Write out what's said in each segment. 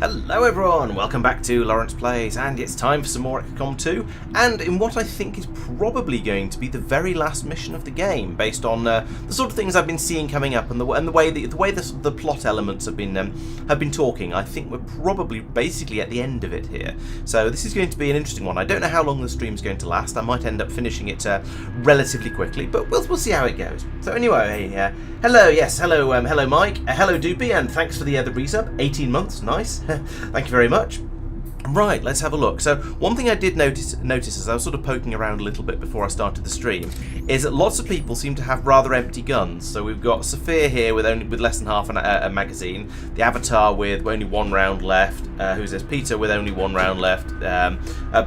Hello everyone, welcome back to Laurence Plays, and it's time for some more XCOM 2, and in what I think is probably going to be the very last mission of the game, based on the sort of things I've been seeing coming up, and the way the plot elements have been talking. I think we're probably basically at the end of it here, so this is going to be an interesting one. I don't know how long the stream's going to last. I might end up finishing it relatively quickly, but we'll see how it goes. So anyway, hello, hello Mike, hello Doopy, and thanks for the resub. 18 months, nice. Thank you very much. Right, let's have a look. So one thing I did notice as I was sort of poking around a little bit before I started the stream is that lots of people seem to have rather empty guns. So we've got Sophia here with less than half a magazine, the Avatar with only one round left, who's this? Peter with only one round left,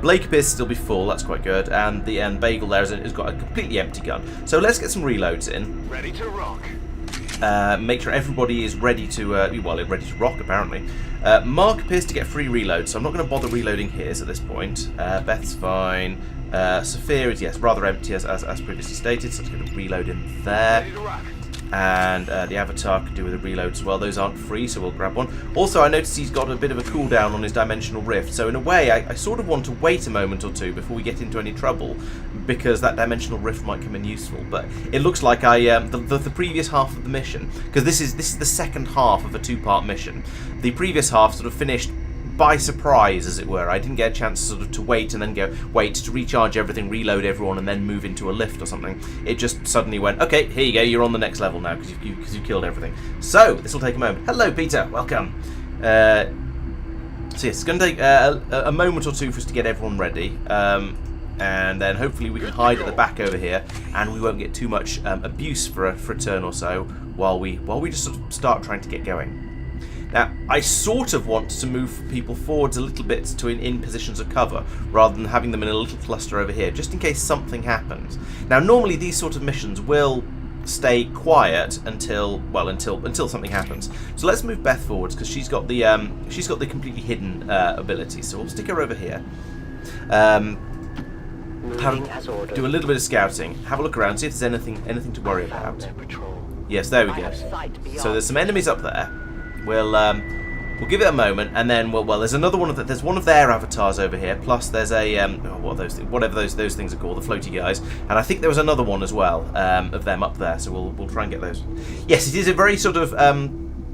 Blake appears to still be full, that's quite good, and the Bagel there has got a completely empty gun. So let's get some reloads in. Ready to rock. Make sure everybody is ready to ready to rock apparently. Mark appears to get free reload, so I'm not going to bother reloading his at this point. Beth's fine. Sophia is, yes, rather empty as previously stated, so I'm going to reload in there. Ready to rock. And the Avatar could do with a reload as well. Those aren't free, so we'll grab one. Also, I noticed he's got a bit of a cooldown on his Dimensional Rift, so in a way, I sort of want to wait a moment or two before we get into any trouble, because that Dimensional Rift might come in useful. But it looks like the previous half of the mission, because this is the second half of a two-part mission. The previous half sort of finished by surprise, as it were. I didn't get a chance to wait and then wait to recharge everything, reload everyone, and then move into a lift or something. It just suddenly went, okay, here you go, you're on the next level now because you killed everything. So this will take a moment. Hello, Peter, welcome. So yes, it's going to take a moment or two for us to get everyone ready, and then hopefully we can hide at the back over here, and we won't get too much abuse for a turn or so while we just sort of start trying to get going. Now, I sort of want to move people forwards a little bit to in positions of cover, rather than having them in a little cluster over here, just in case something happens. Now, normally these sort of missions will stay quiet until something happens. So let's move Beth forwards, because she's got the completely hidden ability. So we'll stick her over here. Do a little bit of scouting. Have a look around, see if there's anything to worry about. Yes, there we go. So there's some enemies up there. We'll give it a moment, and then there's another one there's one of their avatars over here. Plus there's a whatever those things are called, the floaty guys, and I think there was another one as well of them up there. So we'll try and get those. Yes, it is a very sort of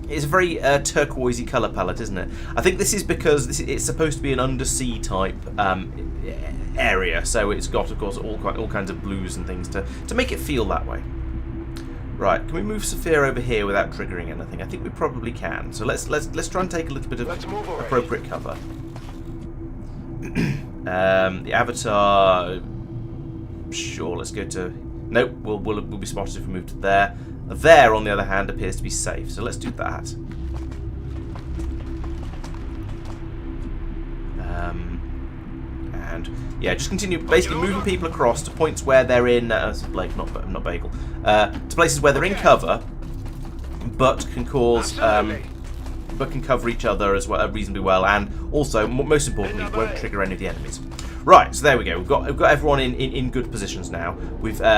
it's a very turquoisey colour palette, isn't it? I think this is because it's supposed to be an undersea type area, so it's got, of course, all kinds of blues and things to make it feel that way. Right, can we move Sophia over here without triggering anything? I think we probably can. So let's try and take a little bit of appropriate cover. The Avatar, sure. Let's go to. Nope, we'll be spotted if we move to there. There, on the other hand, appears to be safe. So let's do that. And yeah, just continue basically moving people across to points where they're in. Blake, not Bagel. To places where they're in cover, but can cause, but can cover each other as well reasonably well, and also most importantly won't trigger any of the enemies. Right, so there we go. We've got everyone in good positions now.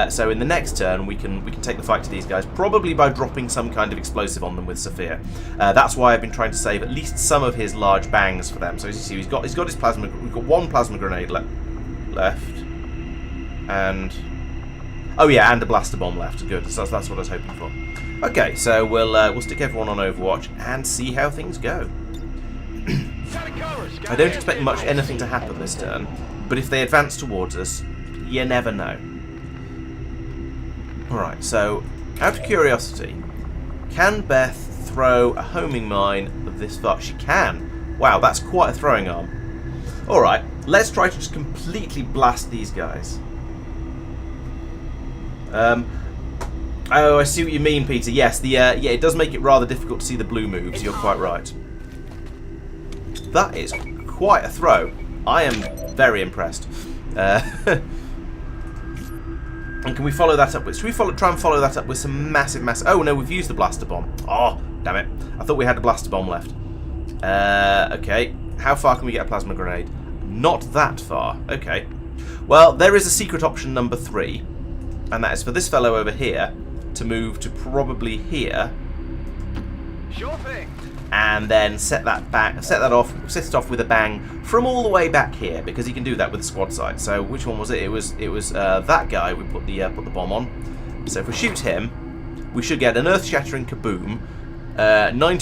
So in the next turn we can take the fight to these guys, probably by dropping some kind of explosive on them with Sophia. That's why I've been trying to save at least some of his large bangs for them. So as you see, he's got his plasma. We've got one plasma grenade left, and oh yeah, and a blaster bomb left. Good. So that's what I was hoping for. Okay, so we'll stick everyone on Overwatch and see how things go. I don't expect anything to happen this turn, but if they advance towards us, you never know. Alright, so, out of curiosity, can Beth throw a homing mine of this far? She can! Wow, that's quite a throwing arm. Alright, let's try to just completely blast these guys. Oh, I see what you mean, Peter. Yes, yeah, it does make it rather difficult to see the blue moves, you're quite right. That is quite a throw. I am very impressed. And can we follow that up with? Should we try and follow that up with some massive? Oh no, we've used the blaster bomb. Oh, damn it! I thought we had a blaster bomb left. Okay. How far can we get a plasma grenade? Not that far. Okay. Well, there is a secret option number 3, and that is for this fellow over here to move to probably here. Sure thing. and then set it off with a bang from all the way back here, because he can do that with the squad sight. So which one was it? It was that guy we put the bomb on. So if we shoot him, we should get an earth-shattering kaboom, 9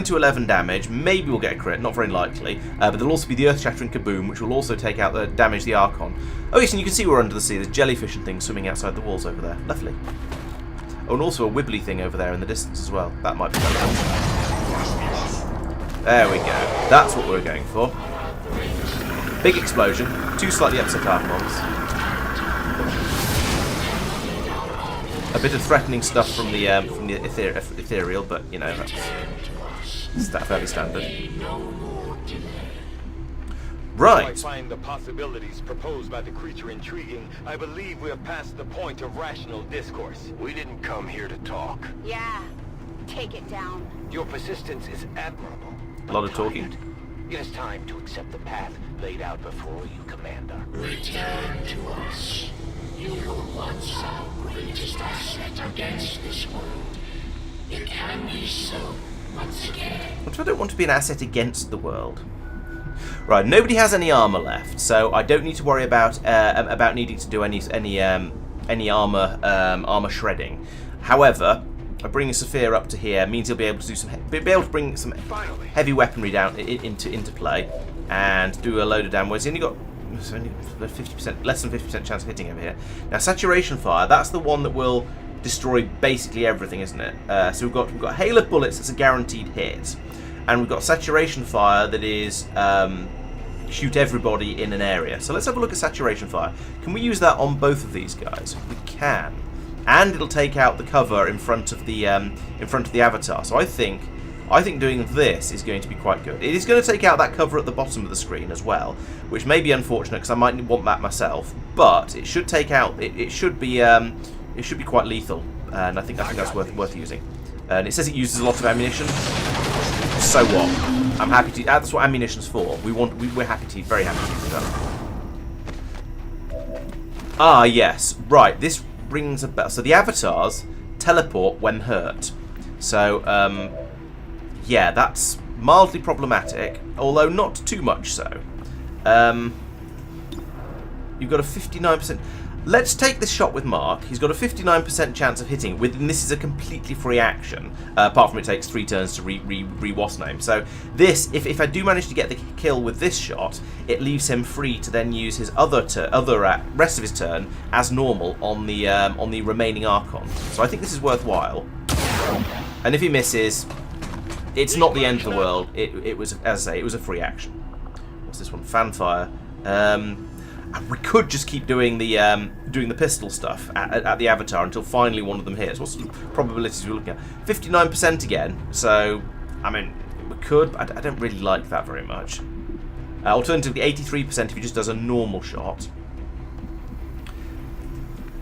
to 11 damage. Maybe we'll get a crit, not very likely. But there'll also be the earth-shattering kaboom, which will also take out damage the Archon. Oh yes, and you can see we're under the sea. There's jellyfish and things swimming outside the walls over there. Lovely. Oh, and also a wibbly thing over there in the distance as well. That might be relevant. There we go. That's what we're going for. Big explosion. 2 slightly upset Archons. A bit of threatening stuff from the ethereal, but you know that's fairly standard. Right. While I find the possibilities proposed by the creature intriguing, I believe we have passed the point of rational discourse. We didn't come here to talk. Yeah, take it down. Your persistence is admirable. A lot of talking. It is time to accept the path laid out before you, Commander. Return to us. You were once our greatest asset against this world. It can be so once again. But I don't want to be an asset against the world. Right, nobody has any armor left, so I don't need to worry about needing to do any armor shredding. However, bringing Saphir up to here means he'll be able to do bring some heavy weaponry down into play and do a load of damage. He's only got 50%, less than 50% chance of hitting over here. Now, saturation fire, that's the one that will destroy basically everything, isn't it? So we've got hail of bullets, that's a guaranteed hit, and we've got saturation fire that is shoot everybody in an area. So let's have a look at saturation fire. Can we use that on both of these guys? We can, and it'll take out the cover in front of the avatar. So I think doing this is going to be quite good. It is going to take out that cover at the bottom of the screen as well, which may be unfortunate because I might want that myself. But it should take out. It should be quite lethal, and I think that's worth using. And it says it uses a lot of ammunition. So what? I'm happy to. That's what ammunition's for. We're happy to. Very happy to use that. Ah yes, right. This rings a bell. So the avatars teleport when hurt. So yeah, that's mildly problematic, although not too much so. You've got a 59%. Let's take this shot with Mark. He's got a 59% chance of hitting, and this is a completely free action, apart from it takes 3 turns to re-wasp name. So this, if I do manage to get the kill with this shot, it leaves him free to then use his rest of his turn as normal on the remaining Archon. So I think this is worthwhile. And if he misses, it's not the end of the world. It was, as I say, it was a free action. What's this one? Fanfire. And we could just keep doing the pistol stuff at the avatar until finally one of them hits. What's the probabilities we're looking at? 59% again. So, I mean, we could, but I don't really like that very much. Alternatively, 83% if he just does a normal shot.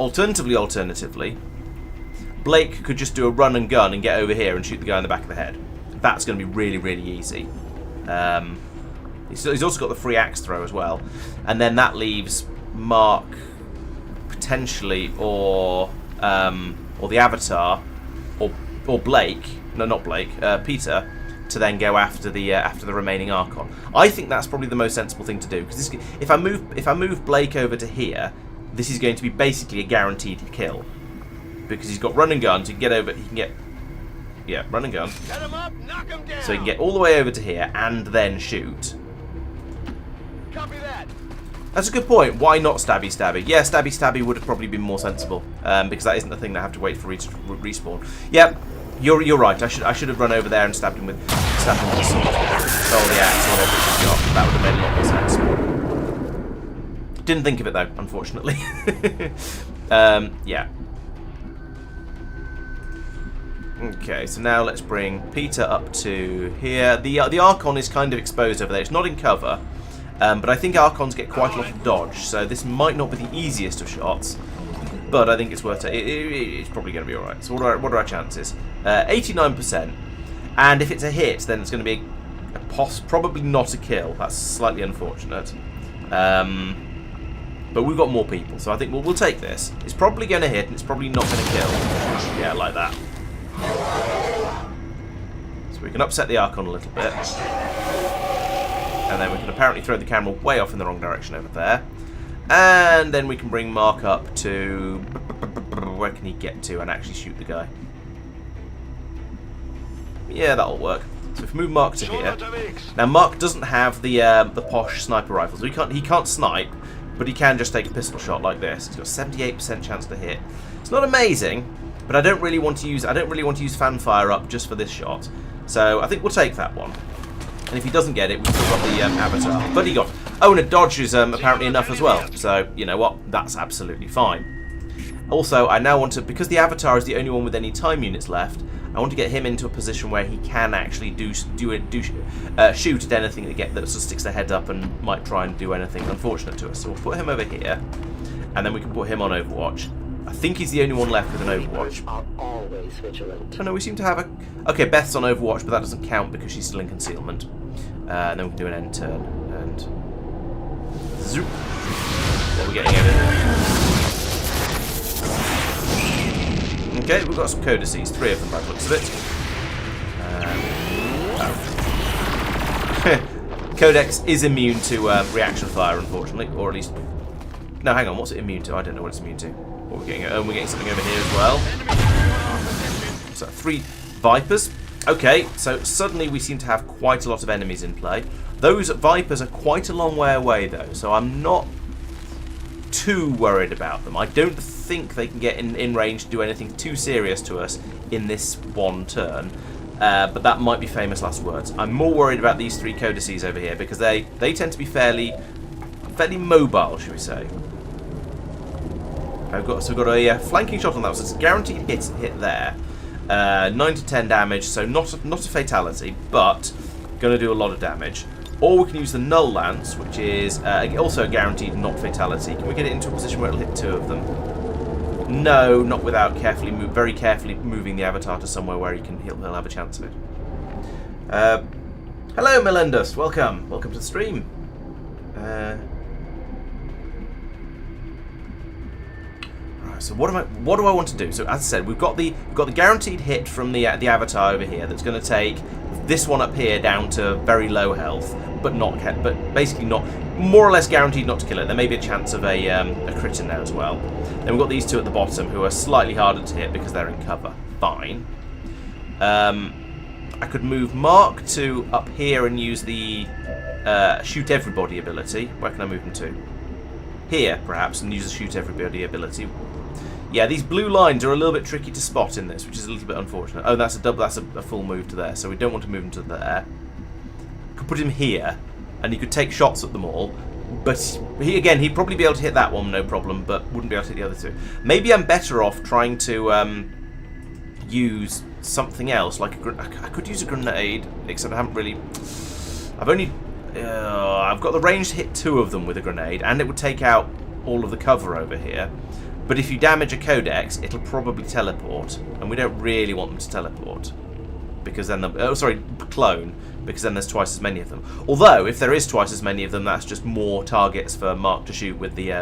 Alternatively, Blake could just do a run and gun and get over here and shoot the guy in the back of the head. That's going to be really, really easy. He's also got the free axe throw as well, and then that leaves Mark potentially, or the Avatar, or Blake. No, not Blake. Peter, to then go after the remaining Archon. I think that's probably the most sensible thing to do, because if I move Blake over to here, this is going to be basically a guaranteed kill, because he's got run and gun. So he can get over. He can get. Yeah, run and gun. Set him up, knock him down. So he can get all the way over to here and then shoot. Copy that. That's a good point. Why not stabby stabby? Yeah, stabby stabby would have probably been more sensible, because that isn't the thing that I have to wait for respawn. Yep, you're right. I should have run over there and stabbed him with the sword, or the axe, or whatever he's got. That would have made a lot more sense. Didn't think of it though, unfortunately. Yeah. Okay, so now let's bring Peter up to here. The Archon is kind of exposed over there. It's not in cover, but I think Archons get quite a lot of dodge, so this might not be the easiest of shots, but I think it's worth it. It's probably going to be alright. So what are our chances? 89%, and if it's a hit, then it's going to be probably not a kill. That's slightly unfortunate. But we've got more people, so I think we'll take this. It's probably going to hit, and it's probably not going to kill. Yeah, like that. So we can upset the Archon a little bit. And then we can apparently throw the camera way off in the wrong direction over there. And then we can bring Mark up to... Where can he get to and actually shoot the guy? Yeah, that'll work. So if we move Mark to here... Now, Mark doesn't have the posh sniper rifles. He can't snipe, but he can just take a pistol shot like this. He's got 78% chance to hit. It's not amazing, but I don't really want to use fanfire up just for this shot. So I think we'll take that one. And if he doesn't get it, we've still got the avatar. But he got... Oh, and a dodge is apparently enough as well. So, you know what? That's absolutely fine. Also, I now want to... Because the avatar is the only one with any time units left, I want to get him into a position where he can actually shoot at anything that sort of sticks their head up and might try and do anything unfortunate to us. So we'll put him over here, and then we can put him on Overwatch. I think he's the only one left with an Overwatch. Are always vigilant. Oh no, we seem to have a... Okay, Beth's on Overwatch, but that doesn't count because she's still in concealment. And then we can do an end turn, and... Zoop! What are we getting over here? Okay, we've got some codices, 3 of them by the looks of it. Codex is immune to reaction fire, unfortunately, or at least... No, hang on, what's it immune to? I don't know what it's immune to. What are we getting? Oh, we're getting something over here as well. So, 3 Vipers. Okay, so suddenly we seem to have quite a lot of enemies in play. Those Vipers are quite a long way away, though, so I'm not too worried about them. I don't think they can get in range to do anything too serious to us in this one turn, but that might be famous last words. I'm more worried about these 3 codices over here because they tend to be fairly mobile, shall we say. We've got a flanking shot on that, so it's a guaranteed hit there. 9 to 10 damage, so not a fatality, but going to do a lot of damage. Or we can use the Null Lance, which is also a guaranteed not fatality. Can we get it into a position where it'll hit 2 of them? No, not without very carefully moving the avatar to somewhere where he'll have a chance of it. Hello, Melendus. Welcome to the stream. Right, so what do I want to do? So as I said, we've got the guaranteed hit from the avatar over here. That's going to take this one up here down to very low health, but basically not, more or less guaranteed not to kill it. There may be a chance of a crit in there as well. Then we've got these 2 at the bottom who are slightly harder to hit because they're in cover. Fine. I could move Mark to up here and use the shoot everybody ability. Where can I move him to? Here, perhaps, and use the shoot everybody ability. Yeah, these blue lines are a little bit tricky to spot in this, which is a little bit unfortunate. Oh, that's a full move to there, so we don't want to move him to there. Could put him here, and he could take shots at them all. But he'd probably be able to hit that one, no problem, but wouldn't be able to hit the other 2. Maybe I'm better off trying to use something else, like I could use a grenade, except I haven't really... I've got the range to hit 2 of them with a grenade, and it would take out all of the cover over here. But if you damage a Codex, it'll probably teleport, and we don't really want them to teleport. Because then clone, because then there's twice as many of them. Although, if there is twice as many of them, that's just more targets for Mark to shoot with the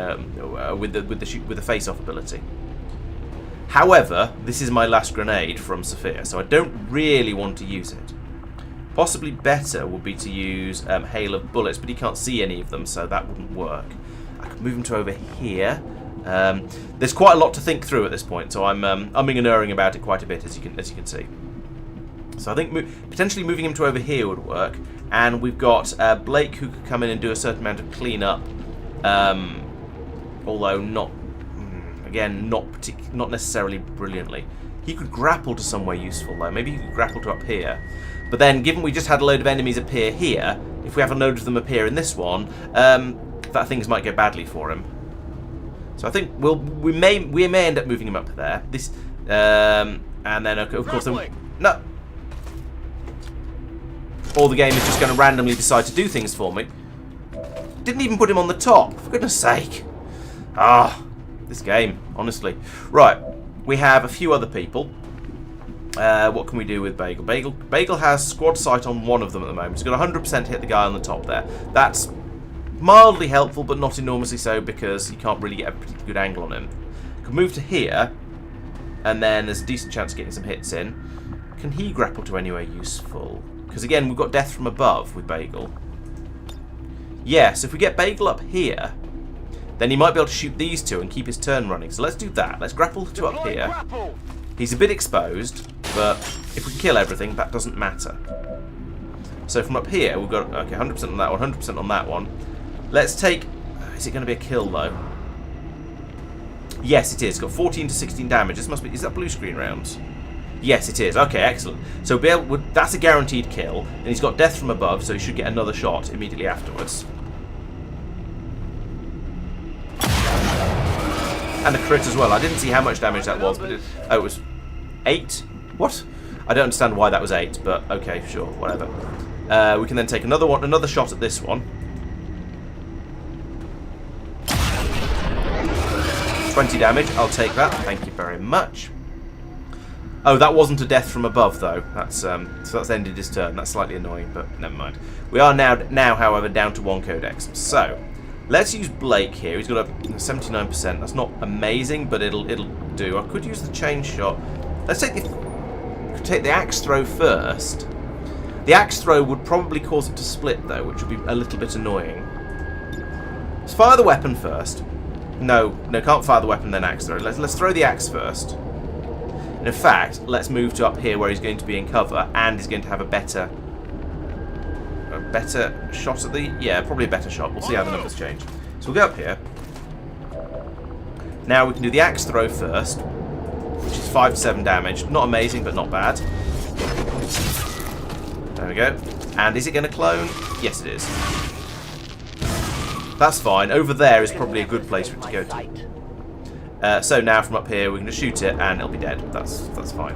face-off ability. However, this is my last grenade from Sophia, so I don't really want to use it. Possibly better would be to use Hail of Bullets, but he can't see any of them, so that wouldn't work. I could move him to over here. There's quite a lot to think through at this point, so I'm umming and erring about it quite a bit, as you can see. So I think potentially moving him to over here would work, and we've got Blake who could come in and do a certain amount of cleanup, although not necessarily brilliantly. He could grapple to somewhere useful though. Maybe he could grapple to up here. But then, given we just had a load of enemies appear here, if we have a load of them appear in this one, that things might go badly for him. So I think we may end up moving him up there. This and then of course no. Or the game is just going to randomly decide to do things for me. Didn't even put him on the top, for goodness sake. This game, honestly. Right, we have a few other people. What can we do with Bagel? Bagel has squad sight on one of them at the moment. He's got 100% hit the guy on the top there. That's mildly helpful, but not enormously so, because you can't really get a pretty good angle on him. Could move to here, and then there's a decent chance of getting some hits in. can he grapple to anywhere useful? Because again, we've got death from above with Bagel. Yes, if we get Bagel up here, then he might be able to shoot these two and keep his turn running. So let's do that. Let's grapple to up here. Grapple. He's a bit exposed, but if we can kill everything, that doesn't matter. So from up here, we've got, okay, 100% on that one, 100% on that one. Let's take, is it going to be a kill though? Yes, it is. It's got 14 to 16 damage. This must be, is that blue screen rounds? Yes, it is. Okay, excellent. So that's a guaranteed kill, and he's got death from above, so he should get another shot immediately afterwards. And a crit as well. I didn't see how much damage that was, but it was 8? What? I don't understand why that was 8, but okay, sure, whatever. We can then take another shot at this one. 20 damage, I'll take that. Thank you very much. Oh, that wasn't a death from above though. So that's ended his turn. That's slightly annoying, but never mind. We are now, however, down to 1 codex. So let's use Blake here. He's got a 79%. That's not amazing, but it'll do. I could use the chain shot. Let's take the axe throw first. The axe throw would probably cause it to split though, which would be a little bit annoying. Let's fire the weapon first. No, can't fire the weapon then axe throw. Let's throw the axe first. And in fact, let's move to up here where he's going to be in cover and he's going to have a better shot at the... Yeah, probably a better shot. We'll see how the numbers change. So we'll go up here. Now we can do the axe throw first, which is 5 to 7 damage. Not amazing, but not bad. There we go. And is it going to clone? Yes, it is. That's fine. Over there is probably a good place for it to go to. So now from up here, we're going to shoot it, and it'll be dead. That's fine.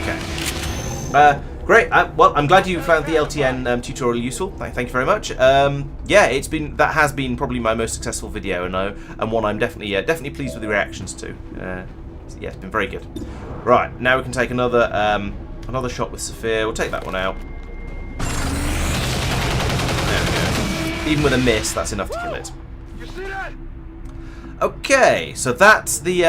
Okay. Great. Well, I'm glad you found the LTN tutorial useful. Thank you very much. Yeah, that has been probably my most successful video, and one I'm definitely pleased with the reactions to. Yeah, it's been very good. Right, now we can take another shot with Saphir. We'll take that one out. There we go. Even with a miss, that's enough to kill it. Okay, so that's the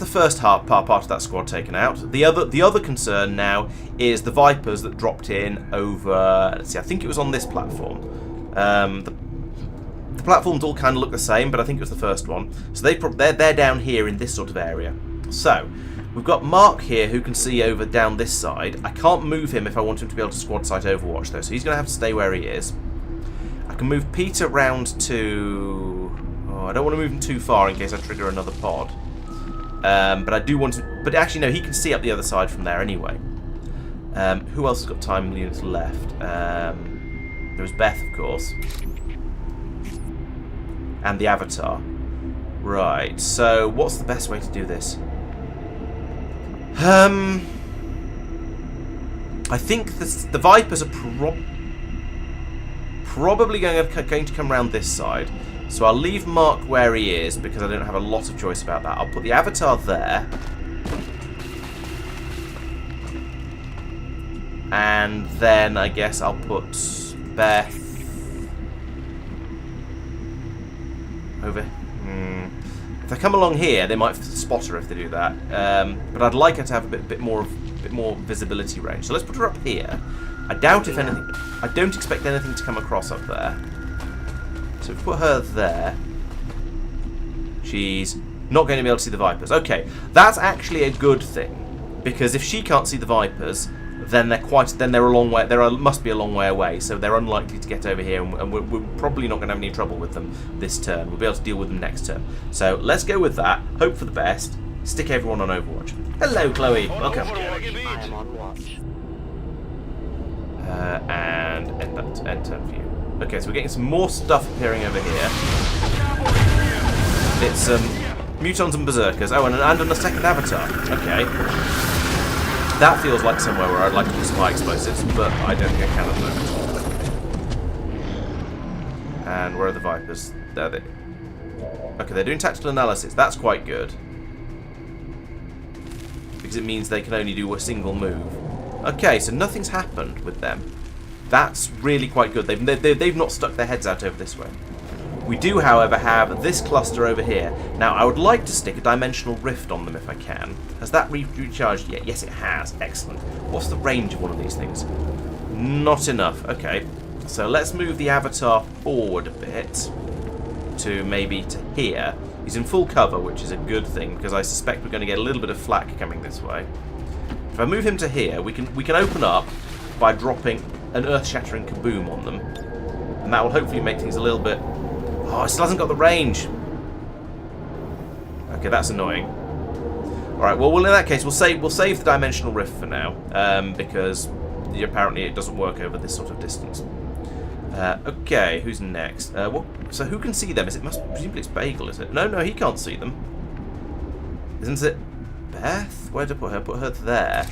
first part of that squad taken out. The other concern now is the Vipers that dropped in over. Let's see, I think it was on this platform. The platforms all kind of look the same, but I think it was the first one. So they're down here in this sort of area. So we've got Mark here who can see over down this side. I can't move him if I want him to be able to squad sight Overwatch though, so he's going to have to stay where he is. I can move Peter round to... Oh, I don't want to move him too far in case I trigger another pod. But I do want to... But actually, no, he can see up the other side from there anyway. Who else has got time units left? There's Beth, of course. And the Avatar. Right, so what's the best way to do this? I think the Vipers are probably going to come around this side. So I'll leave Mark where he is because I don't have a lot of choice about that. I'll put the Avatar there. And then I guess I'll put Beth over. If they come along here, they might spot her if they do that. But I'd like her to have a bit more visibility range. So let's put her up here. I doubt if anything. I don't expect anything to come across up there. So if we put her there, she's not going to be able to see the Vipers. Okay, that's actually a good thing because if she can't see the Vipers, then they're a long way. Must be a long way away, so they're unlikely to get over here, and we're probably not going to have any trouble with them this turn. We'll be able to deal with them next turn. So let's go with that. Hope for the best. Stick everyone on Overwatch. Hello, Chloe. Welcome. I am on watch. And end turn view. Okay, so we're getting some more stuff appearing over here. It's Mutons and Berserkers. Oh, and a second Avatar. Okay. That feels like somewhere where I'd like to do some high explosives, but I don't think I can at the moment. And where are the Vipers? There they... Okay, they're doing tactical analysis. That's quite good. Because it means they can only do a single move. Okay, so nothing's happened with them. That's really quite good. They've not stuck their heads out over this way. We do, however, have this cluster over here. Now, I would like to stick a dimensional rift on them if I can. Has that recharged yet? Yes, it has. Excellent. What's the range of one of these things? Not enough. Okay. So let's move the avatar forward a bit to maybe to here. He's in full cover, which is a good thing, because I suspect we're going to get a little bit of flak coming this way. If I move him to here, we can open up by dropping an earth-shattering kaboom on them. And that will hopefully make things a little bit... Oh, it still hasn't got the range. Okay, that's annoying. Alright, well, in that case, we'll save the dimensional rift for now, because apparently it doesn't work over this sort of distance. Okay, who's next? So who can see them? Presumably it's Bagel, is it? No, he can't see them. Isn't it Beth? Where did I put her? Put her there.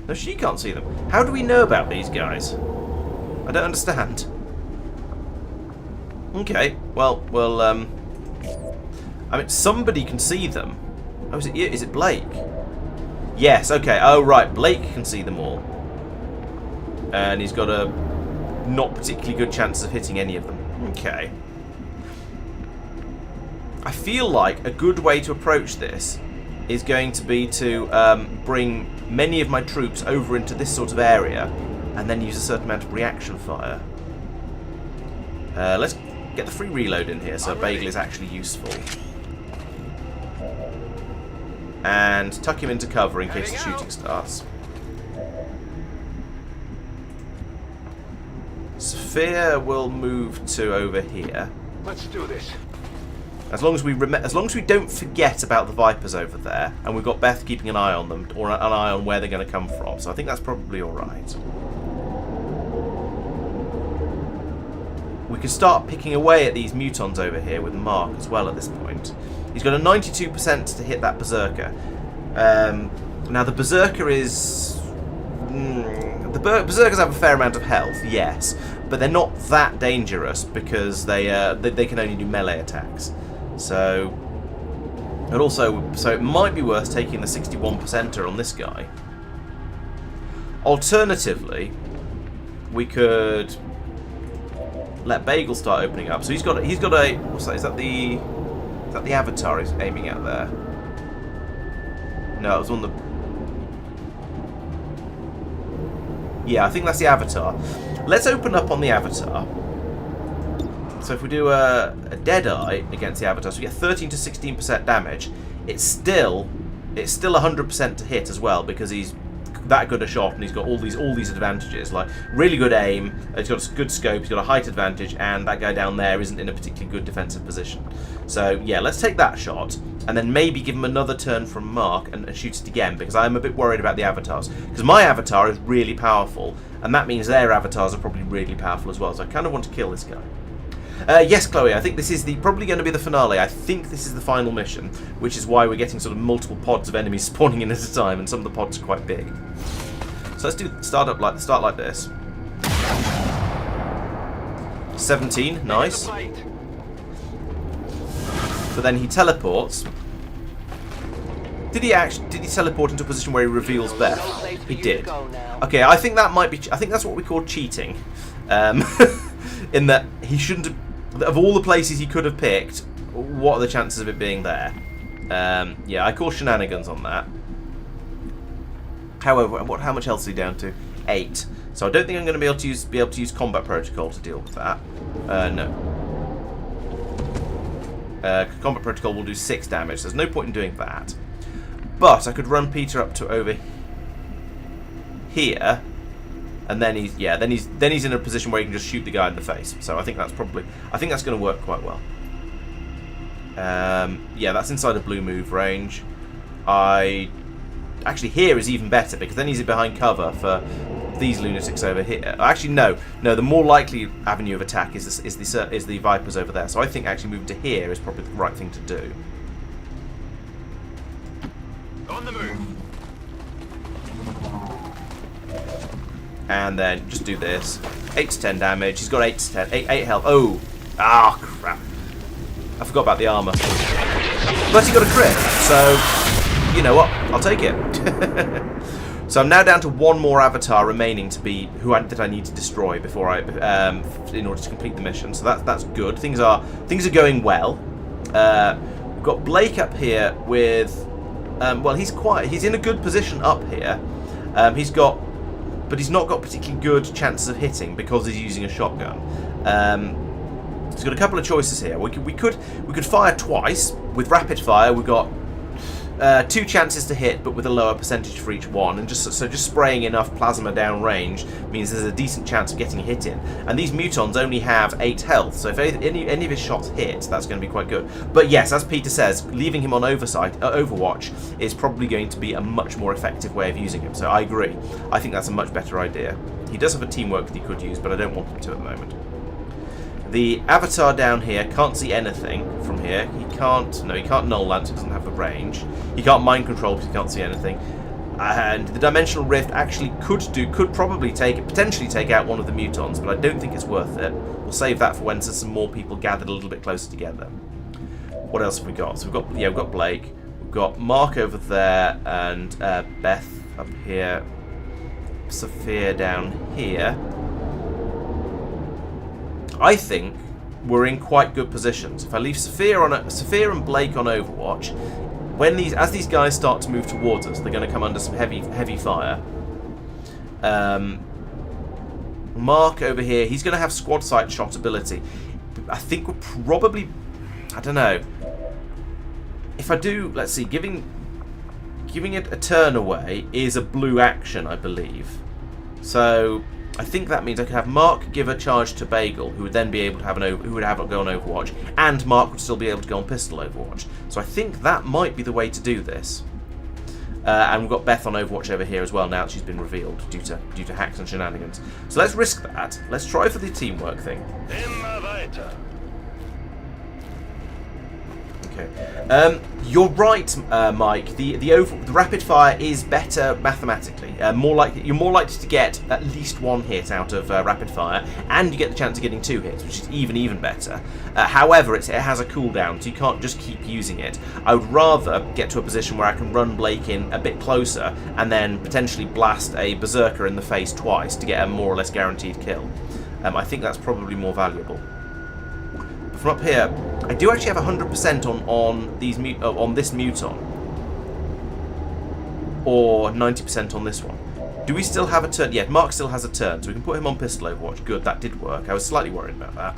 No, she can't see them. How do we know about these guys? I don't understand. Okay, well, I mean, somebody can see them. Oh, is it Blake? Yes, okay. Oh, right, Blake can see them all. And he's got a not particularly good chance of hitting any of them. Okay. I feel like a good way to approach this is going to be to bring many of my troops over into this sort of area and then use a certain amount of reaction fire. Let's get the free reload in here so Bagel is actually useful. And tuck him into cover in case the shooting starts. Sophia will move to over here. Let's do this. As long as we don't forget about the Vipers over there, and we've got Beth keeping an eye on them, or an eye on where they're going to come from. So I think that's probably all right. We can start picking away at these mutons over here with Mark as well at this point. He's got a 92% to hit that Berserker. Now the Berserker is... the Berserkers have a fair amount of health, yes, but they're not that dangerous because they can only do melee attacks. So it might be worth taking the 61%er on this guy. Alternatively, we could let Bagel start opening up. So he's got a what's that? Is that the avatar he's aiming at there? No, it was on the... Yeah, I think that's the avatar. Let's open up on the avatar. So if we do a Deadeye against the avatar, so we get 13 to 16% damage. It's still 100% to hit as well because he's that good a shot and he's got all these advantages, like really good aim, he's got a good scope, he's got a height advantage, and that guy down there isn't in a particularly good defensive position. So yeah, let's take that shot and then maybe give him another turn from Mark and shoot it again, because I'm a bit worried about the avatars, because my avatar is really powerful and that means their avatars are probably really powerful as well, so I kind of want to kill this guy. Yes, Chloe, I think this is probably going to be the finale. I think this is the final mission, which is why we're getting sort of multiple pods of enemies spawning in at a time, and some of the pods are quite big. So let's start like this. 17, nice. But then he teleports. Did he teleport into a position where he reveals Beth? He did. Okay, I think that's what we call cheating. In that he shouldn't have... Of all the places he could have picked, what are the chances of it being there? Yeah, I call shenanigans on that. However, how much else is he down to? 8. So I don't think I'm going to be able to use combat protocol to deal with that. No. Combat protocol will do 6 damage. So there's no point in doing that. But I could run Peter up to over here. And then he's in a position where he can just shoot the guy in the face. So I think that's going to work quite well. Yeah, that's inside of blue move range. Actually here is even better because then he's behind cover for these lunatics over here. Actually no, the more likely avenue of attack is the Vipers over there. So I think actually moving to here is probably the right thing to do. On the move. And then just do this. 8 to 10 damage. He's got 8 to 10. 8 health. Oh! Ah, crap. I forgot about the armor. But he got a crit. So, you know what? I'll take it. So I'm now down to one more avatar remaining to be that I need to destroy before I in order to complete the mission. So that's good. Things are going well. We've got Blake up here with well, he's in a good position up here. But he's not got particularly good chances of hitting because he's using a shotgun. He's got a couple of choices here. We could fire twice with rapid fire. We've got 2 chances to hit, but with a lower percentage for each one, and just spraying enough plasma down range means there's a decent chance of getting a hit in. And these mutons only have 8 health, so if any of his shots hit, that's going to be quite good. But yes, as Peter says, leaving him on Overwatch is probably going to be a much more effective way of using him. So I agree. I think that's a much better idea. He does have a teamwork that he could use, but I don't want him to at the moment. The avatar down here can't see anything from here. He can't null lance, he doesn't have the range. He can't mind control because he can't see anything. And the dimensional rift actually could potentially take out one of the mutons, but I don't think it's worth it. We'll save that for when there's some more people gathered a little bit closer together. What else have we got? So we've got Blake, we've got Mark over there, and Beth up here, Sophia down here. I think we're in quite good positions. If I leave Sophia and Blake on Overwatch, as these guys start to move towards us, they're going to come under some heavy fire. Mark over here, he's going to have squad sight shot ability. I think we're probably, I don't know. If I do, let's see, giving it a turn away is a blue action, I believe. So I think that means I could have Mark give a charge to Bagel, who would then be able to go on Overwatch, and Mark would still be able to go on Pistol Overwatch. So I think that might be the way to do this. And we've got Beth on Overwatch over here as well now that she's been revealed due to hacks and shenanigans. So let's risk that. Let's try for the teamwork thing. Okay. You're right, Mike. The rapid fire is better mathematically. You're more likely to get at least 1 hit out of rapid fire, and you get the chance of getting 2 hits, which is even better. However, it has a cooldown, so you can't just keep using it. I would rather get to a position where I can run Blake in a bit closer, and then potentially blast a berserker in the face twice to get a more or less guaranteed kill. I think that's probably more valuable. From up here, I do actually have 100% on this muton, or 90% on this one. Do we still have a turn? Yeah, Mark still has a turn, so we can put him on Pistol Overwatch. Good, that did work. I was slightly worried about that.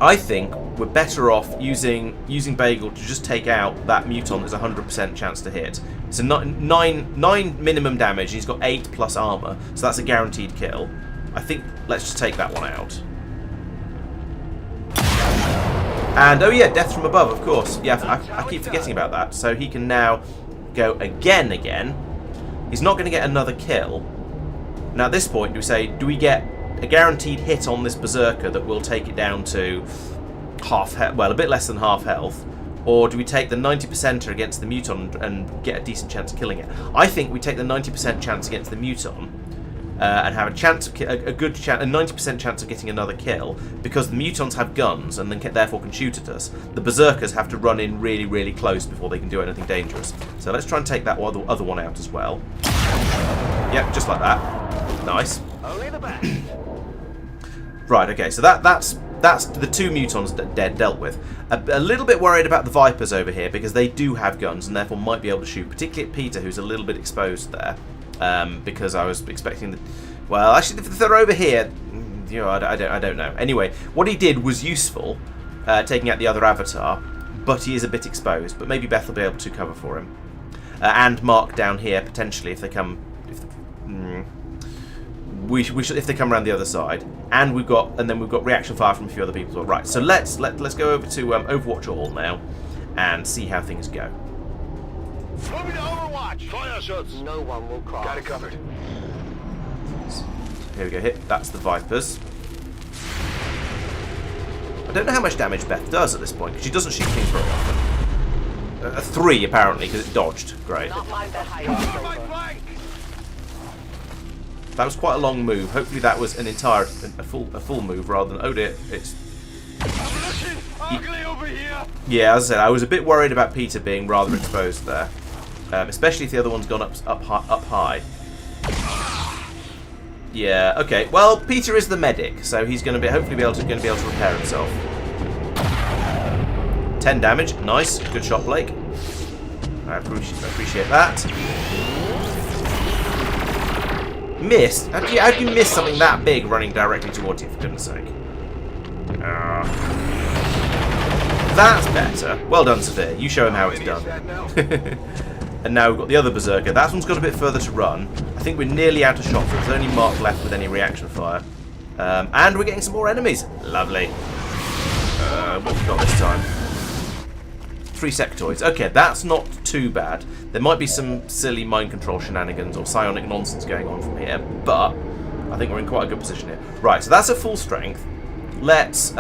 I think we're better off using Bagel to just take out that muton that's 100% chance to hit. It's a 9 minimum damage, and he's got 8 plus armor, so that's a guaranteed kill. I think let's just take that one out. And, oh yeah, death from above, of course. Yeah, I keep forgetting about that. So he can now go again. He's not going to get another kill. Now at this point, do we get a guaranteed hit on this berserker that will take it down to a bit less than half health? Or do we take the 90% against the muton and get a decent chance of killing it? I think we take the 90% chance against the muton. And have a 90% chance of getting another kill, because the mutons have guns and then therefore can shoot at us. The berserkers have to run in really close before they can do anything dangerous. So let's try and take that other one out as well. Yep, just like that. Nice. Only the best. Right. Okay. So that's the 2 mutons dealt with. A little bit worried about the Vipers over here because they do have guns and therefore might be able to shoot, particularly at Peter, who's a little bit exposed there. Because I was expecting well, actually, if they're over here, I don't know. Anyway, what he did was useful, taking out the other avatar, but he is a bit exposed. But maybe Beth will be able to cover for him, and Mark down here potentially if they come. If they come around the other side, and we've got reaction fire from a few other people as well. Right, so let's go over to Overwatch All now, and see how things go. Moving to Overwatch. Fire shots. No one will cross. Got it covered. Here we go. Hit. That's the Vipers. I don't know how much damage Beth does at this point because she doesn't shoot things very often. 3 apparently because it dodged. Great. Not my best. My flank. That was quite a long move. Hopefully that was a full move rather than, oh dear, it's. I'm looking ugly over here. Yeah, as I said, I was a bit worried about Peter being rather exposed there. especially if the other one's gone up high. Yeah. Okay. Well, Peter is the medic, so he's going to hopefully be able to repair himself. 10 damage. Nice. Good shot, Blake. I appreciate that. Missed? How do you miss something that big running directly towards you, for goodness sake? That's better. Well done, Sophia. You show him how it's done. And now we've got the other Berserker. That one's got a bit further to run. I think we're nearly out of shots. There's only Mark left with any reaction fire. And we're getting some more enemies. Lovely. What have we got this time? 3 sectoids. Okay, that's not too bad. There might be some silly mind control shenanigans or psionic nonsense going on from here, but I think we're in quite a good position here. Right, so that's at full strength. Let's... we've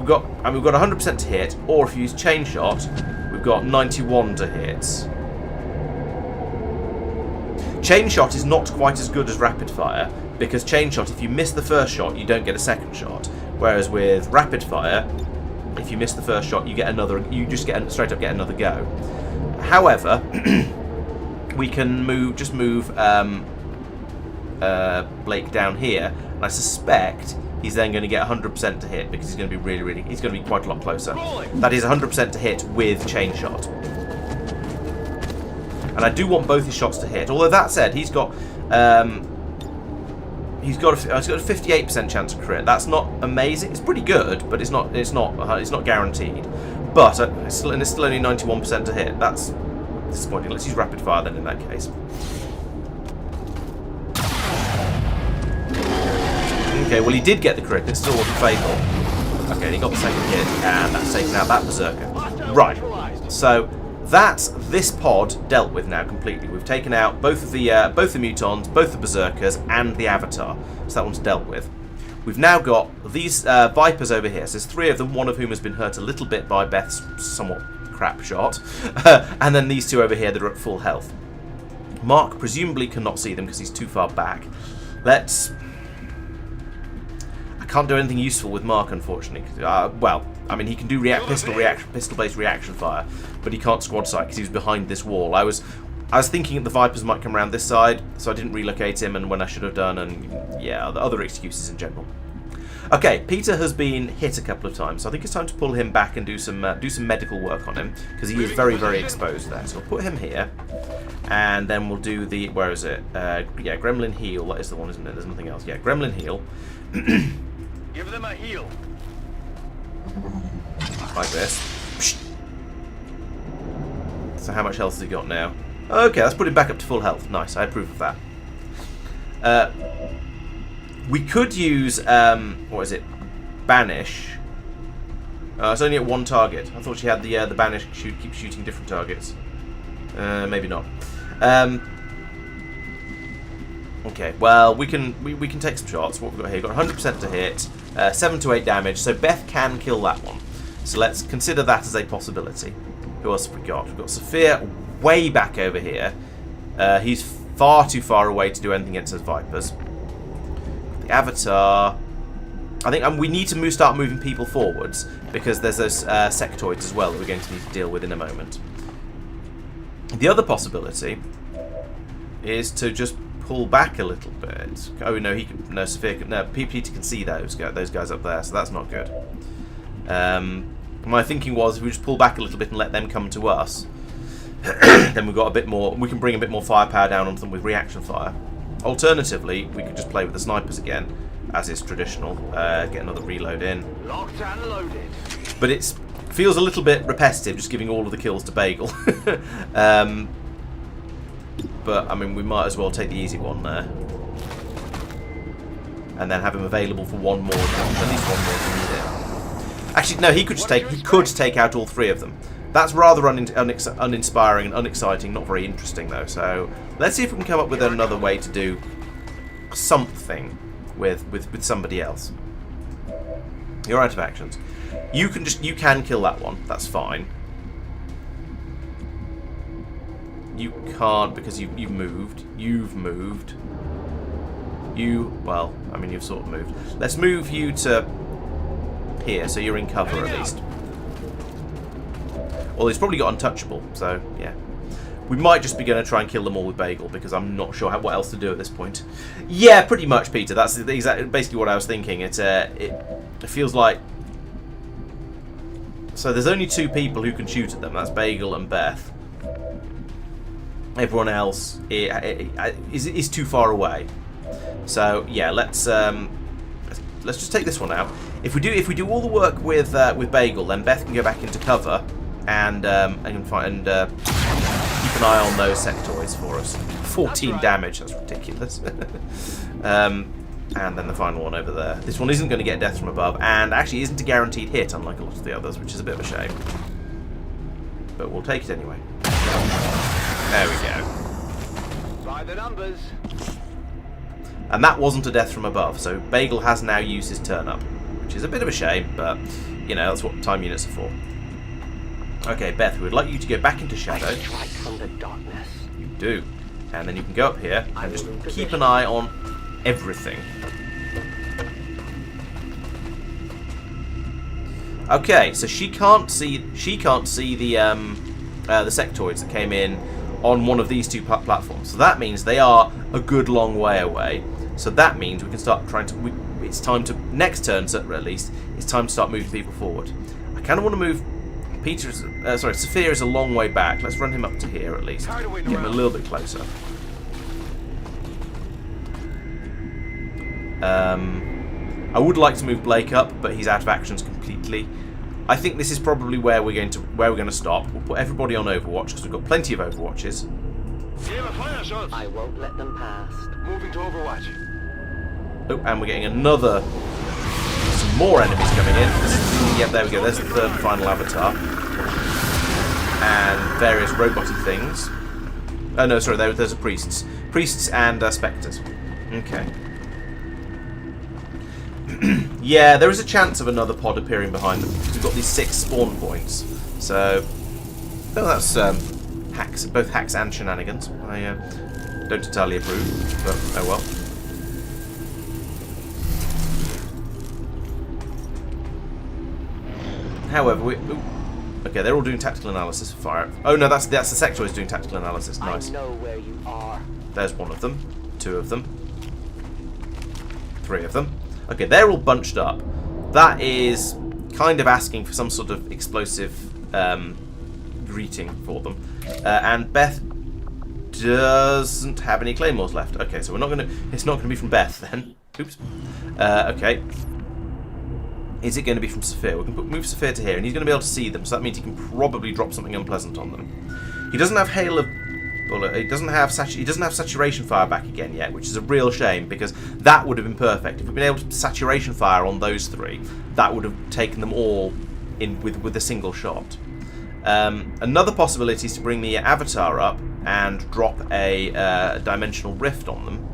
got 100% to hit, or if you use chain shot, we've got 91 to hit. Chain shot is not quite as good as rapid fire, because chain shot, if you miss the first shot, you don't get a second shot. Whereas with rapid fire, if you miss the first shot, you get another. You just straight up get another go. However, we can move Blake down here, and I suspect he's then going to get 100% to hit because he's going to be he's going to be quite a lot closer. That is 100% to hit with chain shot. And I do want both his shots to hit. Although that said, he's got a 58% chance of crit. That's not amazing. It's pretty good, but it's not guaranteed. But it's still only 91% to hit. That's disappointing. Let's use rapid fire then in that case. Okay, well he did get the crit. It still wasn't fatal. Okay, he got the second hit, and that's taken out that Berserker. Right. So that's this pod dealt with now completely. We've taken out both the Mutons, both the Berserkers, and the Avatar. So that one's dealt with. We've now got these Vipers over here. So there's 3 of them, one of whom has been hurt a little bit by Beth's somewhat crap shot. And then these 2 over here that are at full health. Mark presumably cannot see them because he's too far back. I can't do anything useful with Mark, unfortunately. Well, I mean, he can do pistol-based reaction fire, but he can't squad sight because he was behind this wall. I was thinking that the Vipers might come around this side, so I didn't relocate him, and when I should have done, and yeah, the other excuses in general. Okay, Peter has been hit a couple of times, so I think it's time to pull him back and do some medical work on him, because he is very, very exposed there. So we'll put him here, and then we'll do the, where is it? Yeah, Gremlin Heal, that is the one, isn't it? There's nothing else. Yeah, Gremlin Heal. Give them a heal. Like this. So how much health has he got now? Okay, let's put him back up to full health. Nice, I approve of that. We could use, what is it? Banish. It's only at 1 target. I thought she had the Banish keep shooting different targets. Maybe not. Okay, well, we can take some shots. What we've got here, we've got 100% to hit, 7 to 8 damage, so Beth can kill that one. So let's consider that as a possibility. Who else have we got? We've got Sophia way back over here. He's far too far away to do anything against those Vipers. The Avatar... I think we need to start moving people forwards, because there's those sectoids as well that we're going to need to deal with in a moment. The other possibility is to just pull back a little bit. Oh no, Sophia can, no, Peter can see those guys up there, so that's not good. My thinking was if we just pull back a little bit and let them come to us, then we've got a bit more. We can bring a bit more firepower down on them with reaction fire. Alternatively, we could just play with the snipers again, as is traditional. Get another reload in. Locked and loaded. But it feels a little bit repetitive, just giving all of the kills to Bagel. But, I mean, we might as well take the easy one there. And then have him available for one more, at least one more if we need it. Actually, no, he could take out all 3 of them. That's rather uninspiring and unexciting, not very interesting, though. So, let's see if we can come up with another way to do something with somebody else. You're out of actions. You can kill that one. That's fine. You can't because you've moved. Well, I mean, you've sort of moved. Let's move you to here, so you're in cover at least. Well, he's probably got untouchable, so yeah. We might just be going to try and kill them all with Bagel, because I'm not sure what else to do at this point. Yeah, pretty much, Peter. That's basically what I was thinking. It feels like... So there's only 2 people who can shoot at them. That's Bagel and Beth. Everyone else is too far away. So yeah, let's just take this one out. If we do all the work with Bagel, then Beth can go back into cover and keep an eye on those sectoids for us. 14 damage, that's ridiculous. And then the final one over there. This one isn't going to get death from above, and actually isn't a guaranteed hit, unlike a lot of the others, which is a bit of a shame. But we'll take it anyway. There we go. By the numbers. And that wasn't a death from above, so Bagel has now used his turn up, which is a bit of a shame, but, you know, that's what time units are for. Okay, Beth, we would like you to go back into shadow. I strike from the darkness. You do. And then you can go up here and just keep an eye on everything. Okay, so she can't see the sectoids that came in on one of these 2 platforms. So that means they are a good long way away. So that means we can start trying to... it's time to... Next turn, at least, it's time to start moving people forward. I kind of want to move... Sophia is a long way back. Let's run him up to here, at least. Get him a little bit closer. I would like to move Blake up, but he's out of actions completely. I think this is probably where we're going to stop. We'll put everybody on Overwatch because we've got plenty of Overwatches. I won't let them pass. Moving to Overwatch. Oh, and we're getting some more enemies coming in. Yep, there we go. There's the 3rd final avatar. And various roboty things. Oh no, sorry, there's a priests and spectres. Okay. Yeah, there is a chance of another pod appearing behind them. We've got these 6 spawn points. So, well, that's hacks, both hacks and shenanigans. I don't entirely approve, but oh well. However, okay, they're all doing tactical analysis of fire. Oh no, that's the sectoids doing tactical analysis. Nice. I know where you are. There's one of them, 2 of them, 3 of them. Okay, they're all bunched up. That is kind of asking for some sort of explosive greeting for them. And Beth doesn't have any claymores left. Okay, so it's not gonna be from Beth then. Oops. Okay. Is it going to be from Saphir? We can move Saphir to here, and he's going to be able to see them, so that means he can probably drop something unpleasant on them. He doesn't have hail of... Well, he doesn't have saturation fire back again yet, which is a real shame, because that would have been perfect. If we'd been able to saturation fire on those 3, that would have taken them all in with a single shot. Another possibility is to bring the Avatar up and drop a dimensional rift on them.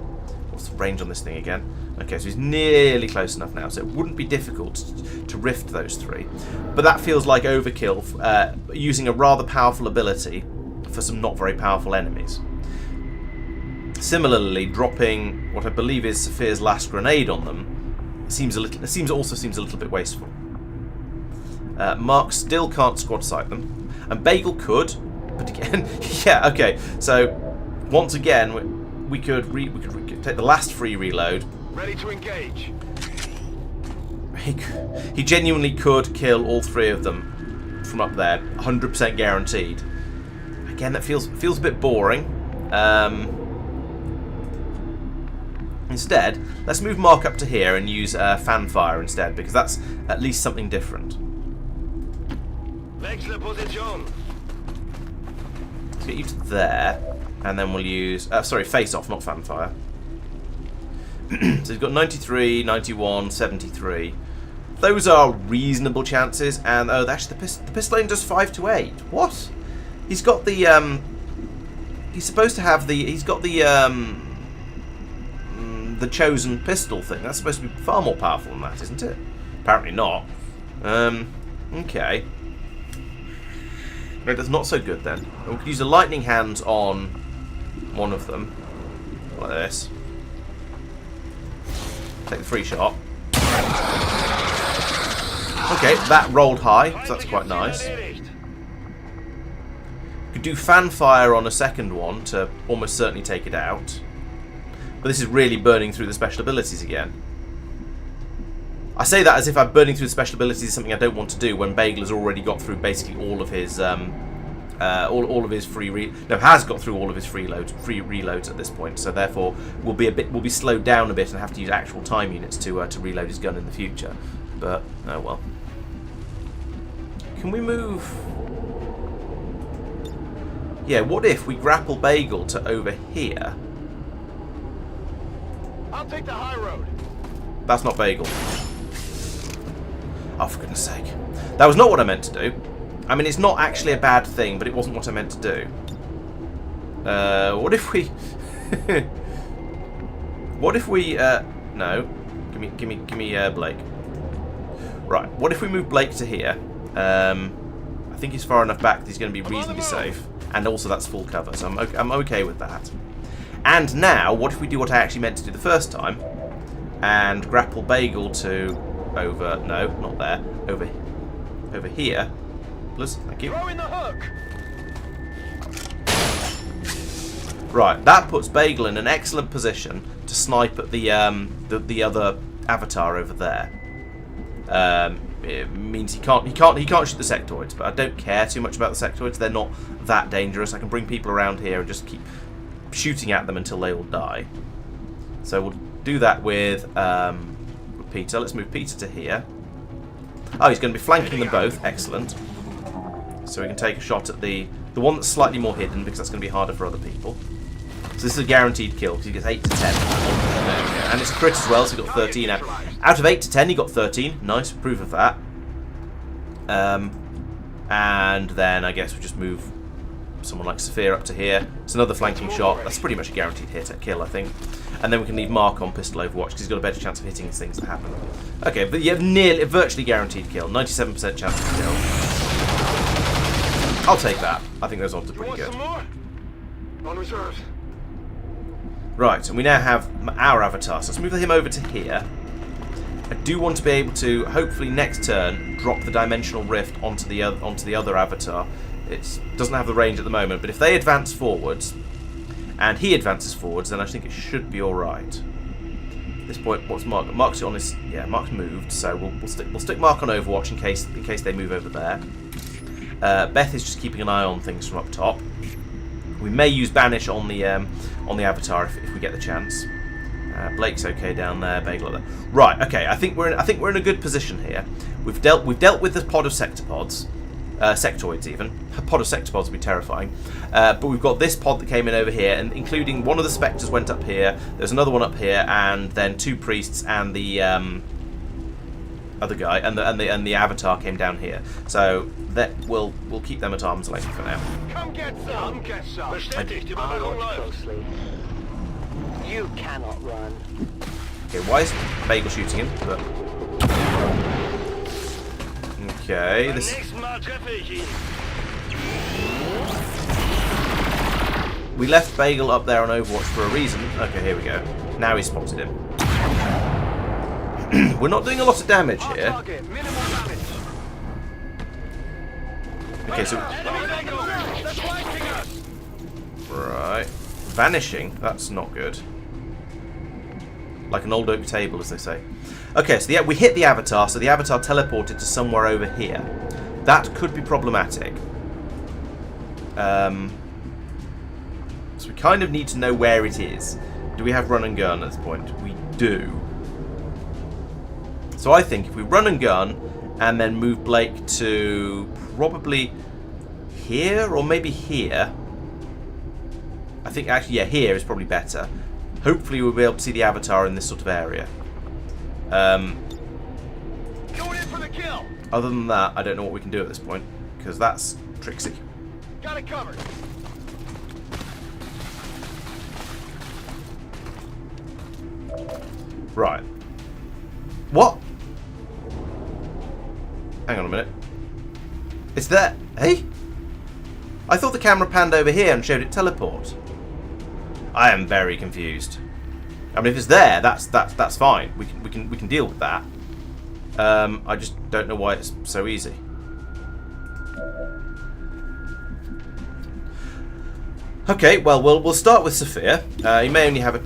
What's the range on this thing again? Okay, so he's nearly close enough now, so it wouldn't be difficult to rift those 3. But that feels like overkill, using a rather powerful ability for some not very powerful enemies. Similarly, dropping what I believe is Saphir's last grenade on them seems a little bit wasteful. Mark still can't squad sight them, and Bagel could, but again, yeah, okay. So once again, we could take the last free reload. Ready to engage. He genuinely could kill all 3 of them from up there, 100% guaranteed. Again, that feels a bit boring. Instead, let's move Mark up to here and use fanfire instead, because that's at least something different. Let's get you to there, and then we'll use... sorry, face off, not fanfire. So he's got 93, 91, 73. Those are reasonable chances, and actually the pistol aim does 5 to 8. What? He's got the he's supposed to have the chosen pistol thing. That's supposed to be far more powerful than that, isn't it? Apparently not. Okay. No, that's not so good then. We could use a lightning hand on one of them, like this. Take the free shot. Okay, that rolled high, so that's quite nice. could do fanfire on a second one to almost certainly take it out. But this is really burning through the special abilities again. I say that as if I'm burning through the special abilities is something I don't want to do when Bagel has already got through basically all of his all of his has got through all of his free reloads at this point. So therefore, will be slowed down a bit and have to use actual time units to reload his gun in the future. But oh well. Can we move? Yeah. What if we grapple Bagel to over here? I'll take the high road. That's not Bagel. Oh, for goodness sake. That was not what I meant to do. I mean, it's not actually a bad thing, but it wasn't what I meant to do. What if we... what if we... no. Give me Blake. Right. What if we move Blake to here? I think he's far enough back that he's going to be reasonably safe. And also that's full cover, so I'm okay with that. And now, what if we do what I actually meant to do the first time? And grapple Bagel to... over... no, not there. Over here. Please, thank you. Throw in the hook. Right, that puts Bagel in an excellent position to snipe at the other avatar over there. It means he can't shoot the sectoids, but I don't care too much about the sectoids. They're not that dangerous. I can bring people around here and just keep shooting at them until they all die. So we'll do that with Peter. Let's move Peter to here. Oh, he's going to be flanking them both. Excellent. So we can take a shot at the one that's slightly more hidden, because that's going to be harder for other people. So this is a guaranteed kill, because he gets 8 to 10. And it's a crit as well, so he got 13 out. Out of 8 to 10, he got 13. Nice proof of that. And then I guess we just move someone like Saphir up to here. It's another flanking shot. That's pretty much a guaranteed hit at kill, I think. And then we can leave Mark on Pistol Overwatch, because he's got a better chance of hitting these things that happen. Okay, but you have nearly, virtually guaranteed kill. 97% chance of kill. I'll take that. I think those odds are pretty good. On reserve. Right, and we now have our avatar. So let's move him over to here. I do want to be able to, hopefully next turn, drop the dimensional rift onto the other avatar. It doesn't have the range at the moment, but if they advance forwards, and he advances forwards, then I think it should be all right. At this point, what's Mark? Mark's on his... yeah, Mark's moved, so we'll stick Mark on Overwatch in case they move over there. Beth is just keeping an eye on things from up top. We may use Banish on the avatar if we get the chance. Blake's okay down there. Bagel up there. Right. Okay. I think we're in a good position here. We've dealt with the pod of sectopods, sectoids even. A pod of sectopods would be terrifying. But we've got this pod that came in over here, and including one of the spectres went up here. There's another one up here, and then 2 priests and the other guy and the avatar came down here. So that we'll keep them at arm's length for now. Come get some. Bestätigt, die I'll Überwachung watch läuft. closely. You cannot run. Okay, why is Bagel shooting him? But... okay, Beim this. nächsten Mal treffe ich ihn. We left Bagel up there on Overwatch for a reason. Okay, here we go. Now he's spotted him. We're not doing a lot of damage here. Target, minimal damage. Okay, so Enemy tango. They're flanking us. right, vanishing. That's not good. Like an old oak table, as they say. Okay, so we hit the avatar. So the avatar teleported to somewhere over here. That could be problematic. So we kind of need to know where it is. Do we have run and gun at this point? We do. So I think if we run and gun and then move Blake to probably here or maybe here. I think actually, yeah, here is probably better. Hopefully we'll be able to see the avatar in this sort of area. Going in for the kill. Other than that, I don't know what we can do at this point, because that's tricksy. Got it covered. Right. What? Hang on a minute. It's there. Hey? I thought the camera panned over here and showed it teleport. I am very confused. I mean, if it's there, that's fine. We can deal with that. I just don't know why it's so easy. Okay, well, we'll start with Sophia. He may only have a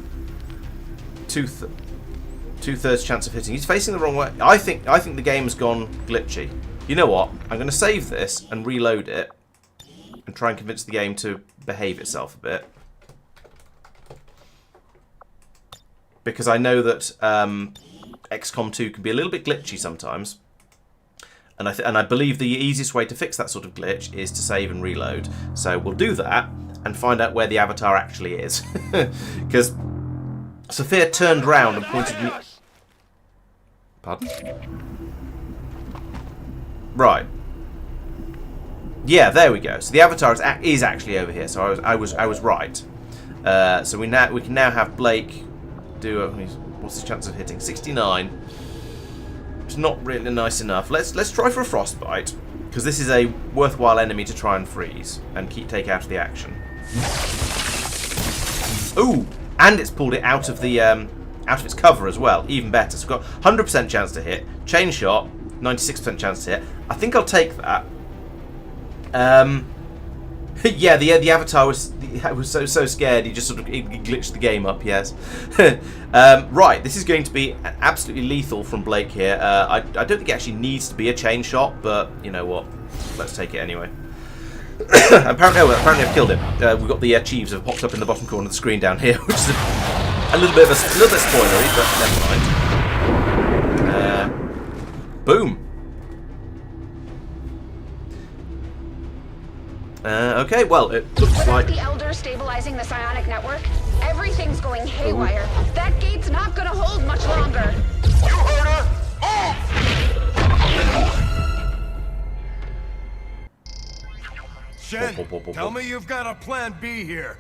two-thirds chance of hitting. He's facing the wrong way. I think the game's gone glitchy. You know what? I'm going to save this and reload it and try and convince the game to behave itself a bit. Because I know that XCOM 2 can be a little bit glitchy sometimes. And I believe the easiest way to fix that sort of glitch is to save and reload. So we'll do that and find out where the avatar actually is. Because Sophia turned round and pointed me... Pardon? Right. Yeah, there we go. So the avatar is actually over here. So I was right. So we can now have Blake do what's his chance of hitting? 69. It's not really nice enough. Let's try for a frostbite, because this is a worthwhile enemy to try and freeze and take out of the action. Ooh, and it's pulled it out of the out of its cover as well. Even better. So we've got 100% chance to hit. Chain shot, 96% chance to hit. I think I'll take that. Yeah, the avatar was so scared he just sort of glitched the game up. Yes. Right, this is going to be absolutely lethal from Blake here. I don't think it actually needs to be a chain shot, but you know what? Let's take it anyway. apparently I've killed him. We've got the Chiefs have popped up in the bottom corner of the screen down here, which is a little bit spoilery, but never mind. Boom. Okay, well, it looks Without like... the Elder stabilizing the psionic network, everything's going haywire. That gate's not gonna hold much longer. You heard her! Shen, tell me you've got a plan B here.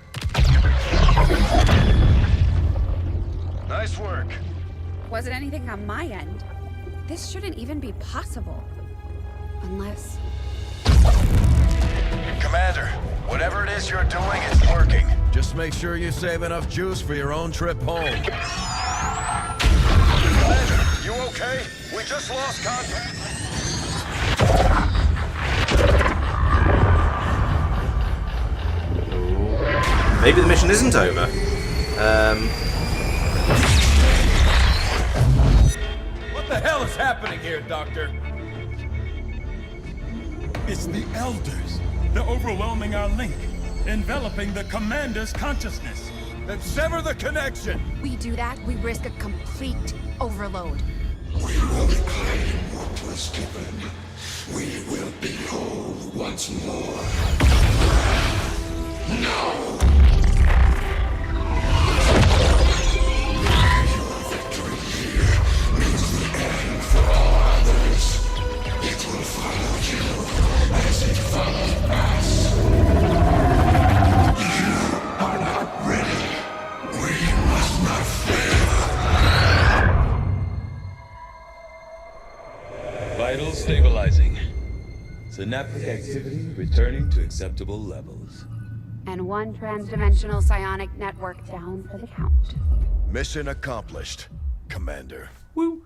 Nice work. Wasn't anything on my end. This shouldn't even be possible. Unless... Commander, whatever it is you're doing, it's working. Just make sure you save enough juice for your own trip home. Commander, you okay? We just lost contact. Maybe the mission isn't over. What the hell is happening here, Doctor? It's the Elders. They're overwhelming our link, enveloping the Commander's consciousness. Then sever the connection! we do that, we risk a complete overload. We will reclaim what was given. We will be whole once more. No! Your victory here means the end for all others. It will follow you as it followed us. You are not ready. We must not fail. Vitals stabilizing. Synaptic activity returning to acceptable levels. And one transdimensional psionic network down for the count. Mission accomplished, Commander. Woo.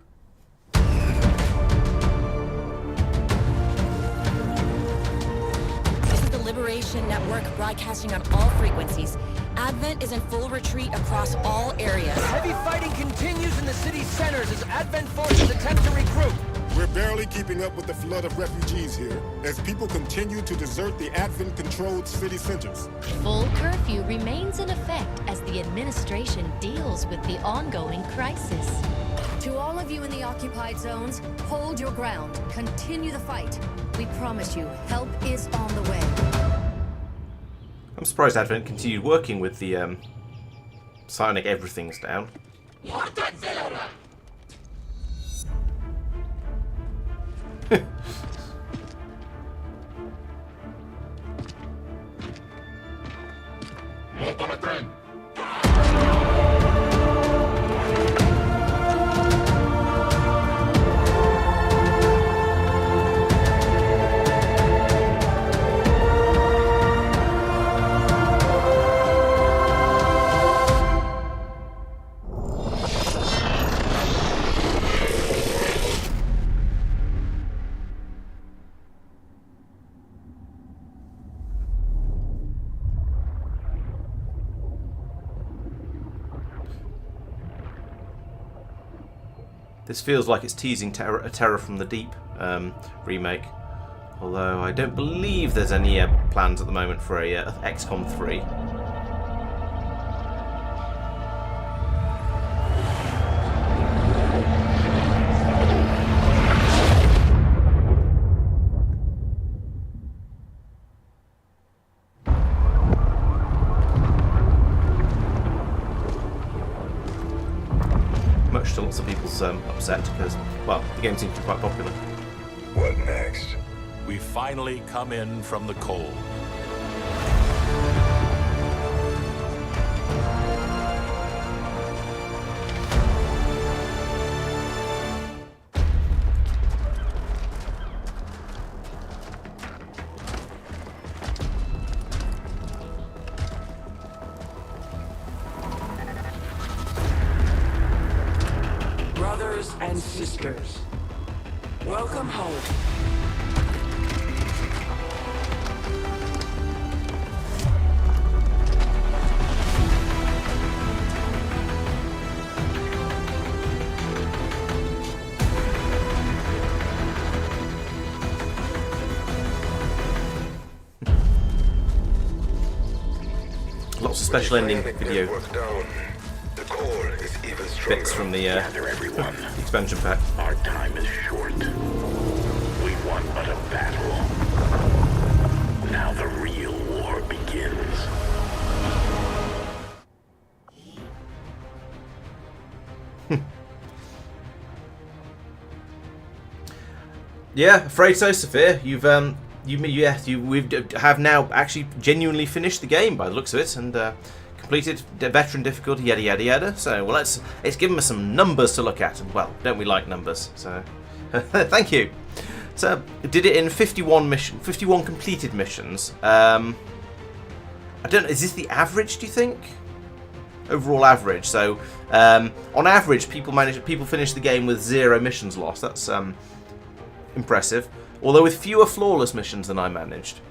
This is the Liberation Network broadcasting on all frequencies. Advent is in full retreat across all areas. Heavy fighting continues in the city's centers as Advent forces attempt to regroup. We're barely keeping up with the flood of refugees here, as people continue to desert the Advent-controlled city centers. Full curfew remains in effect as the administration deals with the ongoing crisis. To all of you in the occupied zones, hold your ground. Continue the fight. We promise you, help is on the way. I'm surprised Advent continued working with the psionic everything's down. This feels like it's teasing a Terror from the Deep remake. Although I don't believe there's any plans at the moment for a XCOM 3. Much to lots of people's upset because, well, the game seems to be quite popular. What next? We finally come in from the cold. Brothers and sisters, welcome home. Lots of special ending video The core is even stronger. bits from the expansion pack. Our time is short. We won but a battle. Now the real war begins. Yeah, afraid so, Sophia. We have now actually genuinely finished the game by the looks of it, and completed the veteran difficulty, yada yada yada. So, well, it's given us some numbers to look at, and well, don't we like numbers? So, thank you. So, did it in 51 completed missions. I don't know. Is this the average? Do you think? Overall average. So, on average, people finish the game with 0 missions lost. That's impressive. Although with fewer flawless missions than I managed,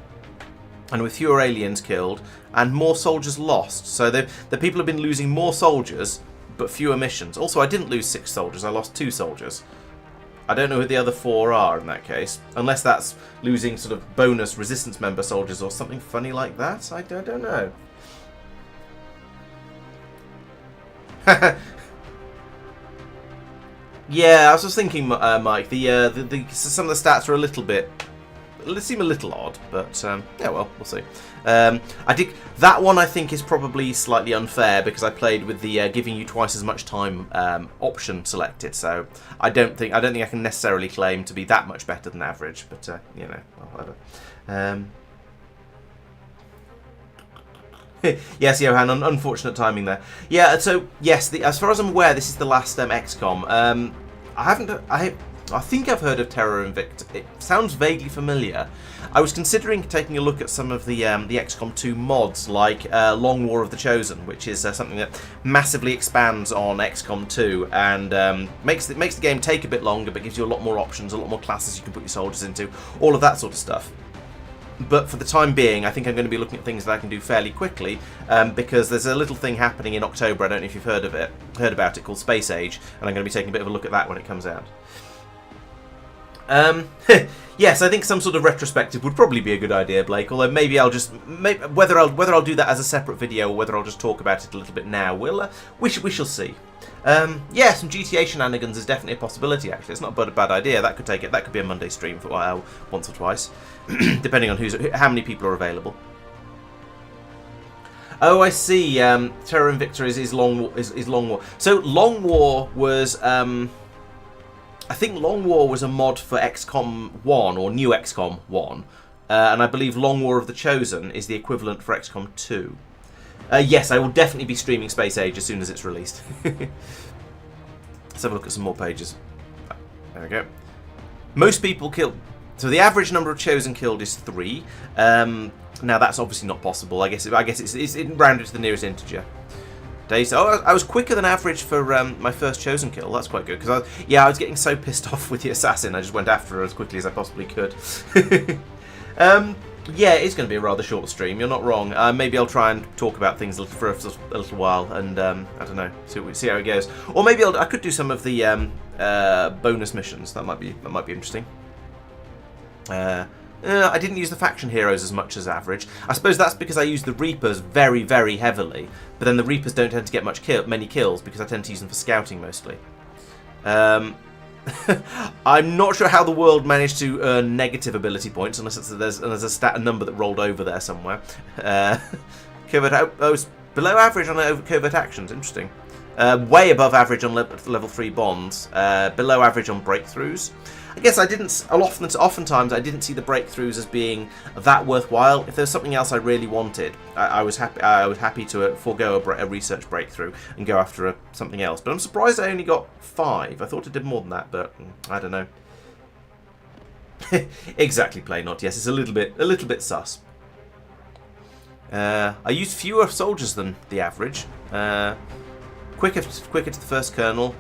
and with fewer aliens killed, and more soldiers lost. So the people have been losing more soldiers, but fewer missions. Also, I didn't lose 6 soldiers, I lost 2 soldiers. I don't know who the other 4 are in that case, unless that's losing sort of bonus resistance member soldiers or something funny like that. I don't know. Yeah, I was just thinking, Mike. Some of the stats are seem a little odd, but yeah, well, we'll see. I think is probably slightly unfair because I played with the giving you twice as much time option selected. So I don't think I can necessarily claim to be that much better than average, but you know, well, whatever. Yes, Johan, unfortunate timing there. Yeah, so yes, as far as I'm aware, this is the last XCOM. I think I've heard of Terror Invicta. It sounds vaguely familiar. I was considering taking a look at some of the XCOM 2 mods, like Long War of the Chosen, which is something that massively expands on XCOM 2 and makes the game take a bit longer, but gives you a lot more options, a lot more classes you can put your soldiers into, all of that sort of stuff. But for the time being, I think I'm going to be looking at things that I can do fairly quickly, because there's a little thing happening in October. I don't know if you've heard about it, called Space Age, and I'm going to be taking a bit of a look at that when it comes out. Yes, I think some sort of retrospective would probably be a good idea, Blake. Although maybe whether I'll do that as a separate video or whether I'll just talk about it a little bit now, we shall see. Yeah, some GTA shenanigans is definitely a possibility. Actually, it's not a bad idea. That could be a Monday stream for once or twice, depending on how many people are available. Oh, I see. Terror Invicta is Long War. So Long War was I think Long War was a mod for XCOM 1 or New XCOM 1, and I believe Long War of the Chosen is the equivalent for XCOM 2. Yes, I will definitely be streaming Space Age as soon as it's released. Let's have a look at some more pages. There we go. Most people killed. So the average number of Chosen killed is 3. Now that's obviously not possible. I guess it's rounded to the nearest integer. Days. Oh, I was quicker than average for my first Chosen kill. That's quite good because I was getting so pissed off with the assassin. I just went after her as quickly as I possibly could. Yeah, it's going to be a rather short stream. You're not wrong. Maybe I'll try and talk about things for a little while, and I don't know, see how it goes. Or maybe I could do some of the bonus missions. That might be interesting. I didn't use the faction heroes as much as average. I suppose that's because I use the Reapers very, very heavily. But then the Reapers don't tend to get many kills because I tend to use them for scouting mostly. I'm not sure how the world managed to earn negative ability points, unless there's a number that rolled over there somewhere. It's below average on covert actions. Interesting. Way above average on level 3 bonds. Below average on breakthroughs. I guess I didn't. Oftentimes I didn't see the breakthroughs as being that worthwhile. If there's something else I really wanted, I was happy to forego a research breakthrough and go after something else. But I'm surprised I only got 5. I thought it did more than that, but I don't know. Exactly, play not. Yes, it's a little bit sus. I used fewer soldiers than the average. Quicker to the first colonel.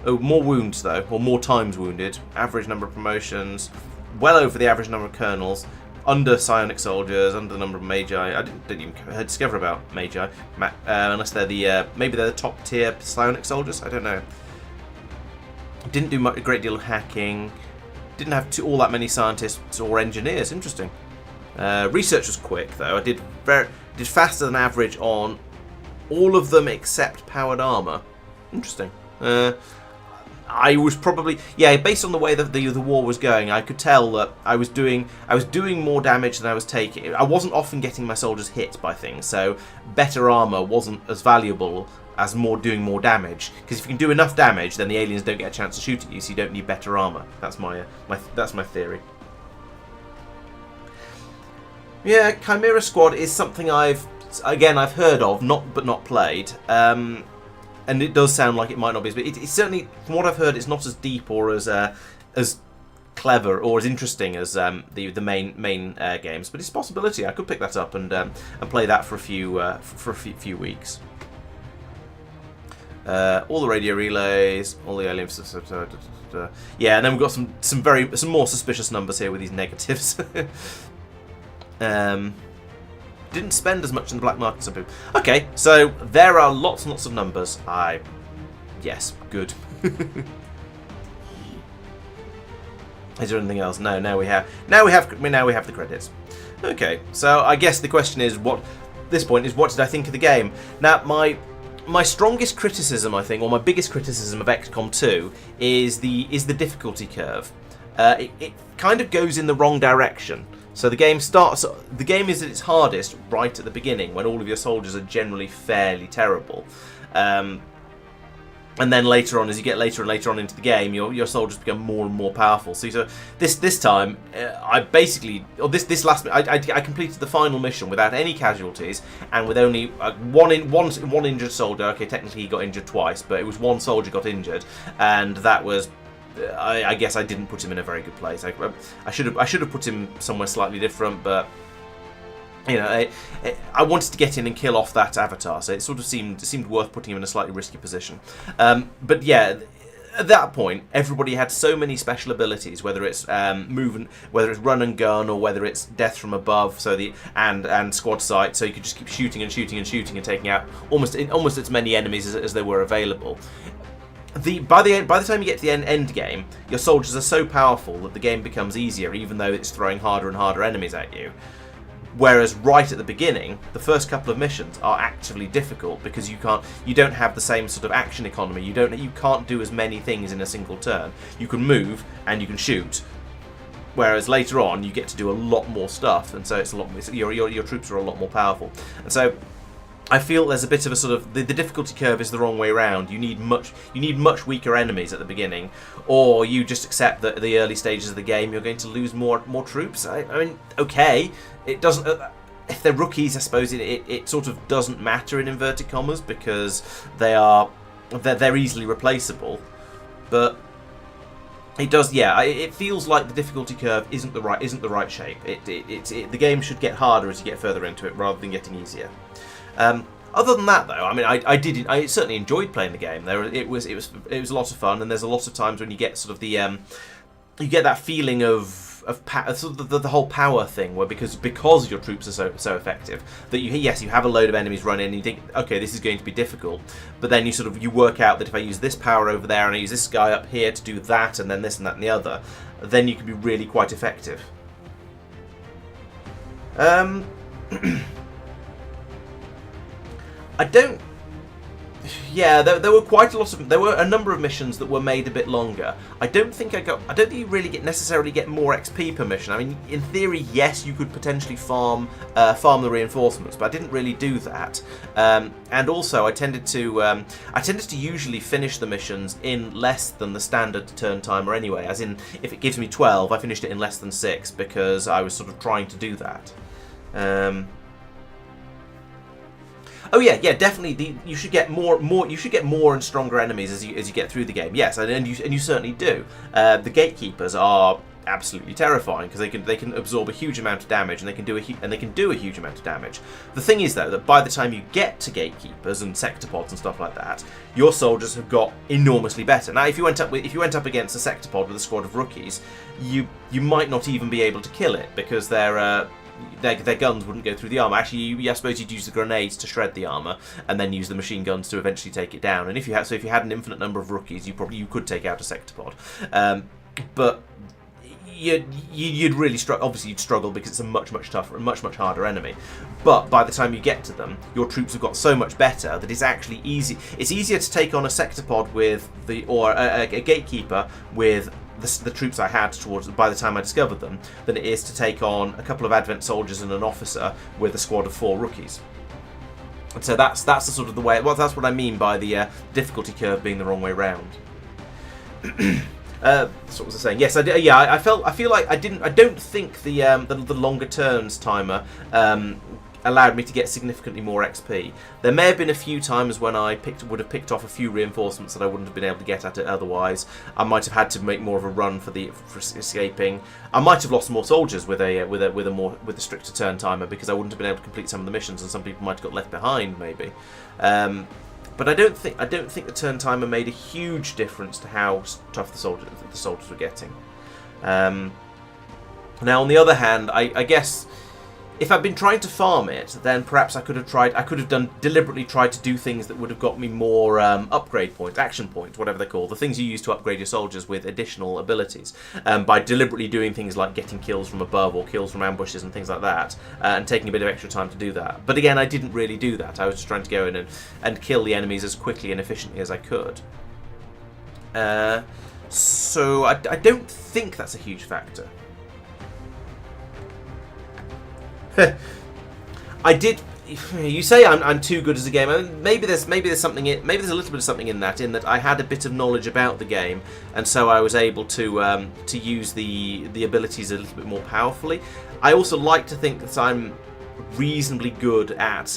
Oh, more wounds though, or more times wounded. Average number of promotions, well over the average number of colonels. Under psionic soldiers, under the number of magi. I didn't even discover about magi, unless they're maybe they're the top tier psionic soldiers. I don't know. Didn't do a great deal of hacking. Didn't have all that many scientists or engineers. Interesting. Research was quick though. I did faster than average on all of them except powered armor. Interesting. I was probably, based on the way that the war was going, I could tell that I was doing more damage than I was taking. I wasn't often getting my soldiers hit by things, so better armor wasn't as valuable as doing more damage. Because if you can do enough damage, then the aliens don't get a chance to shoot at you, so you don't need better armor. That's my theory. Yeah, Chimera Squad is something I've heard of, but not played. And it does sound like it might not be, but it's certainly, from what I've heard, it's not as deep or as clever or as interesting as the main games. But it's a possibility. I could pick that up and play that for a few weeks. All the radio relays, all the aliens. Yeah, and then we've got some more suspicious numbers here with these negatives. Didn't spend as much in the black market as some people. Okay, so there are lots and lots of numbers. Yes, good. Is there anything else? No. Now we have the credits. Okay, so I guess the question is, what did I think of the game? Now, my strongest criticism, I think, or my biggest criticism of XCOM 2 is the difficulty curve. It kind of goes in the wrong direction. So the game is at its hardest right at the beginning, when all of your soldiers are generally fairly terrible. And then later on, as you get later and later on into the game, your soldiers become more and more powerful. So this time, I completed the final mission without any casualties and with only one injured soldier. Okay, technically he got injured twice, but it was one soldier got injured, and that was. I guess I didn't put him in a very good place. I should have put him somewhere slightly different, but you know, I wanted to get in and kill off that avatar, so it sort of seemed worth putting him in a slightly risky position. But yeah, at that point, everybody had so many special abilities, whether it's movement, whether it's run and gun, or whether it's death from above, so and squad sight, so you could just keep shooting and shooting and shooting and taking out almost as many enemies as there were available. By the time you get to the end game, your soldiers are so powerful that the game becomes easier, even though it's throwing harder and harder enemies at you. Whereas right at the beginning, the first couple of missions are actually difficult because you don't have the same sort of action economy. You can't do as many things in a single turn. You can move and you can shoot. Whereas later on, you get to do a lot more stuff, and so your troops are a lot more powerful. And so I feel there's a bit of a sort of the difficulty curve is the wrong way around. You need much weaker enemies at the beginning, or you just accept that at the early stages of the game you're going to lose more troops. I mean, okay, it doesn't. If they're rookies, I suppose it sort of doesn't matter in inverted commas because they're easily replaceable, but it does. Yeah, it feels like the difficulty curve isn't the right shape. The game should get harder as you get further into it rather than getting easier. Other than that, though, I mean, I certainly enjoyed playing the game. It was a lot of fun, and there's a lot of times when you get sort of you get that feeling of sort of the whole power thing, where because your troops are so effective that you have a load of enemies run in and you think, okay, this is going to be difficult, but then you work out that if I use this power over there and I use this guy up here to do that and then this and that and the other, then you can be really quite effective. I don't. Yeah, there were quite a lot of. There were a number of missions that were made a bit longer. I don't think you really necessarily get more XP per mission. I mean, in theory, yes, you could potentially farm the reinforcements, but I didn't really do that. And also, I tended to usually finish the missions in less than the standard turn timer anyway. As in, if it gives me 12, I finished it in less than 6 because I was sort of trying to do that. Oh yeah, definitely. You should get more. You should get more and stronger enemies as you get through the game. Yes, and you certainly do. The gatekeepers are absolutely terrifying because they can absorb a huge amount of damage and they can do a huge amount of damage. The thing is though that by the time you get to gatekeepers and sector pods and stuff like that, your soldiers have got enormously better. Now, if you went up against a sector pod with a squad of rookies, you might not even be able to kill it because their guns wouldn't go through the armor. Actually, I suppose you'd use the grenades to shred the armor, and then use the machine guns to eventually take it down. And if you had an infinite number of rookies, you could take out a sector pod. But you'd really struggle. Obviously, you'd struggle because it's a much tougher and much harder enemy. But by the time you get to them, your troops have got so much better that it's actually easy. It's easier to take on a sector pod with a gatekeeper with the troops I had by the time I discovered them than it is to take on a couple of Advent soldiers and an officer with a squad of 4 rookies. And so that's the sort of the way. Well, that's what I mean by the difficulty curve being the wrong way round. So what was I saying? Yes, I did. Yeah, I feel like I don't think the longer turns timer allowed me to get significantly more XP. There may have been a few times when I would have picked off a few reinforcements that I wouldn't have been able to get at it otherwise. I might have had to make more of a run for escaping. I might have lost more soldiers with a stricter turn timer because I wouldn't have been able to complete some of the missions, and some people might have got left behind maybe. But I don't think the turn timer made a huge difference to how tough the soldiers were getting. Now, on the other hand, I guess if I'd been trying to farm it, then perhaps I could have deliberately tried to do things that would have got me more upgrade points, action points, whatever they're called, the things you use to upgrade your soldiers with additional abilities, by deliberately doing things like getting kills from above or kills from ambushes and things like that, and taking a bit of extra time to do that. But again, I didn't really do that. I was just trying to go in and kill the enemies as quickly and efficiently as I could. So I don't think that's a huge factor. I did. You say I'm too good as a gamer. Maybe there's something in. Maybe there's a little bit of something in that I had a bit of knowledge about the game, and so I was able to use the abilities a little bit more powerfully. I also like to think that I'm reasonably good at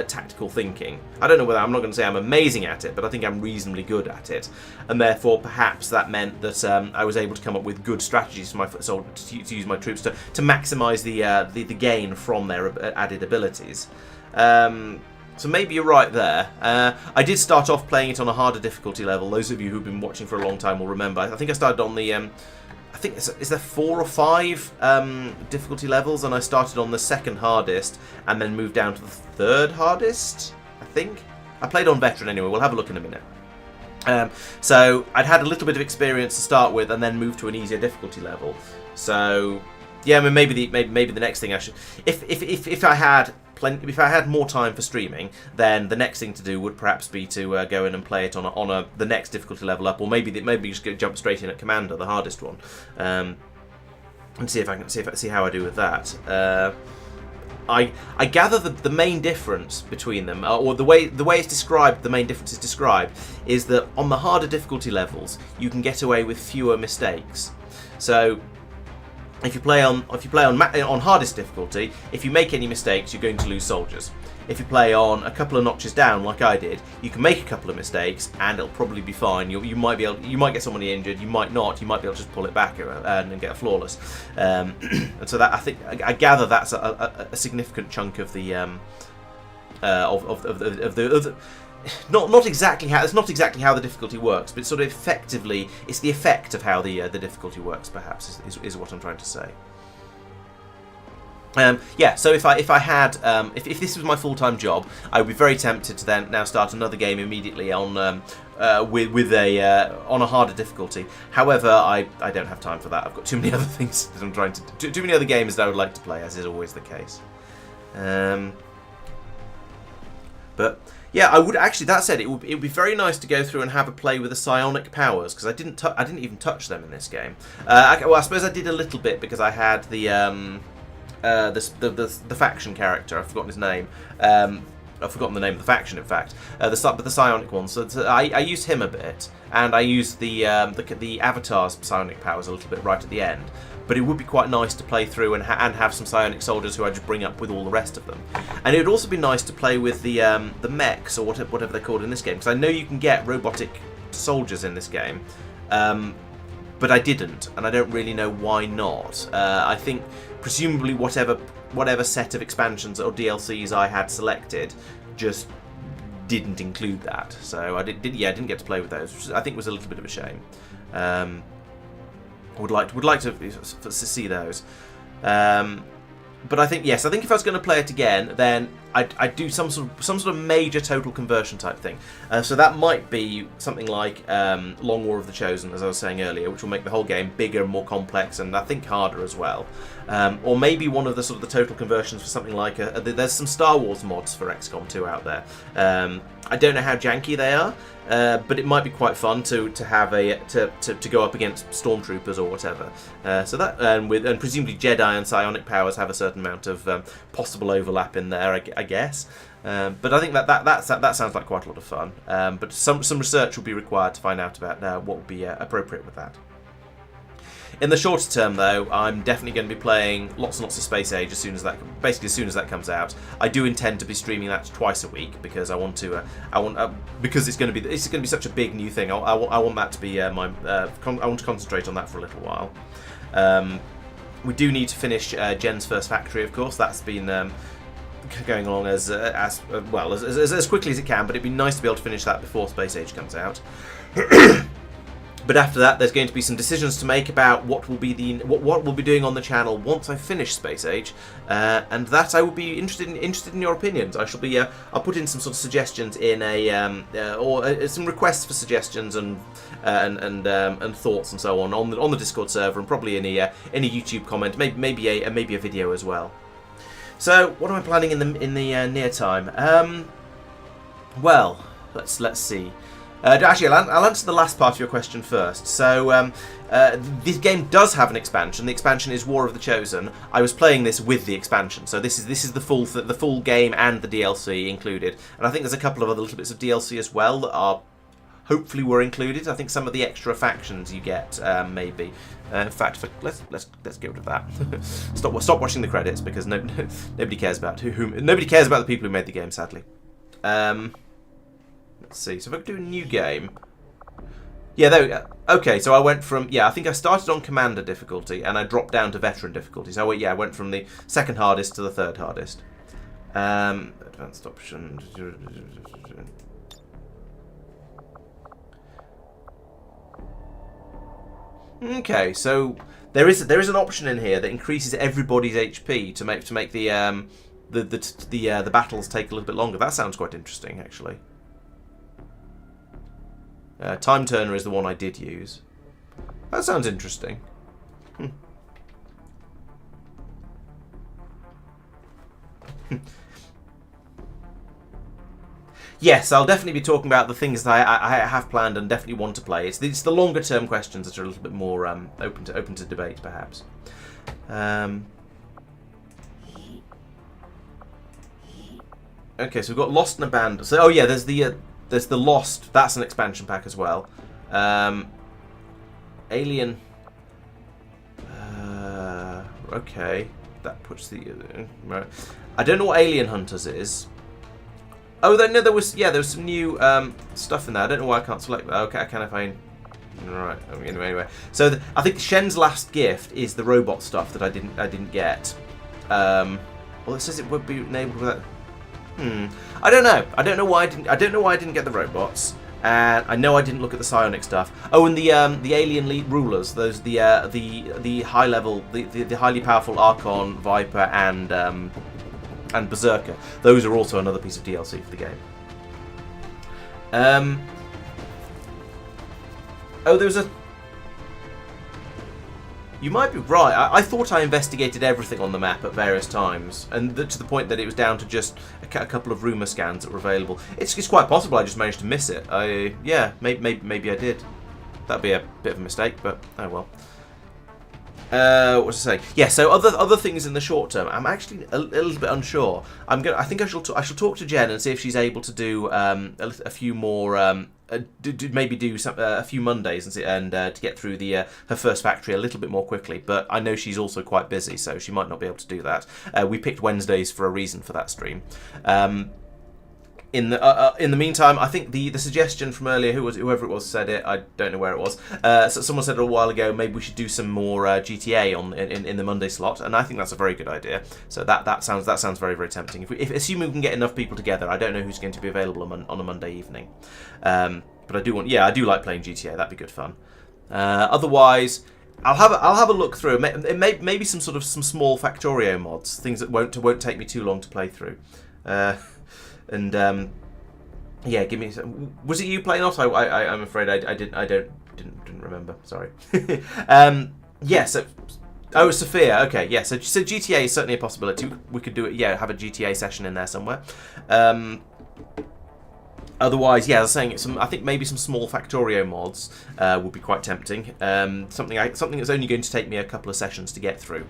tactical thinking. I don't know whether I'm not going to say I'm amazing at it, but I think I'm reasonably good at it, and therefore perhaps that meant that I was able to come up with good strategies for my soldiers to use my troops to maximise the gain from their added abilities. So maybe you're right there. I did start off playing it on a harder difficulty level. Those of you who've been watching for a long time will remember. I think I started on the I think is there 4 or 5 difficulty levels, and I started on the second hardest and then moved down to the third hardest, I think. I played on veteran anyway. We'll have a look in a minute. So I'd had a little bit of experience to start with, and then moved to an easier difficulty level. So yeah, I mean, maybe the next thing I should, if I had more time for streaming, then the next thing to do would perhaps be to go in and play it on the next difficulty level up, or maybe just jump straight in at Commander, the hardest one, and see how I do with that. I gather the main difference between them, or the way it's described, the main difference is described, is that on the harder difficulty levels you can get away with fewer mistakes. So if you play on hardest difficulty, if you make any mistakes, you're going to lose soldiers. If you play on a couple of notches down, like I did, you can make a couple of mistakes and it'll probably be fine. You might get somebody injured, you might not. You might be able to just pull it back and get a flawless. And so that I gather that's a significant chunk of the not exactly how the difficulty works, but sort of effectively, it's the effect of how the difficulty works. Perhaps is what I'm trying to say. Yeah, so if I had if this was my full-time job, I would be very tempted to then now start another game immediately on with on a harder difficulty. However, I don't have time for that. I've got too many other things that I'm trying to do, too many other games that I would like to play, as is always the case. But yeah, I would actually. That said, it would be very nice to go through and have a play with the psionic powers, because I didn't even touch them in this game. Well, I suppose I did a little bit because I had the faction character. I've forgotten his name. I've forgotten the name of the faction, in fact. The psionic one. So I used him a bit, and I used the Avatar's psionic powers a little bit right at the end. But it would be quite nice to play through and have some psionic soldiers who I just bring up with all the rest of them. And it would also be nice to play with the mechs, or whatever they're called in this game, because I know you can get robotic soldiers in this game, but I didn't, and I don't really know why not. I think presumably whatever set of expansions or DLCs I had selected just didn't include that. So I didn't get to play with those, which I think was a little bit of a shame. Would like to see those. But I think if I was going to play it again, then I'd do some sort of major total conversion type thing. So that might be something like Long War of the Chosen, as I was saying earlier, which will make the whole game bigger, more complex, and I think harder as well. Or maybe one of the sort of the total conversions for something like there's some Star Wars mods for XCOM 2 out there. I don't know how janky they are, but it might be quite fun to have to go up against stormtroopers or whatever. So that and presumably Jedi and psionic powers have a certain amount of possible overlap in there, I guess. But I think that sounds like quite a lot of fun. But some research will be required to find out about what would be appropriate with that. In the shorter term, though, I'm definitely going to be playing lots and lots of Space Age as soon as that comes out. I do intend to be streaming that twice a week because I want to. Because it's going to be such a big new thing. I want that to be I want to concentrate on that for a little while. We do need to finish Jen's first factory, of course. That's been going along as quickly as it can, but it'd be nice to be able to finish that before Space Age comes out. But after that, there's going to be some decisions to make about what we'll be doing on the channel once I finish Space Age, and that I will be interested in your opinions. I shall be I'll put in some sort of suggestions in or some requests for suggestions and thoughts and so on the Discord server, and probably in a YouTube comment, maybe a video as well. So what am I planning in the near time? Well, let's see. Actually, I'll answer the last part of your question first. So, this game does have an expansion. The expansion is War of the Chosen. I was playing this with the expansion, so this is the full game and the DLC included. And I think there's a couple of other little bits of DLC as well that are hopefully were included. I think some of the extra factions you get, maybe. In fact, let's get rid of that. Stop watching the credits because nobody cares about nobody cares about the people who made the game, sadly. Let's see, so if I do a new game... Yeah, there we go. Okay, so I went from... Yeah, I think I started on Commander difficulty, and I dropped down to Veteran difficulty. So, I went from the second hardest to the third hardest. Advanced option... Okay, so there is an option in here that increases everybody's HP to make the battles take a little bit longer. That sounds quite interesting, actually. Time Turner is the one I did use. That sounds interesting. Yes, I'll definitely be talking about the things that I have planned and definitely want to play. It's the longer term questions that are a little bit more open to debate, perhaps. Okay, so we've got Lost and Abandoned. So, there's the Lost. That's an expansion pack as well. Alien. Okay, that puts the. Right. I don't know what Alien Hunters is. Oh, no, there was some new stuff in there. I don't know why I can't select that. Okay, I can if I. Right. Anyway. So I think Shen's last gift is the robot stuff that I didn't get. Well, it says it would be enabled with that. I don't know. I don't know why I didn't get the robots. And I know I didn't look at the psionic stuff. Oh, and the alien rulers. Those the high level, the highly powerful Archon, Viper, and Berserker. Those are also another piece of DLC for the game. Oh, there's a. You might be right. I thought I investigated everything on the map at various times, and to the point that it was down to just a couple of rumour scans that were available. It's quite possible I just managed to miss it. Yeah, maybe I did. That'd be a bit of a mistake, but oh well. What was I saying? Yeah. So other things in the short term, I'm actually a little bit unsure. I think I shall talk to Jen and see if she's able to do a few more. Maybe do a few Mondays and to get through her first factory a little bit more quickly. But I know she's also quite busy, so she might not be able to do that. We picked Wednesdays for a reason for that stream. In the meantime, I think the suggestion from earlier, whoever it was said it, I don't know where it was. So someone said a while ago maybe we should do some more GTA in the Monday slot, and I think that's a very good idea. So that sounds very, very tempting. If assuming we can get enough people together, I don't know who's going to be available on a Monday evening. But I do like playing GTA. That'd be good fun. Otherwise, I'll have a look through. Maybe some small Factorio mods, things that won't take me too long to play through. And yeah, give me. Was it you playing off? I'm afraid I didn't remember. Sorry. Yeah. So. Oh, Sophia. Okay. Yeah. So GTA is certainly a possibility. We could do it. Yeah. Have a GTA session in there somewhere. Otherwise, yeah, I was saying I think maybe some small Factorio mods would be quite tempting. Something that's only going to take me a couple of sessions to get through.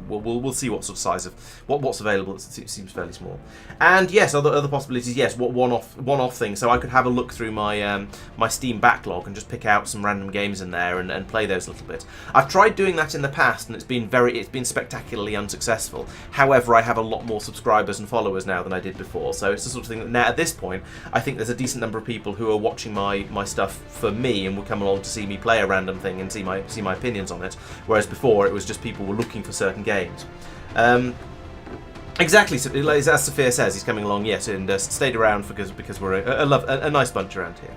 We'll see what sort of size of what's available. It seems fairly small. And yes, other possibilities. Yes, one-off things. So I could have a look through my my Steam backlog and just pick out some random games in there and play those a little bit. I've tried doing that in the past and it's been spectacularly unsuccessful. However, I have a lot more subscribers and followers now than I did before. So it's the sort of thing that now at this point, I think there's a decent number of people who are watching my stuff for me and will come along to see me play a random thing and see my opinions on it. Whereas before it was just people were looking for certain games. Exactly. So, as Sophia says, he's coming along. Yes, and stayed around because we're a nice bunch around here.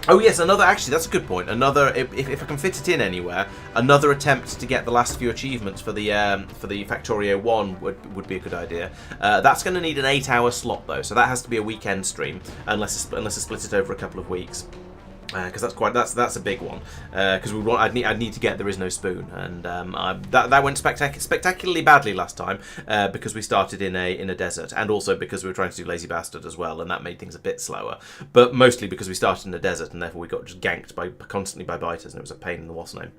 Oh yes, actually that's a good point. If I can fit it in anywhere, another attempt to get the last few achievements for the Factorio 1 would be a good idea. That's going to need an 8-hour slot though, so that has to be a weekend stream unless I split it over a couple of weeks. Because that's a big one. Because I'd need to get There Is No Spoon, and that went spectacularly badly last time because we started in a desert, and also because we were trying to do Lazy Bastard as well, and that made things a bit slower. But mostly because we started in a desert, and therefore we got just ganked constantly by biters, and it was a pain in the wasp name.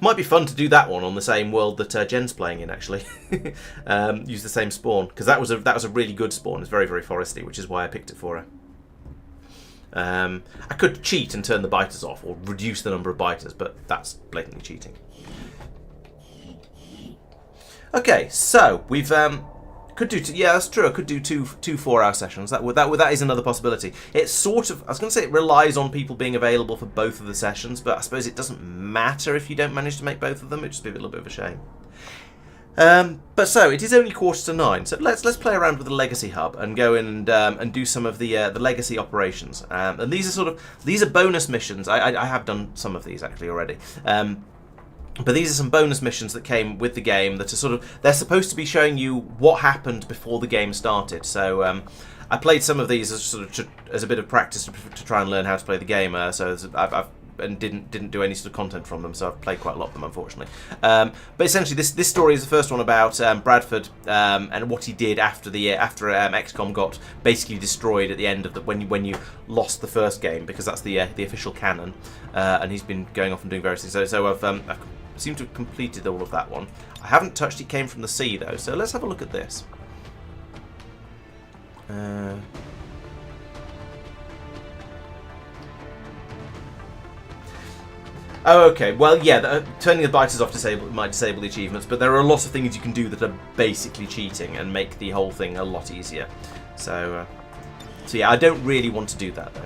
Might be fun to do that one on the same world that Jen's playing in actually. Use the same spawn, because that was a really good spawn. It's very, very foresty, which is why I picked it for her. I could cheat and turn the biters off, or reduce the number of biters, but that's blatantly cheating. Okay, so we've could do yeah, that's true. I could do two 4-hour sessions. That is another possibility. It's sort of, I was going to say it relies on people being available for both of the sessions, but I suppose it doesn't matter if you don't manage to make both of them. It'd just be a little bit of a shame. But so it is only 8:45, so let's play around with the Legacy Hub and go in and do some of the Legacy operations. And these are bonus missions. I have done some of these actually already. But these are some bonus missions that came with the game that are they're supposed to be showing you what happened before the game started. So I played some of these as a bit of practice to try and learn how to play the game. So I've didn't do any sort of content from them, so I've played quite a lot of them, unfortunately. But essentially, this story is the first one about Bradford and what he did after XCOM got basically destroyed at the end of when you lost the first game, because that's the official canon, and he's been going off and doing various things. So I've seem to have completed all of that one. I haven't touched It Came From the Sea though, so let's have a look at this. Oh, okay. Well, yeah, turning the biters off might disable the achievements, but there are a lot of things you can do that are basically cheating and make the whole thing a lot easier. So, So yeah, I don't really want to do that though.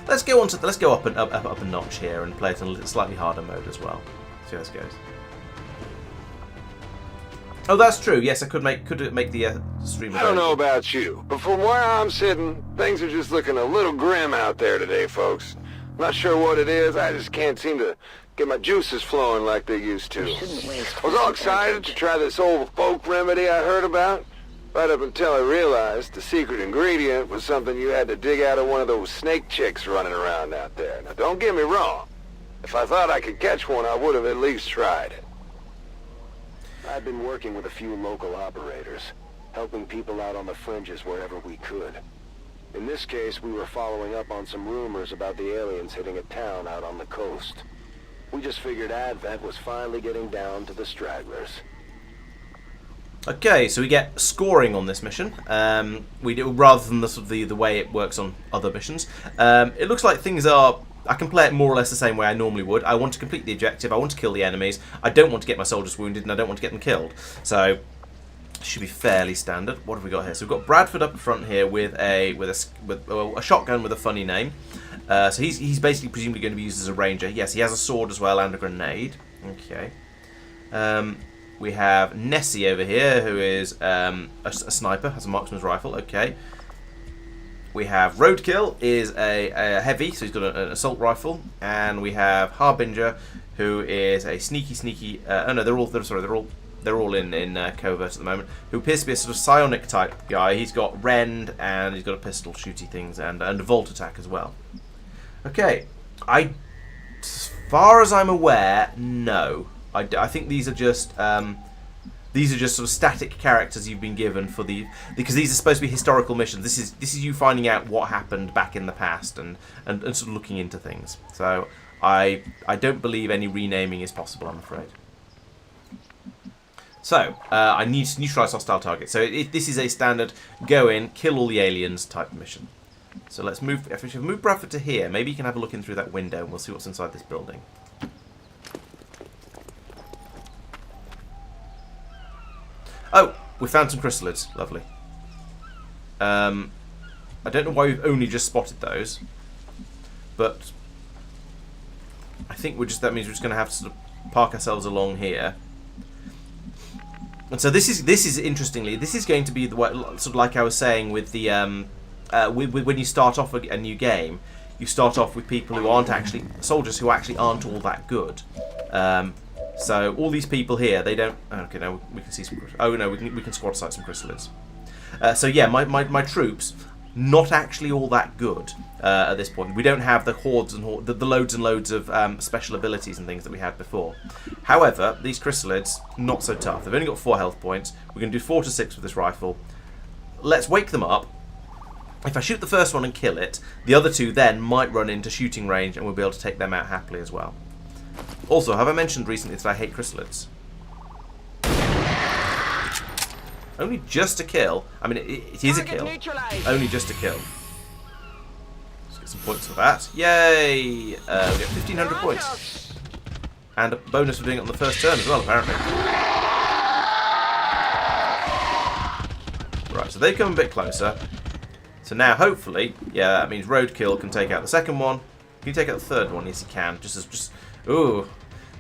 Let's go up a notch here and play it in a slightly harder mode as well. See how this goes. Oh, that's true. Yes, I could make the stream. I don't know about you, but from where I'm sitting, things are just looking a little grim out there today, folks. Not sure what it is. I just can't seem to get my juices flowing like they used to. I was all excited to try this old folk remedy I heard about, right up until I realized the secret ingredient was something you had to dig out of one of those snake chicks running around out there. Now, don't get me wrong. If I thought I could catch one, I would have at least tried it. I've been working with a few local operators, helping people out on the fringes wherever we could. In this case, we were following up on some rumors about the aliens hitting a town out on the coast. We just figured Advent was finally getting down to the stragglers. Okay, so we get scoring on this mission. We do rather than the way it works on other missions. It looks like things are. I can play it more or less the same way I normally would. I want to complete the objective. I want to kill the enemies. I don't want to get my soldiers wounded, and I don't want to get them killed. So it should be fairly standard. What have we got here? So we've got Bradford up front here with a shotgun with a funny name. So he's basically presumably going to be used as a ranger. Yes, he has a sword as well and a grenade. Okay. We have Nessie over here, who is a sniper, has a marksman's rifle. Okay. We have Roadkill, is a heavy, so he's got an assault rifle, and we have Harbinger, who is a sneaky. Oh no, they're all in covert at the moment. Who appears to be a sort of psionic type guy. He's got rend and he's got a pistol, shooty things, and a volt attack as well. Okay, as far as I'm aware, no. I think these are just sort of static characters you've been given because these are supposed to be historical missions. This is you finding out what happened back in the past and sort of looking into things. So I don't believe any renaming is possible, I'm afraid. So I need to neutralize hostile targets. So this is a standard go in, kill all the aliens type mission. So let's move. If we move Bradford to here, maybe you can have a look in through that window and we'll see what's inside this building. Oh, we found some chrysalids. Lovely. I don't know why we've only just spotted those, but I think that means we're just going to have to sort of park ourselves along here. And so this is interestingly, this is going to be the way, sort of like I was saying with the when you start off a new game, you start off with people who aren't actually soldiers who actually aren't all that good. So all these people here, they don't. Okay, no, we can see some. Oh no, we can squad sight some chrysalids. So yeah, my troops not actually all that good at this point. We don't have the hordes and the loads and loads of special abilities and things that we had before. However, these chrysalids not so tough. They've only got 4 health points. We're going to do 4 to 6 with this rifle. Let's wake them up. If I shoot the first one and kill it, the other 2 then might run into shooting range, and we'll be able to take them out happily as well. Also, have I mentioned recently that I hate chrysalids? Only just a kill. I mean, it is a kill. Only just a kill. Let's get some points for that. Yay! We get 1,500 points. And a bonus for doing it on the first turn as well, apparently. Right, so they come a bit closer. So now, hopefully, yeah, that means Roadkill can take out the second one. Can you take out the third one? Yes, he can. Ooh,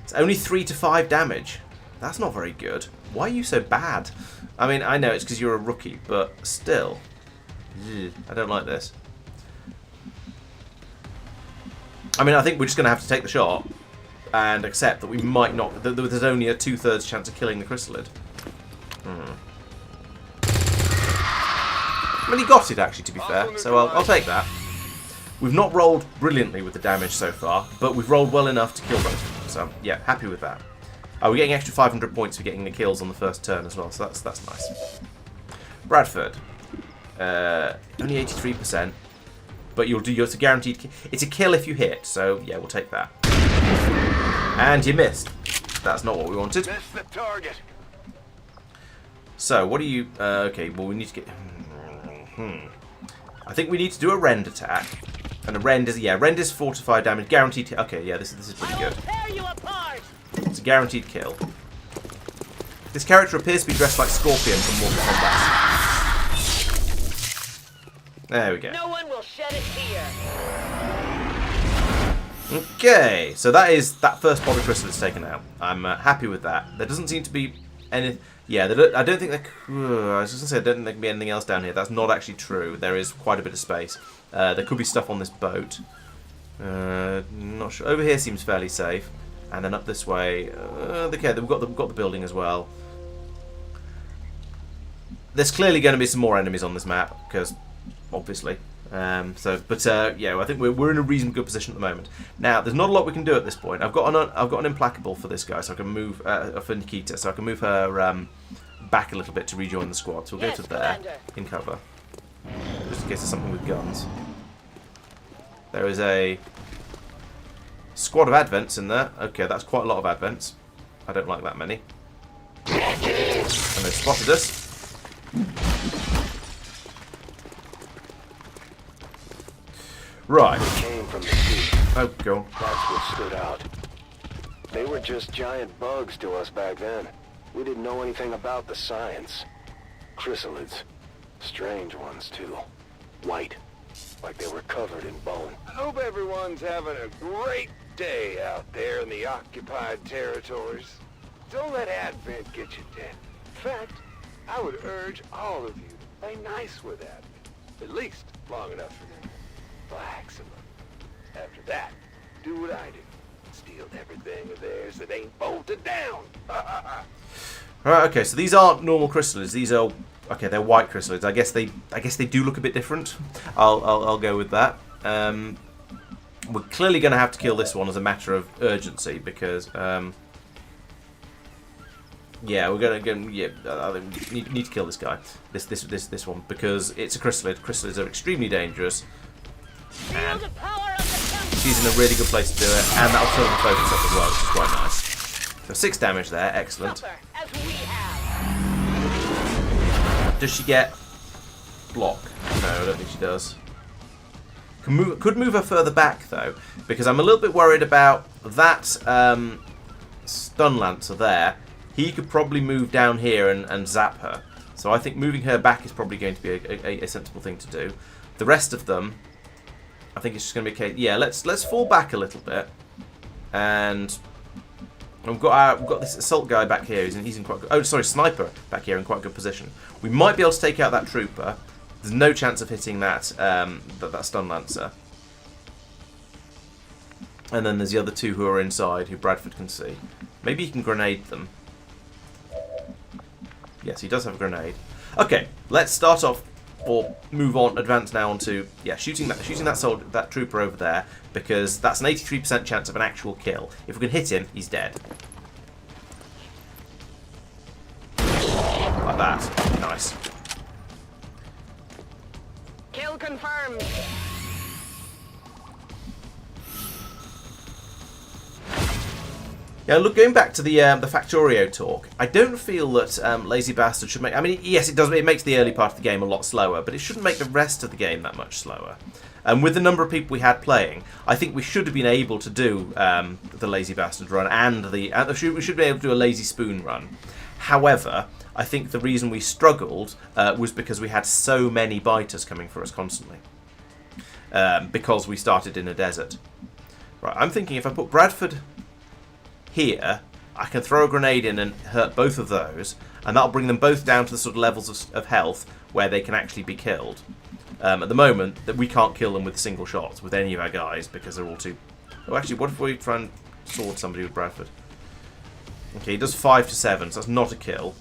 it's only 3 to 5 damage. That's not very good. Why are you so bad? I mean, I know it's because you're a rookie, but still. I don't like this. I mean, I think we're just going to have to take the shot and accept that we might not. There's only a 2/3 chance of killing the chrysalid. Well, he got it, actually, to be fair, so I'll take that. We've not rolled brilliantly with the damage so far, but we've rolled well enough to kill both of them. So, yeah, happy with that. We're getting extra 500 points for getting the kills on the first turn as well, so that's nice. Bradford. Only 83%, but it's a guaranteed. It's a kill if you hit, so yeah, we'll take that. And you missed. That's not what we wanted. Missed the target. So, what do you... okay, well, we need to get... I think we need to do a rend attack. And a rend is... Yeah, rend is 4 to 5 damage. Guaranteed... Okay, yeah, this is pretty good. It's a guaranteed kill. This character appears to be dressed like Scorpion from Mortal Kombat. There we go. No one will shed a tear. Okay, so that first body crystal is taken out. I'm happy with that. There doesn't seem to be any... Yeah, I don't think there... I was just going to say, I don't think there can be anything else down here. That's not actually true. There is quite a bit of space. There could be stuff on this boat. Not sure. Over here seems fairly safe. And then up this way... okay, we've got the building as well. There's clearly going to be some more enemies on this map, because... obviously. Yeah, I think we're in a reasonably good position at the moment. Now, there's not a lot we can do at this point. I've got an implacable for this guy, so I can move for Nikita, so I can move her back a little bit to rejoin the squad. So we'll go to there in cover, just in case there's something with guns. There is a squad of advents in there. Okay, that's quite a lot of advents. I don't like that many. And they've spotted us. Right. They came from the sea. Oh, go on. That's what stood out. They were just giant bugs to us back then. We didn't know anything about the science. Chrysalids. Strange ones, too. White. Like they were covered in bone. I hope everyone's having a great day out there in the occupied territories. Don't let Advent get you dead. In fact, I would urge all of you to play nice with Advent. At least long enough for them. Relax a little. After that, do what I do. Steal everything of theirs that ain't bolted down. Right, okay, so these aren't normal chrysalids. These are... okay, they're white chrysalids. I guess they do look a bit different. I'll go with that. We're clearly going to have to kill this one as a matter of urgency because... yeah, we're going to need to kill this guy. This one because it's a chrysalid. Chrysalids are extremely dangerous. And she's in a really good place to do it, and that'll fill the focus up as well, which is quite nice. So 6 damage there, excellent. Does she get block? No, I don't think she does. Could move her further back though, because I'm a little bit worried about that stun lancer there. He could probably move down here and zap her. So I think moving her back is probably going to be a sensible thing to do. The rest of them, I think it's just going to be okay. Yeah, let's fall back a little bit, and we've got this assault guy back here. He's in quite good, sniper back here in quite good position. We might be able to take out that trooper. There's no chance of hitting that that stun lancer. And then there's the other 2 who are inside, who Bradford can see. Maybe he can grenade them. Yes, he does have a grenade. Okay, let's start off. Or move on, advance now onto shooting that trooper over there, because that's an 83% chance of an actual kill. If we can hit him, he's dead. Like that. Nice. Kill confirmed. Yeah, look, going back to the Factorio talk, I don't feel that Lazy Bastard should make... I mean, yes, it does. It makes the early part of the game a lot slower, but it shouldn't make the rest of the game that much slower. And with the number of people we had playing, I think we should have been able to do the Lazy Bastard run and we should be able to do a Lazy Spoon run. However, I think the reason we struggled was because we had so many biters coming for us constantly. Because we started in a desert. Right, I'm thinking if I put Bradford... here, I can throw a grenade in and hurt both of those, and that'll bring them both down to the sort of levels of health where they can actually be killed. At the moment, that we can't kill them with single shots with any of our guys because they're all too... Oh, actually, what if we try and sword somebody with Bradford? Okay, he does 5 to 7, so that's not a kill.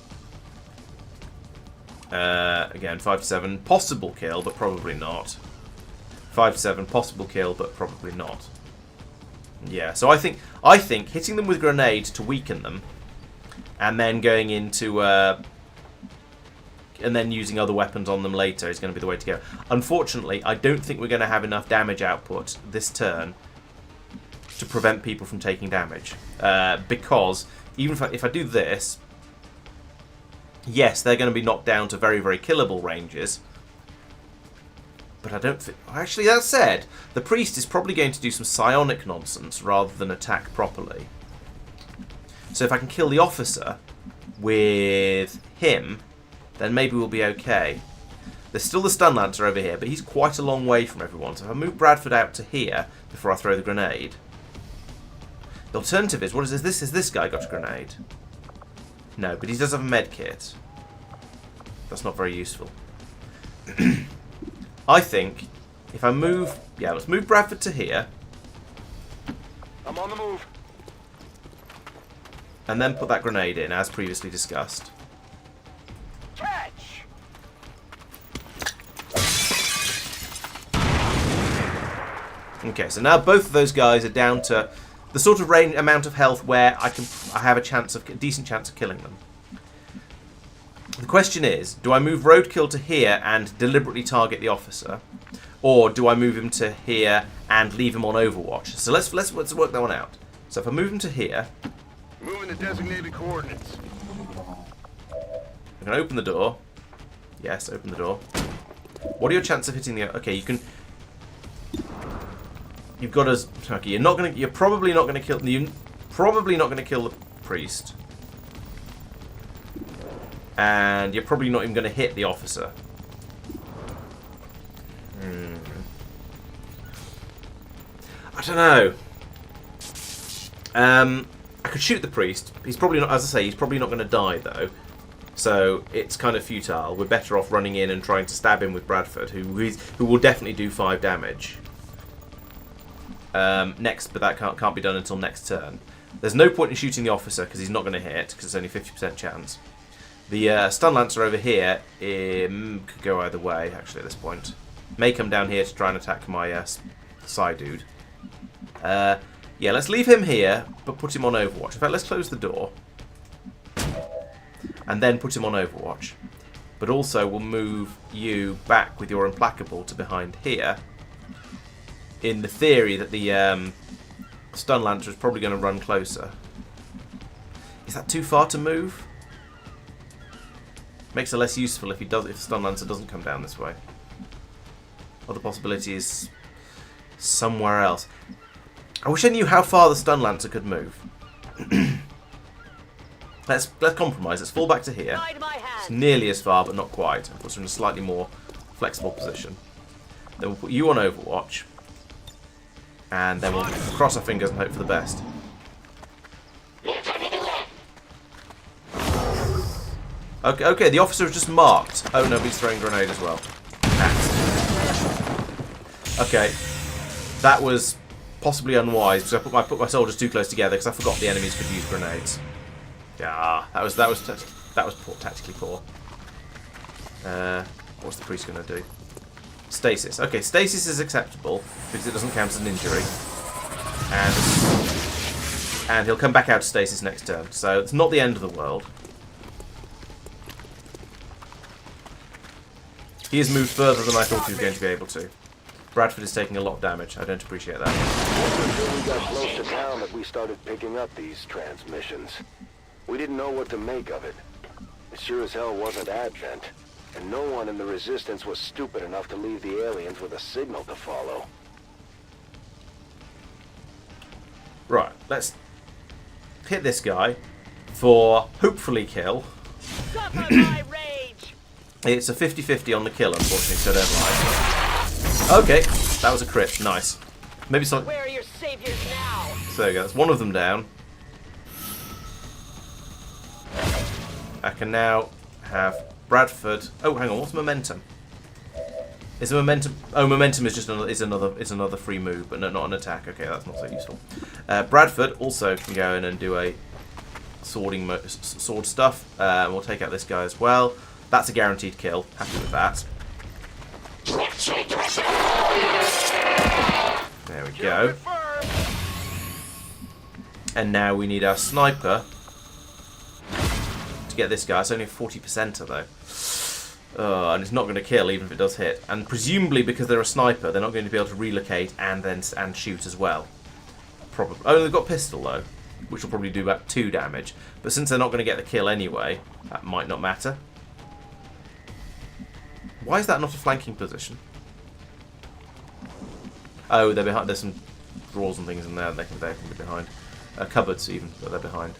Again, 5 to 7, possible kill, but probably not. 5 to 7, possible kill, but probably not. Yeah, so I think hitting them with grenades to weaken them, and then going into and then using other weapons on them later is going to be the way to go. Unfortunately, I don't think we're going to have enough damage output this turn to prevent people from taking damage, because even if I do this, yes, they're going to be knocked down to very, very killable ranges. But I don't think... Actually, that said, the priest is probably going to do some psionic nonsense rather than attack properly. So if I can kill the officer, with him, then maybe we'll be okay. There's still the stun lancer over here, but he's quite a long way from everyone. So if I move Bradford out to here before I throw the grenade. The alternative is, what is this? Has this guy got a grenade? No, but he does have a med kit. That's not very useful. I think if I move... Yeah, let's move Bradford to here. I'm on the move. And then put that grenade in, as previously discussed. Catch! Okay, so now both of those guys are down to the sort of amount of health where I have a decent chance of killing them. The question is, do I move Roadkill to here and deliberately target the officer, or do I move him to here and leave him on Overwatch? So let's work that one out. So if I move him to here, moving the designated coordinates. I'm going to open the door. Yes, open the door. What are your chances of hitting the? Okay, you can. You've got as okay. You're probably not going to kill. You're probably not going to kill the priest. And you're probably not even going to hit the officer. I don't know. I could shoot the priest. He's probably not, as I say, he's probably not going to die though. So it's kind of futile. We're better off running in and trying to stab him with Bradford, who will definitely do 5 damage. Next, but that can't be done until next turn. There's no point in shooting the officer because he's not going to hit because it's only 50% chance. The stun lancer over here could go either way, actually, at this point. May come down here to try and attack my side dude. Yeah, let's leave him here, but put him on Overwatch. In fact, let's close the door. And then put him on Overwatch. But also, we'll move you back with your Implacable to behind here. In the theory that the stun lancer is probably going to run closer. Is that too far to move? Makes it less useful if the stun lancer doesn't come down this way. Other possibility is somewhere else. I wish I knew how far the stun lancer could move. Let's compromise. Let's fall back to here. It's nearly as far, but not quite. It puts her in a slightly more flexible position. Then we'll put you on Overwatch. And then we'll cross our fingers and hope for the best. Okay, the officer was just marked. Oh, no, he's throwing a grenade as well. Okay, that was possibly unwise because I put my soldiers too close together because I forgot the enemies could use grenades. Yeah, that was poor, tactically poor. What's the priest going to do? Stasis. Okay, stasis is acceptable because it doesn't count as an injury, and he'll come back out of stasis next turn. So it's not the end of the world. He has moved further than I thought he was going to be able to. Bradford is taking a lot of damage. I don't appreciate that. It wasn't until we got close to town that we started picking up these transmissions. We didn't know what to make of it. It sure as hell wasn't Advent. And no one in the Resistance was stupid enough to leave the aliens with a signal to follow. Right, let's hit this guy for hopefully kill. Suffer my rage. It's a 50-50 on the kill, unfortunately, so I don't like. Okay, that was a crit. Nice. Maybe some. Where are your saviors now? So there we go. That's one of them down. I can now have Bradford. Oh, hang on. What's momentum? Is the momentum? Oh, momentum is just another free move, but no, not an attack. Okay, that's not so useful. Bradford also can go in and do a sword stuff. We'll take out this guy as well. That's a guaranteed kill. Happy with that. There we go. And now we need our sniper to get this guy. It's only a 40%er though. And it's not going to kill even if it does hit. And presumably because they're a sniper, they're not going to be able to relocate and shoot as well. Probably. Oh, they've got pistol though, which will probably do about 2 damage. But since they're not going to get the kill anyway, that might not matter. Why is that not a flanking position? Oh, they're behind. There's some drawers and things in there. They can be behind. Cupboards even, but they're behind.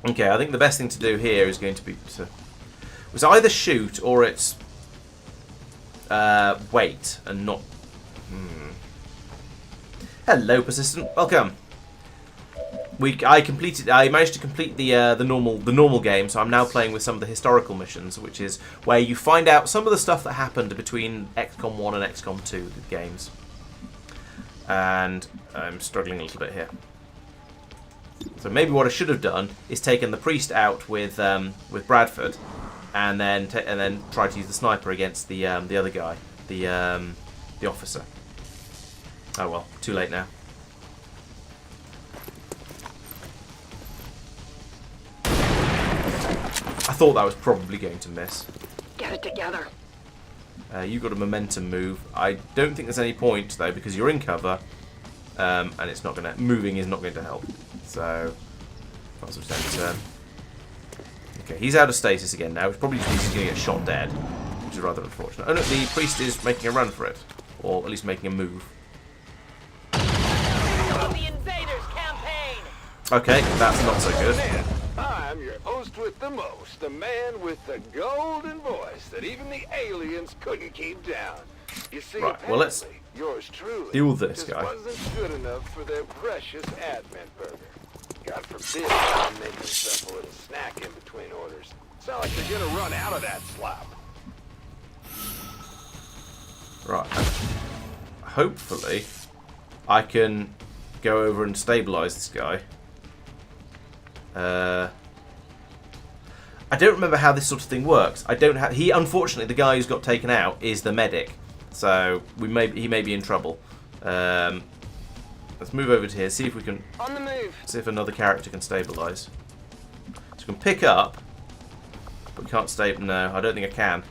Okay, I think the best thing to do here is going to be to... It's either shoot or it's... wait and not... Hello, persistent. Welcome. I managed to complete the normal game, so I'm now playing with some of the historical missions, which is where you find out some of the stuff that happened between XCOM 1 and XCOM 2 the games. And I'm struggling a little bit here. So maybe what I should have done is taken the priest out with Bradford, and then try to use the sniper against the other guy, the officer. Oh well, too late now. I thought that was probably going to miss. Get it together. You got a momentum move. I don't think there's any point though, because you're in cover, and it's not gonna moving is not going to help. So that's what's down to turn. Okay, he's out of status again now, which probably means he's going to get shot dead, which is rather unfortunate. Oh no, the priest is making a run for it, or at least making a move. The invaders campaign. Okay, that's not so good. I'm your host with the most, the man with the golden voice that even the aliens couldn't keep down. You see, right, well, let's yours truly deal with this just guy. wasn't good enough for their precious Advent burger. God forbid I'm making myself a little snack in between orders. Sound like they're gonna run out of that slop. Right. Hopefully, I can go over and stabilize this guy. I don't remember how this sort of thing works. Unfortunately, the guy who's got taken out is the medic, so he may be in trouble. Let's move over to here, see if we can... On the move. See if another character can stabilise. So we can pick up, but we can't stay... No, I don't think I can.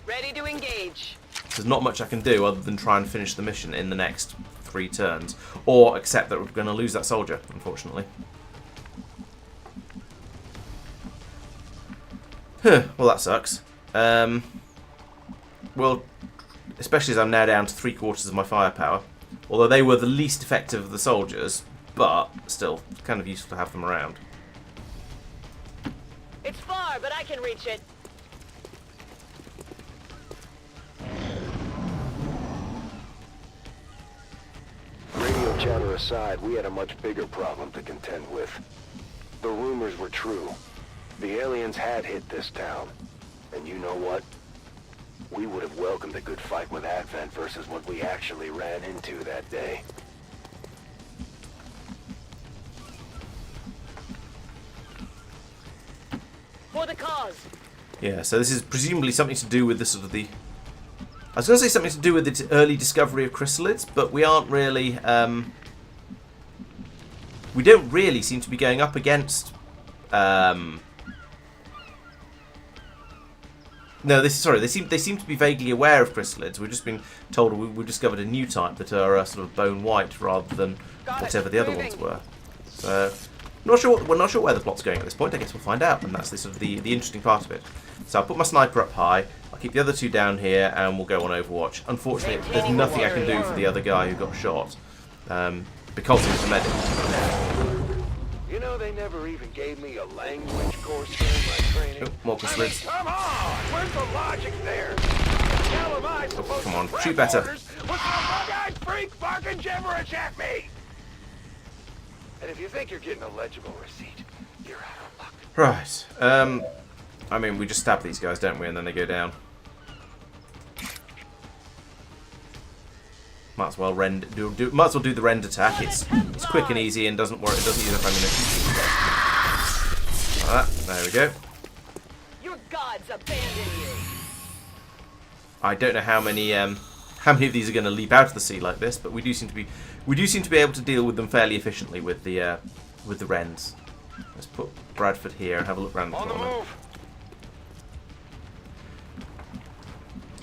Ready to engage. There's not much I can do other than try and finish the mission in the next 3 turns. Or accept that we're going to lose that soldier, unfortunately. Well, that sucks. Well, especially as I'm now down to 3/4 of my firepower. Although they were the least effective of the soldiers, but still, kind of useful to have them around. It's far, but I can reach it. Radio chatter aside, we had a much bigger problem to contend with. The rumors were true. The aliens had hit this town. And you know what? We would have welcomed a good fight with Advent versus what we actually ran into that day. For the cause. Yeah, so this is presumably something to do with the sort of the... I was going to say something to do with the early discovery of chrysalids, but we aren't really... we don't really seem to be going up against... No, they seem to be vaguely aware of chrysalids. We've just been told we've discovered a new type that are sort of bone white rather than whatever the other ones were. So, we're not sure where the plot's going at this point. I guess we'll find out, and that's the sort of the interesting part of it. So I'll put my sniper up high. I'll keep the other 2 down here, and we'll go on Overwatch. Unfortunately, there's nothing I can do for the other guy who got shot because he was a medic. You know, they never even gave me a language course during my training. Oh, more chrysalids. Come on! Where's the logic there? How am I supposed come on, to shoot better. orders with some bug-eyed freak barking gibberish at me? And if you think you're getting a legible receipt, you're out of luck. Right. I mean, we just stab these guys, don't we? And then they go down. Might as well do the rend attack. It's quick and easy and doesn't use up ammunition. Like that. There we go. Your gods abandon you. I don't know how many of these are going to leap out of the sea like this, but we do seem to be able to deal with them fairly efficiently with the rends. Let's put Bradford here and have a look around the corner.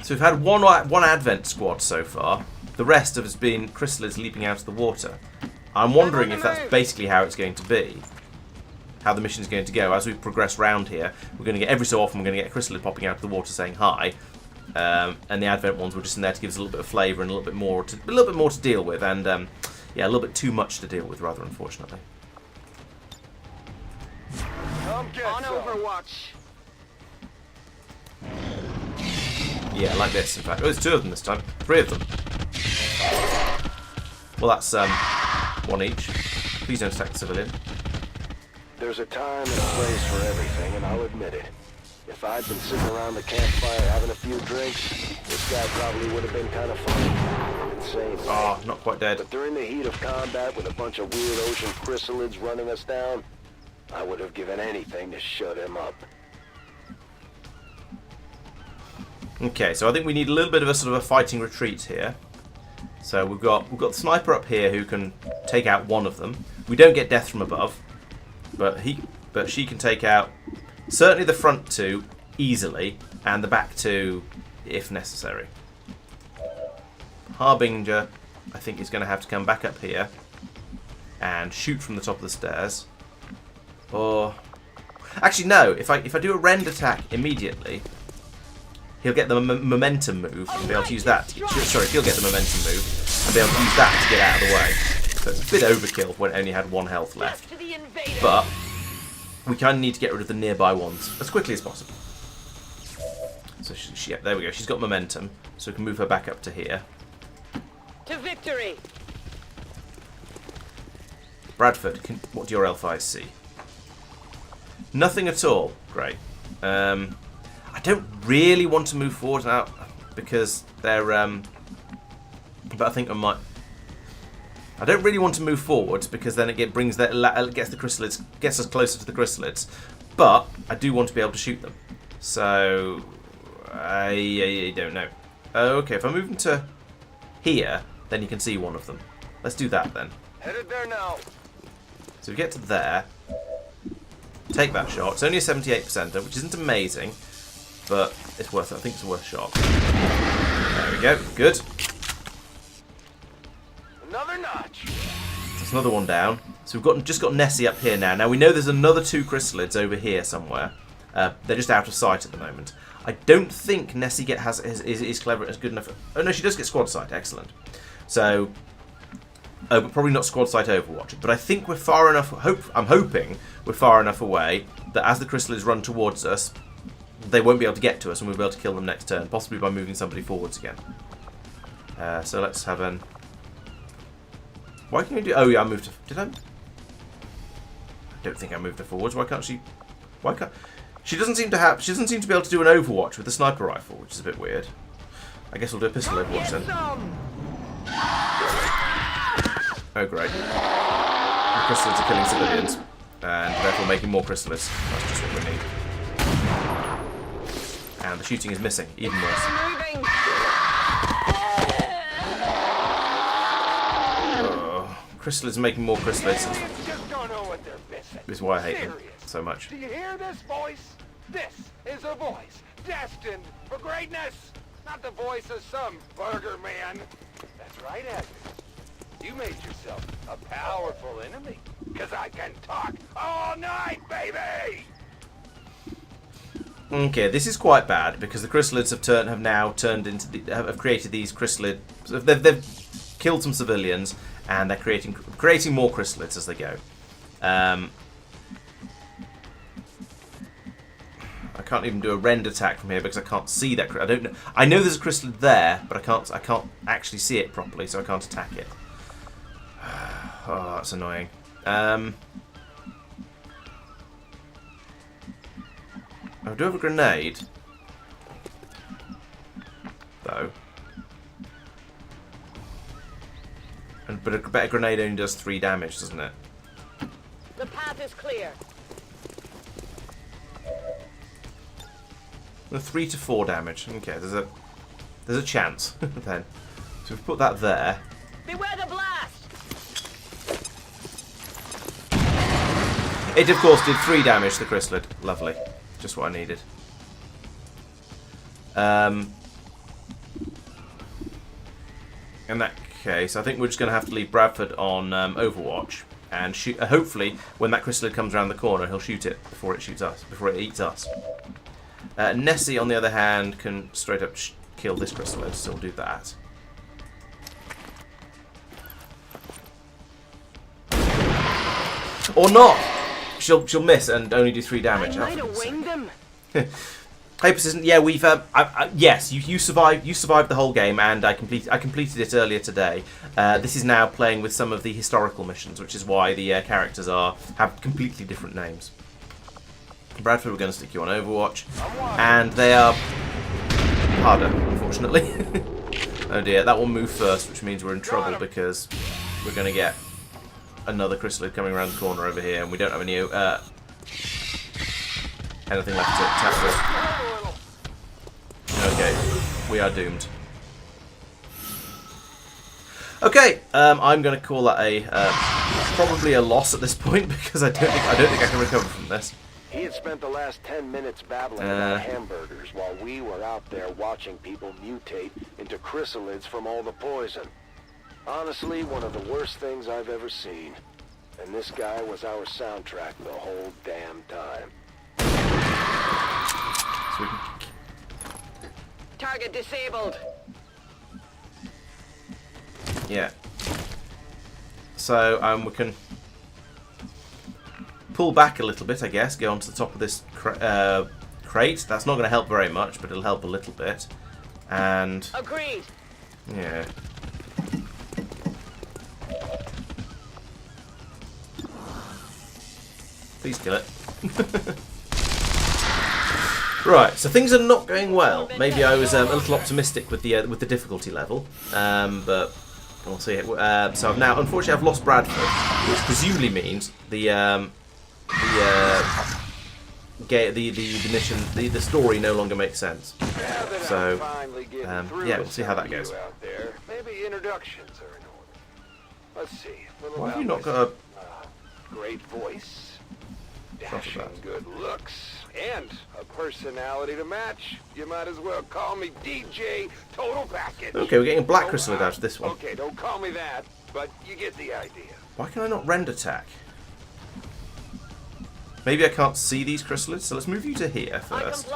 So we've had one Advent squad so far. The rest of us being chrysalids leaping out of the water. I'm wondering if that's basically how it's going to be. How the mission's going to go. As we progress round here, we're going to get, every so often, we're going to get a chrysalid popping out of the water saying hi. And the Advent ones were just in there to give us a little bit of flavour and a little bit more to deal with. And, yeah, a little bit too much to deal with, rather, unfortunately. Come get On some. Overwatch. Yeah, like this, in fact. Oh, there's 2 of them this time. 3 of them. Well, that's 1 each. Please don't attack the civilian. There's a time and a place for everything, and I'll admit it. If I'd been sitting around the campfire having a few drinks, this guy probably would have been kind of funny. Insane. Oh, not quite dead. But during the heat of combat with a bunch of weird ocean chrysalids running us down, I would have given anything to shut him up. Okay, so I think we need a little bit of a sort of a fighting retreat here. So we've got the sniper up here who can take out 1 of them. We don't get death from above, but she can take out certainly the front 2 easily, and the back 2 if necessary. Harbinger, I think, is going to have to come back up here and shoot from the top of the stairs. Or actually, no. If I do a rend attack immediately, he'll get the momentum move and be able to use that. Sorry, he'll get the momentum move and be able to use that to get out of the way. So it's a bit overkill when it only had 1 health left. But we kind of need to get rid of the nearby ones as quickly as possible. So yeah, there we go. She's got momentum, so we can move her back up to here. To victory. Bradford, what do your elf eyes see? Nothing at all. Great. I don't really want to move forward now because they're. But I think I might. I don't really want to move forwards because then it gets the chrysalids, gets us closer to the chrysalids. But I do want to be able to shoot them. So I don't know. Okay, if I move them to here, then you can see 1 of them. Let's do that then. Headed there now. So we get to there. Take that shot. It's only a 78%, which isn't amazing, but it's worth it. I think it's a worth shot. There we go. Good. Another notch. There's another one down. So we've just got Nessie up here now. Now we know there's another 2 chrysalids over here somewhere. They're just out of sight at the moment. I don't think Nessie is clever, is good enough. Oh no, she does get squad sight. Excellent. So, but probably not squad sight Overwatch. But I think we're far enough. I'm hoping we're far enough away that as the chrysalids run towards us, they won't be able to get to us, and we'll be able to kill them next turn, possibly by moving somebody forwards again. So let's have an. Why can you do? Oh yeah, I moved. Did I? I don't think I moved her forwards. Why can't she? Why can't? She doesn't seem to have. She doesn't seem to be able to do an Overwatch with the sniper rifle, which is a bit weird. I guess we'll do a pistol Overwatch then. Oh great! The chrysalids are killing civilians, and therefore making more chrysalids. That's just what we need. And the shooting is missing, even worse. Chrysalids making more chrysalids. This is why I hate them so much. Do you hear this voice? This is a voice destined for greatness. Not the voice of some burger man. That's right, Edgar. You made yourself a powerful enemy. Because I can talk all night, baby! Okay, this is quite bad because the chrysalids have now turned into have created these chrysalids. They've killed some civilians and they're creating more chrysalids as they go. I can't even do a rend attack from here because I can't see that. I don't know. I know there's a chrysalid there, but I can't actually see it properly, so I can't attack it. Oh, that's annoying. I do have a grenade, though. But a better grenade only does 3 damage, doesn't it? The path is clear. 3 to 4 damage. Okay, there's a chance then. So we've put that there. Beware the blast! It of course did 3 damage to the chrysalid. Lovely. Just what I needed. In that case, I think we're just going to have to leave Bradford on Overwatch and shoot. Hopefully, when that chrysalid comes around the corner, he'll shoot it before it shoots us, before it eats us. Nessie, on the other hand, can straight up kill this chrysalid, so we'll do that. Or not! she'll miss and only do 3 damage. I might have winged them. Hey, Persistent. Yeah, we've yes, you survived. You survived the whole game, and I completed it earlier today. This is now playing with some of the historical missions, which is why the characters have completely different names. Bradford, we're going to stick you on Overwatch, and they are harder, unfortunately. Oh dear, that will move first, which means we're in trouble because we're going to get another chrysalid coming around the corner over here, and we don't have any anything left to attack with. Okay, we are doomed. Okay, I'm going to call that probably a loss at this point because I don't think I can recover from this. He had spent the last 10 minutes battling about hamburgers while we were out there watching people mutate into chrysalids from all the poison. Honestly, one of the worst things I've ever seen. And this guy was our soundtrack the whole damn time. Target disabled. Yeah. So we can pull back a little bit, I guess. Go onto the top of this crate. That's not going to help very much, but it'll help a little bit. And agreed. Yeah. Please kill it. Right, so things are not going well. Maybe I was a little optimistic with the difficulty level, but we'll see. So I've now, unfortunately, I've lost Bradford, which presumably means the mission, the story no longer makes sense. So yeah, we'll see how that goes. Maybe introductions are in order. Let's see. Why have you not got a great voice, dashing good looks, and a personality to match? You might as well call me DJ Total Package. Okay, we're getting a black chrysalid out of this one. Okay, don't call me that, but you get the idea. Why can I not rend attack? Maybe I can't see these chrysalids, so let's move you to here first.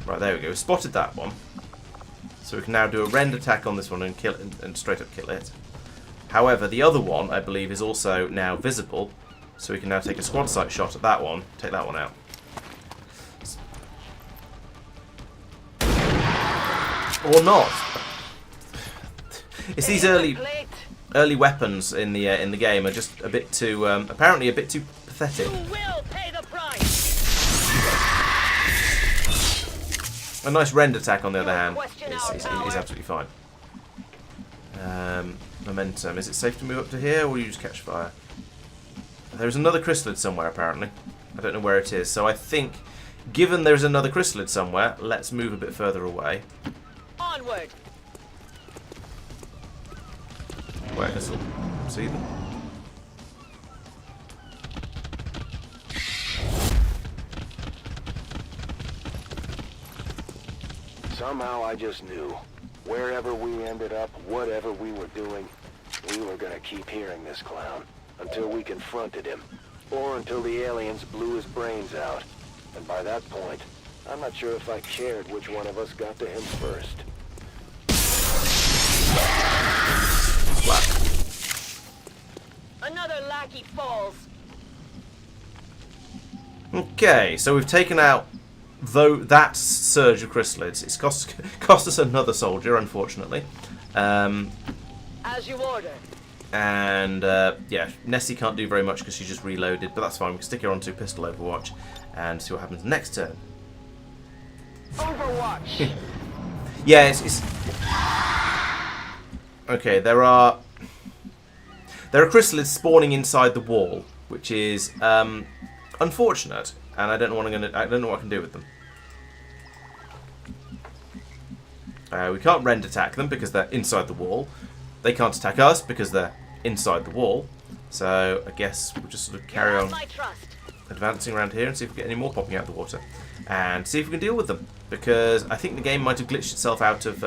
Right, there we go. We spotted that one. So we can now do a rend attack on this one and kill it, and straight up kill it. However, the other one, I believe, is also now visible. So we can now take a squad sight shot at that one, take that one out. Or not. It's these early weapons in the game are just a bit too apparently a bit too pathetic. You will pay the price. A nice rend attack, on the other hand, is absolutely fine. Momentum. Is it safe to move up to here, or will you just catch fire? There's another chrysalid somewhere, apparently. I don't know where it is. So I think, given there's another chrysalid somewhere, let's move a bit further away. Onward. Wait, let's see them. Somehow I just knew. Wherever we ended up, whatever we were doing, we were gonna keep hearing this clown. Until we confronted him. Or until the aliens blew his brains out. And by that point, I'm not sure if I cared which one of us got to him first. Another lackey falls. Okay, so we've taken out that surge of chrysalids. It's cost us another soldier, unfortunately. As you order. And yeah, Nessie can't do very much because she just reloaded, but that's fine. We can stick her onto pistol Overwatch and see what happens next turn. Overwatch. Yeah, it's okay. There are chrysalids spawning inside the wall, which is unfortunate, and I don't know what I can do with them. We can't rend attack them because they're inside the wall. They can't attack us because they're inside the wall. So I guess we'll just sort of carry on advancing around here and see if we get any more popping out of the water, and see if we can deal with them. Because I think the game might have glitched itself out of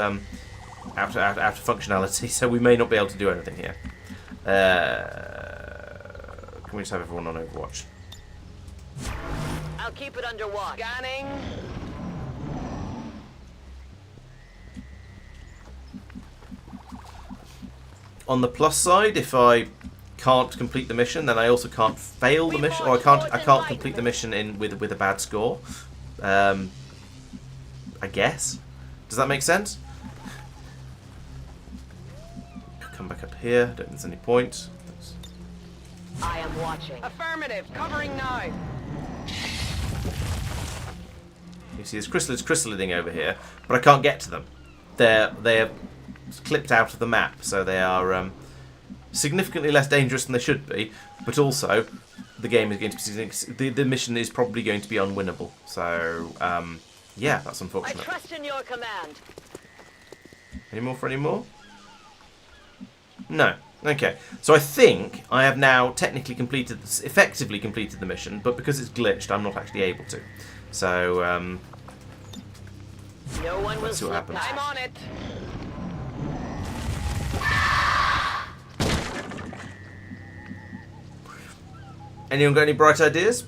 functionality, so we may not be able to do anything here. Can we just have everyone on Overwatch? I'll keep it under watch. Scanning. On the plus side, if I can't complete the mission, then I also can't fail the mission, or I can't complete the mission with a bad score. I guess. Does that make sense? Come back up here. Don't think there's any point. I am watching. Affirmative. Covering now. You see, there's chrysalids chrysalidding over here, but I can't get to them. They're clipped out of the map, so they are significantly less dangerous than they should be. But also, the game is going to be the mission is probably going to be unwinnable. So yeah, that's unfortunate. I trust in your command. Any more for any more? No. Okay. So I think I have now effectively completed the mission, but because it's glitched, I'm not actually able to. So no one will let's see what happens. I'm on it. Anyone got any bright ideas?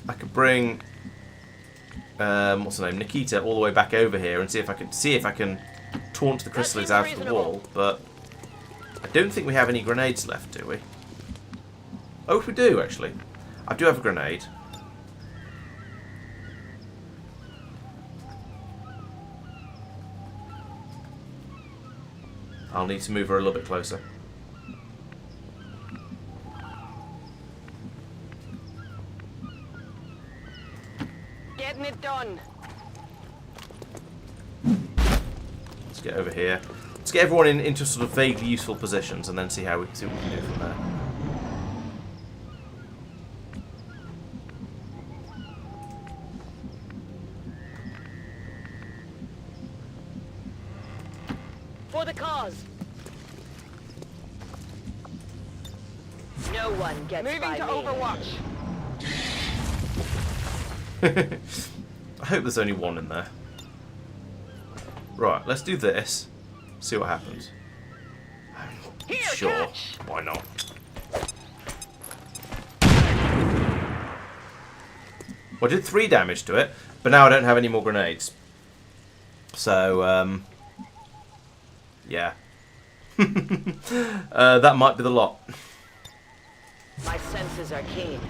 I could bring what's her name, Nikita, all the way back over here and see if I can taunt the chrysalids out of the wall. But I don't think we have any grenades left, do we? Oh, if we do, actually, I do have a grenade. I'll need to move her a little bit closer. Getting it done. Let's get over here. Let's get everyone into sort of vaguely useful positions and then see what we can do from there. For the cause. No one gets moving by to me. Overwatch. I hope there's only one in there. Right, let's do this. See what happens. Here, sure, catch. Why not? Well, I did 3 damage to it, but now I don't have any more grenades. So, yeah. That might be the lot. My senses are keen.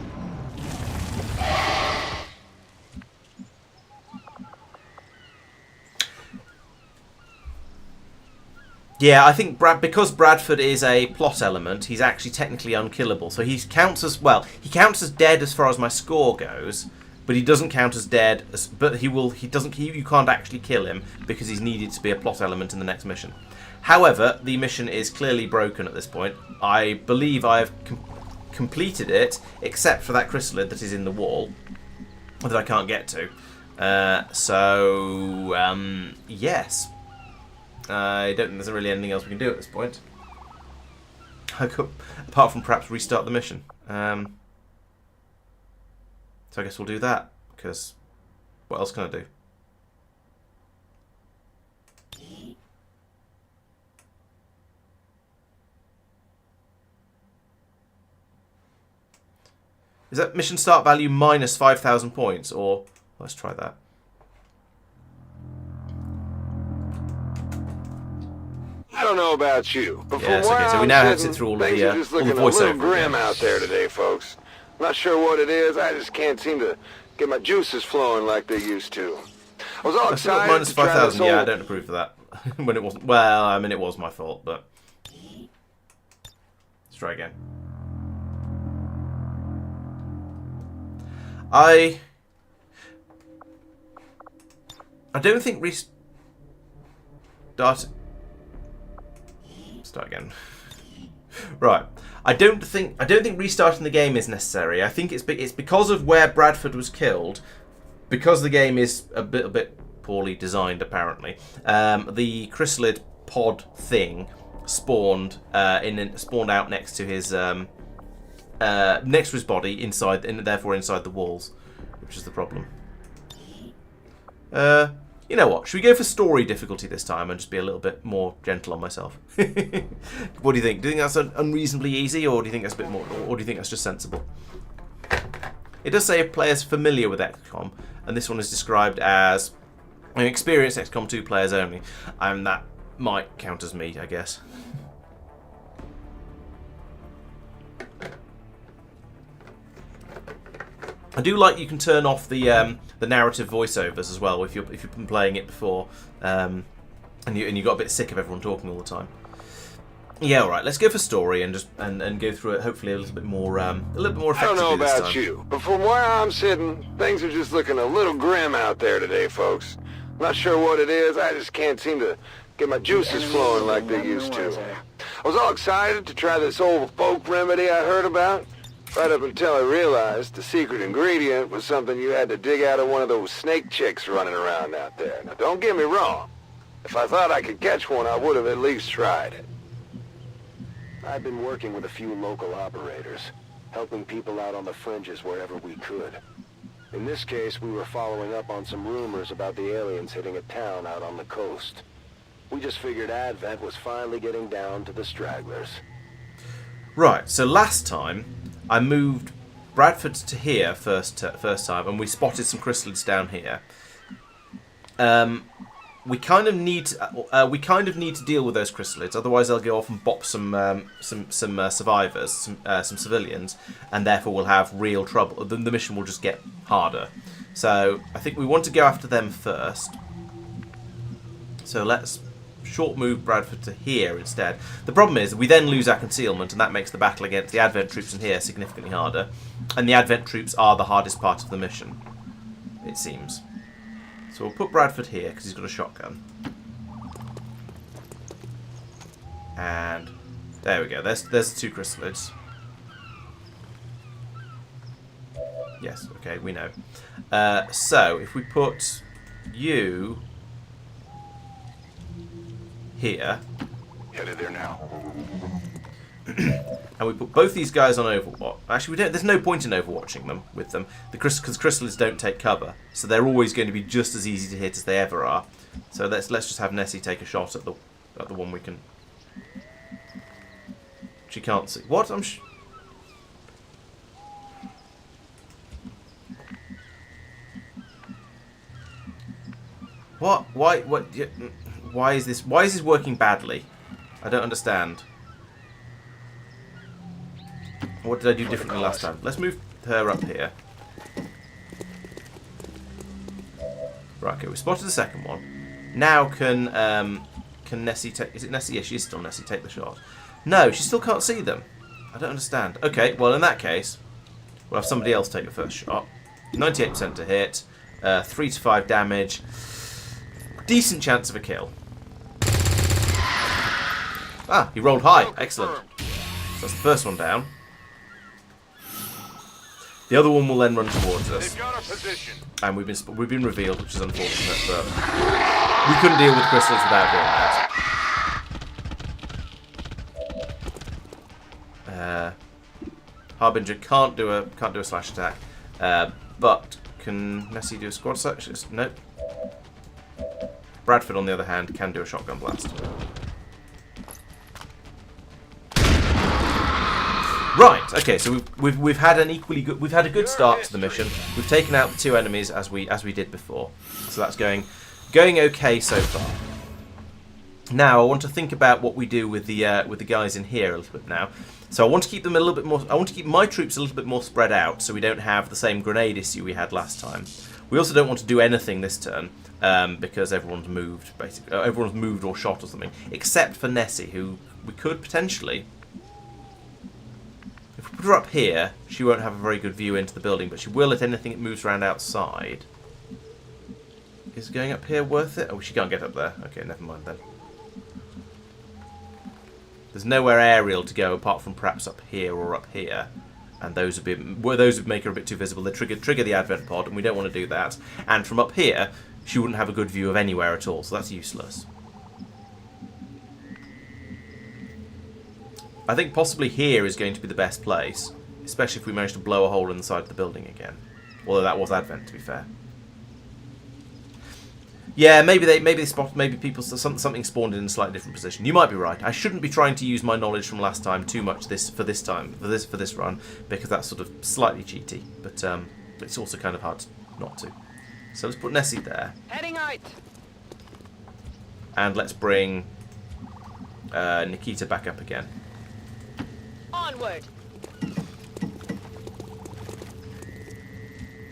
Yeah, I think because Bradford is a plot element, he's actually technically unkillable. So he counts as dead as far as my score goes, but he doesn't count as dead. You can't actually kill him because he's needed to be a plot element in the next mission. However, the mission is clearly broken at this point. I believe I have completed it, except for that chrysalid that is in the wall that I can't get to. Yes. I don't think there's really anything else we can do at this point. Apart from perhaps restart the mission. So I guess we'll do that, because what else can I do? Is that mission start value minus 5,000 points? Or let's try that. I don't know about you, but Yes, from where okay, so we I'm now have to sitting, sit through all things the are just looking a voiceover little grim again. out there today, folks. Not sure what it is. I just can't seem to get my juices flowing like they used to. I was all I still got excited minus to try this 5,000. whole... Yeah, I don't approve of that. When it wasn't. Well, I mean, it was my fault, but let's try again. I don't think Start again. Right. I don't think restarting the game is necessary. I think it's because of where Bradford was killed, because the game is a bit poorly designed apparently. The chrysalid pod thing spawned out next to his body inside, and therefore inside the walls, which is the problem. You know what? Should we go for story difficulty this time and just be a little bit more gentle on myself? What do you think? Do you think that's unreasonably easy, or do you think that's a bit more, or do you think that's just sensible? It does say players familiar with XCOM, and this one is described as experienced XCOM 2 players only, and that might count as me, I guess. I do like you can turn off the narrative voiceovers as well if you've been playing it before, and you got a bit sick of everyone talking all the time. Yeah, all right. Let's go for story and just and go through it. Hopefully, a little bit more effectively. I don't know this about time. you, but from where I'm sitting, things are just looking a little grim out there today, folks. Not sure what it is. I just can't seem to get my juices flowing like they used to. I was all excited to try this old folk remedy I heard about, right up until I realized the secret ingredient was something you had to dig out of one of those snake chicks running around out there. Now, don't get me wrong. If I thought I could catch one, I would have at least tried it. I've been working with a few local operators, helping people out on the fringes wherever we could. In this case, we were following up on some rumors about the aliens hitting a town out on the coast. We just figured Advent was finally getting down to the stragglers. Right, so last time I moved Bradford to here first time, and we spotted some chrysalids down here. We kind of need to deal with those chrysalids, otherwise they'll go off and bop some survivors, some civilians, and therefore we'll have real trouble. The mission will just get harder. So I think we want to go after them first. So let's short move Bradford to here instead. The problem is we then lose our concealment, and that makes the battle against the Advent troops in here significantly harder. And the Advent troops are the hardest part of the mission, it seems. So we'll put Bradford here because he's got a shotgun. And there we go. There's the two chrysalids. Yes, okay, we know. So if we put you here, headed there now. and we put both these guys on Overwatch. Actually, we don't. There's no point in overwatching them with them because chrysalids don't take cover, so they're always going to be just as easy to hit as they ever are. So let's just have Nessie take a shot at the one we can. She can't see. What? What? Why? What? Why is this? Why is this working badly? I don't understand. What did I do differently last time? Let's move her up here. Right, okay, we spotted the second one. Now can Nessie take... Is it Nessie? Yeah, she is still Nessie. Take the shot. No, she still can't see them. I don't understand. Okay, well, in that case, we'll have somebody else take the first shot. 98% to hit. 3 to 5 damage. Decent chance of a kill. Ah, he rolled high. Excellent. So that's the first one down. The other one will then run towards us. And we've been revealed, which is unfortunate, but we couldn't deal with crystals without doing that. Harbinger can't do a slash attack, but can Nessie do a squad slash? Nope. Bradford, on the other hand, can do a shotgun blast. Right. Okay. So we've had an equally good. We've had a good start to the mission. We've taken out the two enemies as we did before. So that's going okay so far. Now I want to think about what we do with the guys in here a little bit now. So I want to keep them a little bit more. I want to keep my troops a little bit more spread out, so we don't have the same grenade issue we had last time. We also don't want to do anything this turn because everyone's moved, basically. Everyone's moved or shot or something, except for Nessie, who we could potentially. If we put her up here, she won't have a very good view into the building, but she will at anything that moves around outside. Is going up here worth it? Oh, she can't get up there. Okay, never mind then. There's nowhere aerial to go apart from perhaps up here or up here, and those would make her a bit too visible. They trigger the Advent pod, and we don't want to do that. And from up here, she wouldn't have a good view of anywhere at all, so that's useless. I think possibly here is going to be the best place, especially if we manage to blow a hole in the side of the building again. Although that was Advent, to be fair. Yeah, maybe people something spawned in a slightly different position. You might be right. I shouldn't be trying to use my knowledge from last time too much for this run, because that's sort of slightly cheaty. But it's also kind of hard not to. So let's put Nessie there. Heading out. And let's bring Nikita back up again. Onward.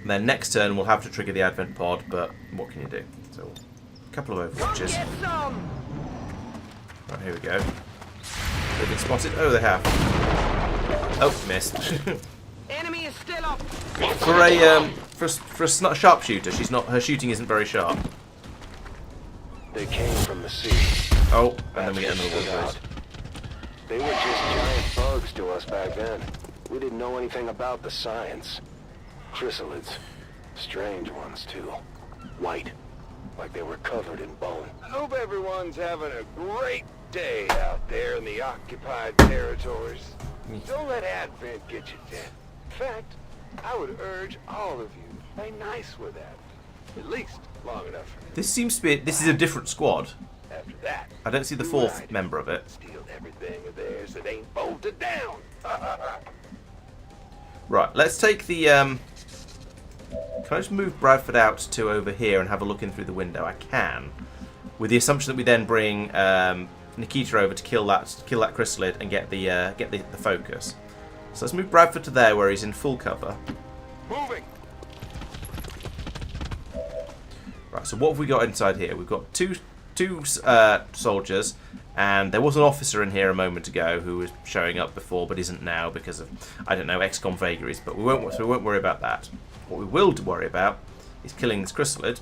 And then next turn we'll have to trigger the Advent pod, but what can you do? So, a couple of overwatches. Right, here we go. They've been spotted. Oh, they have. Oh, missed. Enemy is still up. For a sharpshooter, she's not. Her shooting isn't very sharp. They came from the sea. Oh, and then we get another one of those. They were just giant bugs to us back then. We didn't know anything about the science. Chrysalids. Strange ones, too. White. Like they were covered in bone. I hope everyone's having a great day out there in the occupied territories. Don't let Advent get you dead. In fact, I would urge all of you to play nice with Advent. At least long enough for This seems to be. This is a different squad. after that. I don't see the fourth member of it. Steal everything of theirs that ain't bolted down. Right, let's take the. Can I just move Bradford out to over here and have a look in through the window? I can, with the assumption that we then bring Nikita over to kill that chrysalid and get the focus. So let's move Bradford to there where he's in full cover. Moving. Right, so what have we got inside here? We've got two soldiers, and there was an officer in here a moment ago who was showing up before but isn't now because of, I don't know, XCOM vagaries, but we won't worry about that. What we will worry about is killing this chrysalid,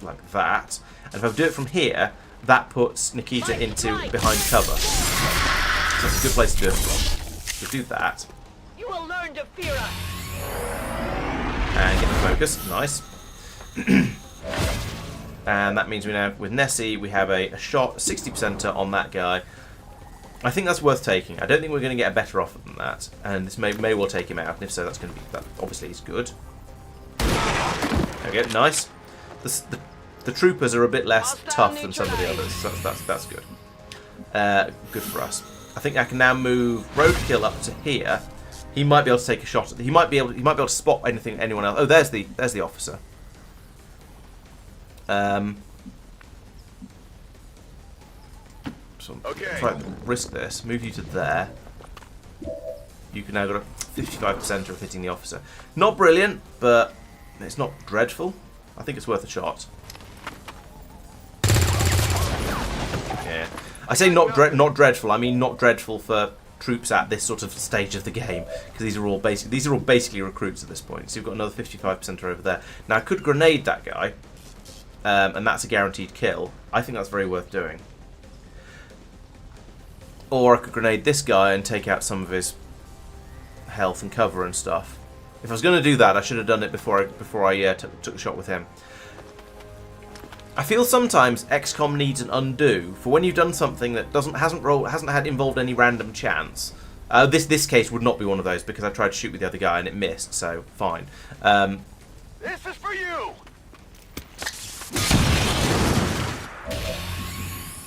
like that, and if I do it from here, that puts Nikita into behind cover. So that's a good place to do it from. So do that. You will learn to fear us. And get the focus, nice. And that means we now, with Nessie, we have a shot, 60%er on that guy. I think that's worth taking. I don't think we're going to get a better offer than that. And this may well take him out, and if so, that's going to be, that obviously is good. There we go, nice. The troopers are a bit less tough than some of the others, so that's good. Good for us. I think I can now move Roadkill up to here. He might be able to take a shot. He might be able to spot anyone else. Oh, there's the officer. So Okay. try to risk this. Move you to there. You can now got a 55% of hitting the officer. Not brilliant, but it's not dreadful. I think it's worth a shot. Yeah, I say not dreadful. I mean not dreadful for troops at this sort of stage of the game, because these are all basically recruits at this point. So you've got another 55% over there. Now I could grenade that guy. And that's a guaranteed kill. I think that's very worth doing. Or I could grenade this guy and take out some of his health and cover and stuff. If I was going to do that, I should have done it before I took a shot with him. I feel sometimes XCOM needs an undo for when you've done something that hasn't had involved any random chance. This case would not be one of those because I tried to shoot with the other guy and it missed, so fine. This is for you.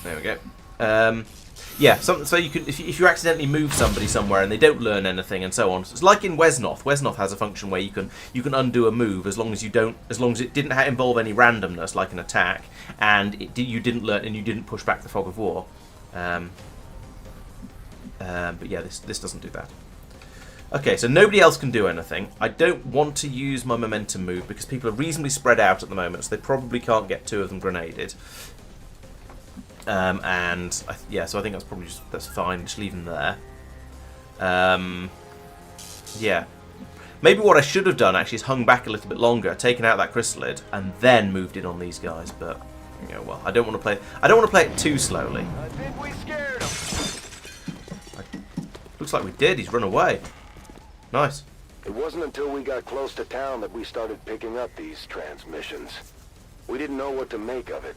There we go. Yeah, so you can if you accidentally move somebody somewhere and they don't learn anything and so on. So it's like in Wesnoth. Wesnoth has a function where you can undo a move as long as it didn't involve any randomness like an attack, and you didn't learn and you didn't push back the fog of war. But yeah, this doesn't do that. Okay, so nobody else can do anything. I don't want to use my momentum move because people are reasonably spread out at the moment, so they probably can't get two of them grenaded. Yeah, so I think that's fine. Just leave them there. Yeah, maybe what I should have done actually is hung back a little bit longer, taken out that chrysalid, and then moved in on these guys. But you know, well, I don't want to play it too slowly. I think we scared him. Looks like we did. He's run away. Nice. It wasn't until we got close to town that we started picking up these transmissions. We didn't know what to make of it.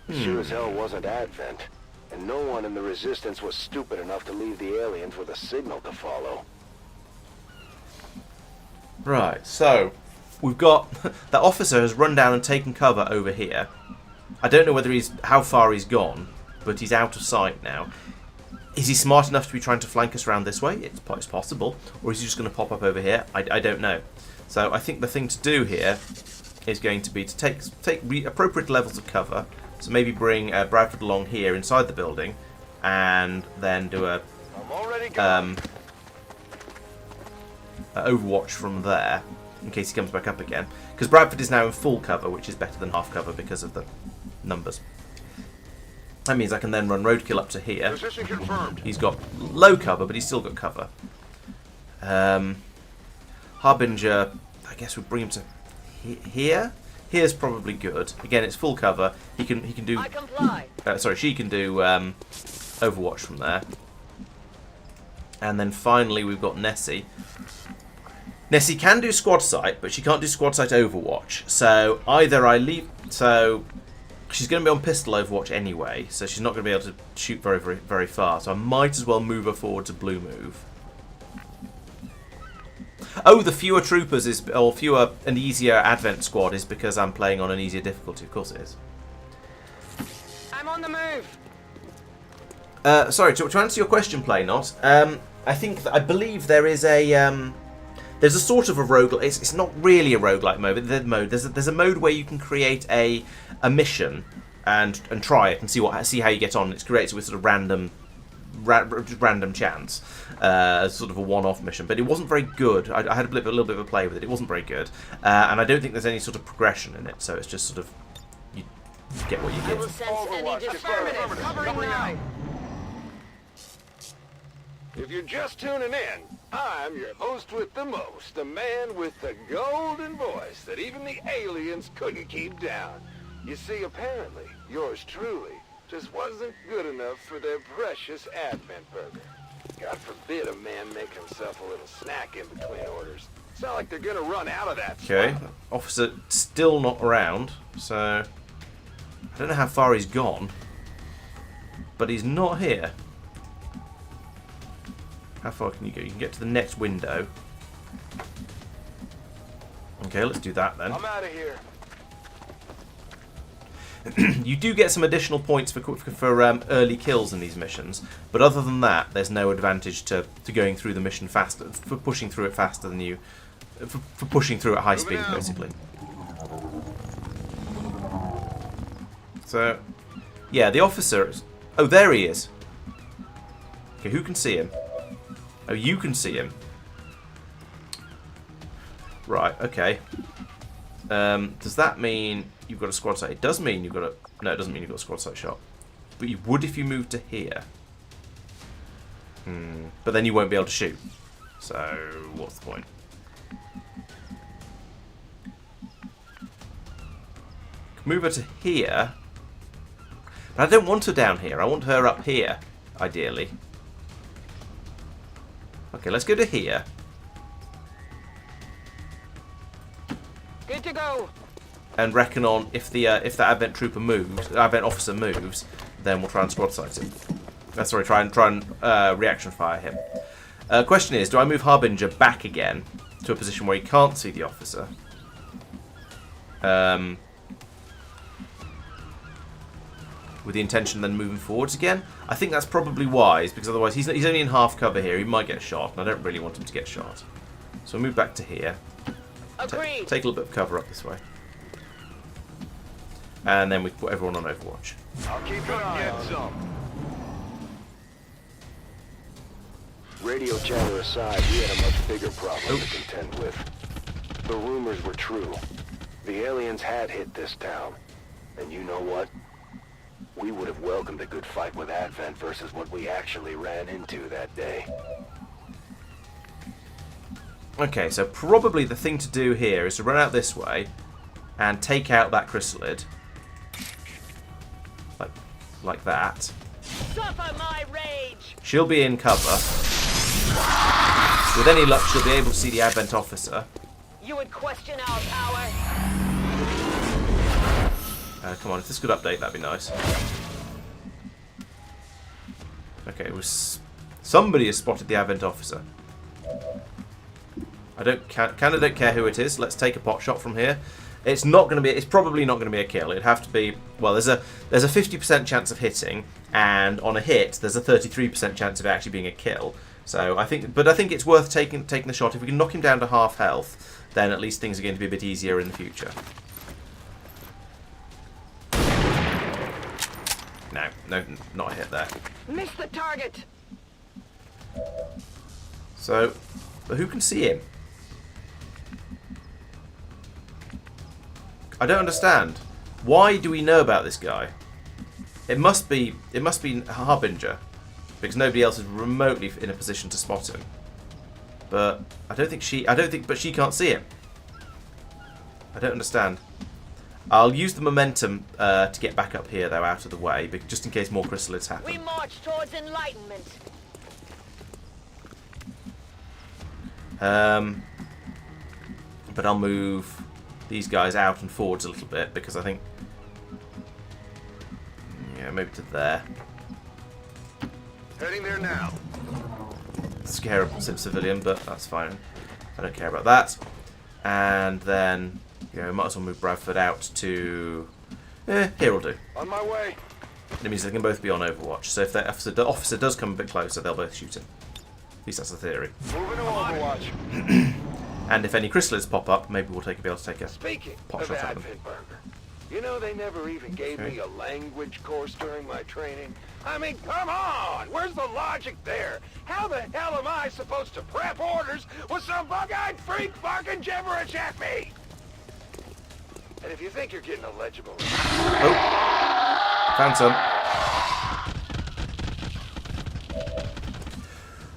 Sure as hell wasn't Advent, and no one in the Resistance was stupid enough to leave the aliens with a signal to follow. Right, so we've got that officer has run down and taken cover over here. I don't know how far he's gone, but he's out of sight now. Is he smart enough to be trying to flank us around this way? It's possible, or is he just going to pop up over here? I don't know. So I think the thing to do here is going to be to take appropriate levels of cover. So maybe bring Bradford along here inside the building, and then do a Overwatch from there. in case he comes back up again. Because Bradford is now in full cover, which is better than half cover because of the numbers. That means I can then run Roadkill up to here. Position confirmed. He's got low cover, but he's still got cover. Harbinger, I guess we'll bring him to here. Here's probably good. Again, it's full cover. He can do. I comply. Sorry, she can do Overwatch from there. And then finally, we've got Nessie. Nessie can do squad sight, but she can't do squad sight Overwatch. So either I leave. So she's going to be on pistol Overwatch anyway, so she's not going to be able to shoot very, very, very far. So I might as well move her forward to blue move. Oh, the fewer troopers is, or fewer and easier Advent squad is because I'm playing on an easier difficulty. Of course it is. I'm on the move. Sorry, to answer your question, Playnot, I believe there is a there's a sort of a roguelike. It's not really a roguelike mode, but there's a mode where you can create a mission and try it and see how you get on. It's created with sort of random chance, sort of a one-off mission, but it wasn't very good. I had a little bit of a play with it. It wasn't very good, and I don't think there's any sort of progression in it. So it's just sort of you get what you get. I will sense any affirmative. Covering now. If you're just tuning in, I'm your host with the most, the man with the golden voice that even the aliens couldn't keep down. You see, apparently, yours truly just wasn't good enough for their precious Advent burger. God forbid a man make himself a little snack in between orders. It's not like they're gonna run out of that. Okay, officer still not around, so I don't know how far he's gone, but he's not here. How far can you go? You can get to the next window. Okay, let's do that then. I'm out of here. You do get some additional points for early kills in these missions, but other than that, there's no advantage to going through the mission faster, for pushing through it faster than you, for pushing through at high speed, basically. So, yeah, the officer. Oh, there he is. Okay, who can see him? Oh, you can see him. Right, okay. Does that mean you've got a squad sight? It does mean you've got a... No, it doesn't mean you've got a squad sight shot. But you would if you moved to here. But then you won't be able to shoot. So, what's the point? Move her to here. But I don't want her down here. I want her up here, ideally. Okay, let's go to here. Good to go. And reckon on if the Advent trooper moves, Advent officer moves, then we'll try and squad sight him. Sorry, try and reaction fire him. Question is, do I move Harbinger back again to a position where he can't see the officer? With the intention of then moving forwards again? I think that's probably wise, because otherwise he's only in half cover here. He might get shot, and I don't really want him to get shot. So we'll move back to here. Take a little bit of cover up this way. And then we put everyone on Overwatch. I'll keep an eye on some. Radio chatter aside, we had a much bigger problem to contend with. The rumors were true. The aliens had hit this town. And you know what? We would have welcomed a good fight with Advent versus what we actually ran into that day. Okay, so probably the thing to do here is to run out this way and take out that chrysalid. Like that. Suffer my rage. She'll be in cover. With any luck, she'll be able to see the Advent officer. You would question our power. Come on, if this could update, that'd be nice. Okay, it was somebody has spotted the Advent officer. I don't care who it is. Let's take a pot shot from here. It's not going to be. It's probably not going to be a kill. It'd have to be. Well, there's a 50% chance of hitting, and on a hit, there's a 33% chance of it actually being a kill. So I think it's worth taking the shot. If we can knock him down to half health, then at least things are going to be a bit easier in the future. No, not a hit there. Miss the target. So, but who can see him? I don't understand. Why do we know about this guy? It must be Harbinger, because nobody else is remotely in a position to spot him. But but she can't see him. I don't understand. I'll use the momentum to get back up here, though, out of the way, just in case more chrysalids happen. We march towards enlightenment. But I'll move these guys out and forwards a little bit, because I think... Yeah, maybe to there. Heading there now. Scare a civilian, but that's fine. I don't care about that. And then, you know, might as well move Bradford out to... here will do. On my way. It means they can both be on Overwatch. So if the officer does come a bit closer, they'll both shoot him. At least that's the theory. Moving to Overwatch. And if any chrysalids pop up, maybe we'll be able to take a Speaking pot of shot at them. Advent Burger, you know they never even gave me a language course during my training. I mean, come on! Where's the logic there? How the hell am I supposed to prep orders with some bug-eyed freak barking gibberish at me? And if you think you're getting a legible... Oh! Found some.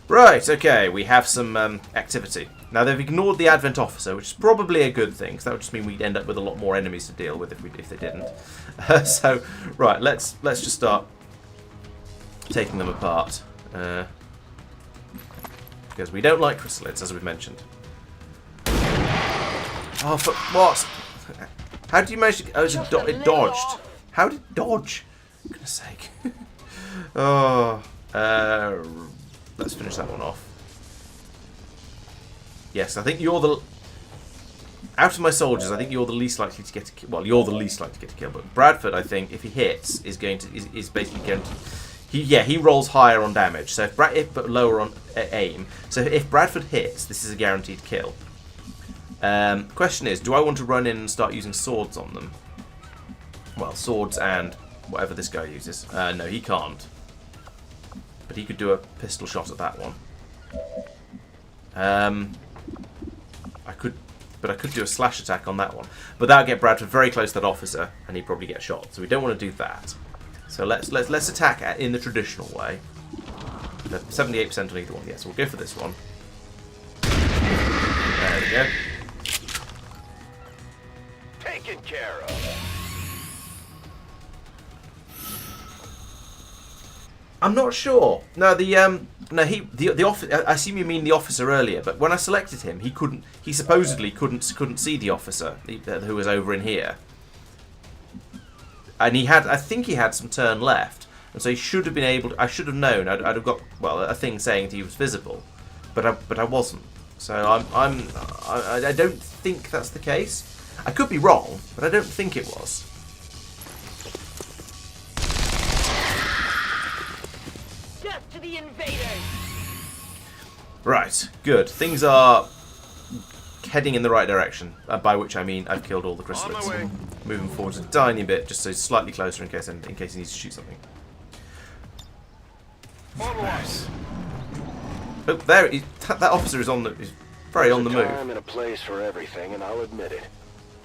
Right, okay, we have some activity. Now, they've ignored the Advent Officer, which is probably a good thing, because that would just mean we'd end up with a lot more enemies to deal with if they didn't. So, right, let's just start taking them apart. Because we don't like chrysalids, as we've mentioned. Oh, for what? How did you manage to... Oh, it dodged. How did it dodge? For goodness sake. Oh. Let's finish that one off. Yes, I think you're the... Out of my soldiers, I think you're the least likely to get a kill. Well, you're the least likely to get a kill. But Bradford, I think, if he hits, is basically going to... He rolls higher on damage, so but lower on aim. So if Bradford hits, this is a guaranteed kill. Question is, do I want to run in and start using swords on them? Well, swords and whatever this guy uses. No, he can't. But he could do a pistol shot at that one. I could do a slash attack on that one. But that would get Bradford very close to that officer, and he'd probably get shot. So we don't want to do that. So let's attack in the traditional way. 78% on either one. Yes, we'll go for this one. There we go. Taken care of. I'm not sure. No, the officer. I assume you mean the officer earlier. But when I selected him, he couldn't. He supposedly couldn't see the officer who was over in here. And he had. I think he had some turn left, and so he should have been able. I should have known. I'd have got a thing saying that he was visible, but I wasn't. So I don't think that's the case. I could be wrong, but I don't think it was. Death to the invaders! Right, good. Things are heading in the right direction, by which I mean I've killed all the chrysalids. Moving forward a tiny bit, just so it's slightly closer in case he needs to shoot something. Nice. Oh, there! That officer is very on the move. There's a time and a place for everything, and I'll admit it.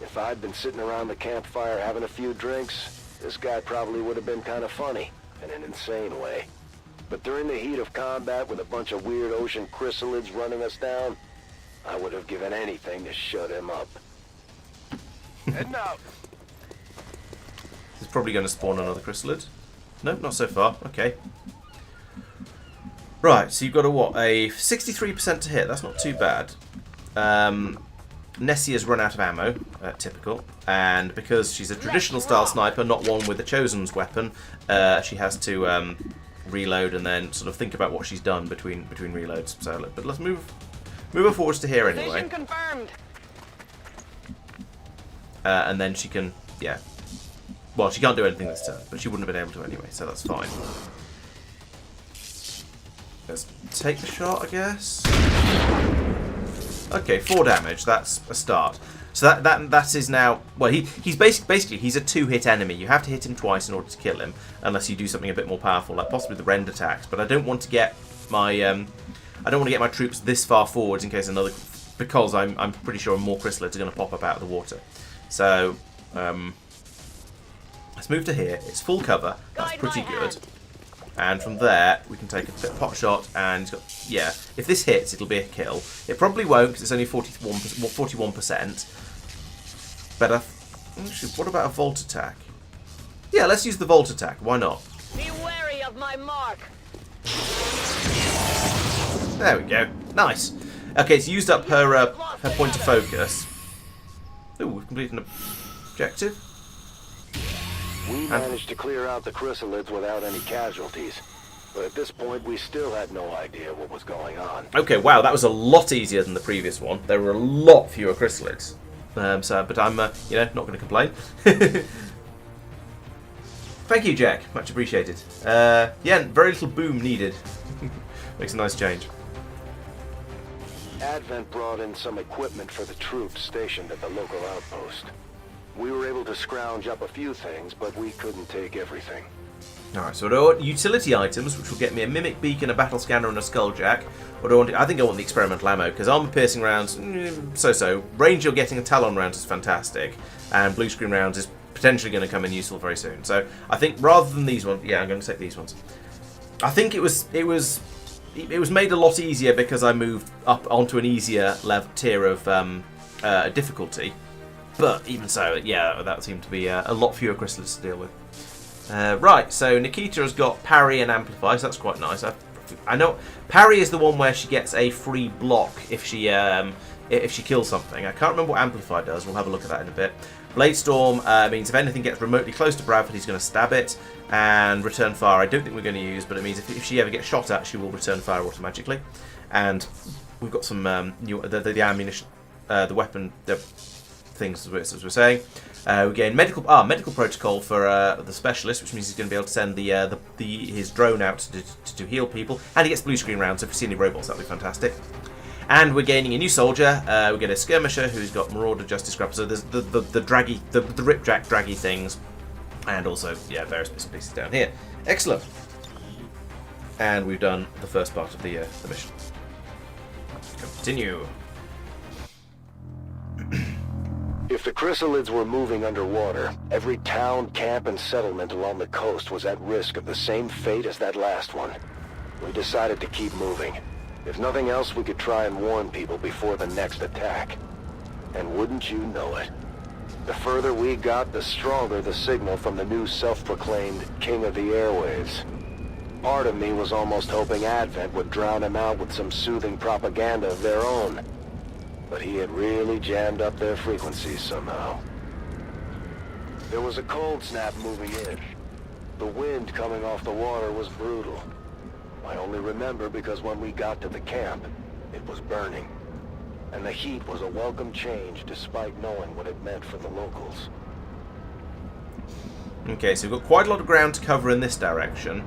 If I'd been sitting around the campfire having a few drinks, this guy probably would have been kind of funny, in an insane way. But during the heat of combat with a bunch of weird ocean chrysalids running us down, I would have given anything to shut him up. Heading out. He's probably going to spawn another chrysalid. No, not so far. Okay. Right, so you've got a 63% to hit. That's not too bad. Nessie has run out of ammo, typical, and because she's a traditional style sniper, not one with the Chosen's weapon, she has to reload and then sort of think about what she's done between reloads. So, but let's move her forwards to here anyway. Position confirmed. And then she can, yeah. Well, she can't do anything this turn, but she wouldn't have been able to anyway, so that's fine. Let's take the shot, I guess. Okay, 4 damage. That's a start. So that is now. Well, he's basically he's a 2-hit enemy. You have to hit him twice in order to kill him, unless you do something a bit more powerful, like possibly the rend attacks. But I don't want to get my troops this far forwards in case because I'm pretty sure more chrysalids are going to pop up out of the water. So Let's move to here. It's full cover. That's pretty good. And from there, we can take a bit of pot shot, and he's got, yeah, if this hits, it'll be a kill. It probably won't, because it's only 41%. But actually, what about a Volt attack? Yeah, let's use the Volt attack. Why not? Be wary of my mark. There we go. Nice. Okay, it's used up her point of focus. Ooh, we've completed an objective. We managed to clear out the chrysalids without any casualties. But at this point, we still had no idea what was going on. Okay, wow, that was a lot easier than the previous one. There were a lot fewer chrysalids. But I'm, you know, not going to complain. Thank you, Jack. Much appreciated. Yeah, very little boom needed. Makes a nice change. Advent brought in some equipment for the troops stationed at the local outpost. We were able to scrounge up a few things, but we couldn't take everything. Alright, so what are utility items, which will get me a mimic beacon, a battle scanner, and a skulljack. What do I want? I think I want the experimental ammo, because armor-piercing rounds, so-so. Range you're getting a Talon rounds is fantastic, and blue screen rounds is potentially going to come in useful very soon. So I think rather than these ones, yeah, I'm going to take these ones. I think it was made a lot easier because I moved up onto an easier tier of difficulty. But even so, yeah, that seemed to be a lot fewer crystals to deal with. Right, so Nikita has got parry and amplify, so that's quite nice. I know parry is the one where she gets a free block if she kills something. I can't remember what amplify does. We'll have a look at that in a bit. Blade Storm means if anything gets remotely close to Bradford, he's going to stab it. And return fire, I don't think we're going to use, but it means if she ever gets shot at, she will return fire automatically. And we've got some the ammunition, the weapon, the things as we're saying. We gain medical protocol for the specialist, which means he's going to be able to send his drone out to heal people, and he gets blue screen rounds. So if we see any robots, that'll be fantastic. And we're gaining a new soldier. We get a skirmisher who's got Marauder, Justice Grab. So there's the ripjack draggy things, and also various bits and pieces down here. Excellent. And we've done the first part of the mission. Continue. If the chrysalids were moving underwater, every town, camp, and settlement along the coast was at risk of the same fate as that last one. We decided to keep moving. If nothing else, we could try and warn people before the next attack. And wouldn't you know it? The further we got, the stronger the signal from the new self-proclaimed King of the Airwaves. Part of me was almost hoping Advent would drown him out with some soothing propaganda of their own. But he had really jammed up their frequencies somehow. There was a cold snap moving in. The wind coming off the water was brutal. I only remember because when we got to the camp, it was burning. And the heat was a welcome change despite knowing what it meant for the locals. Okay, so we've got quite a lot of ground to cover in this direction.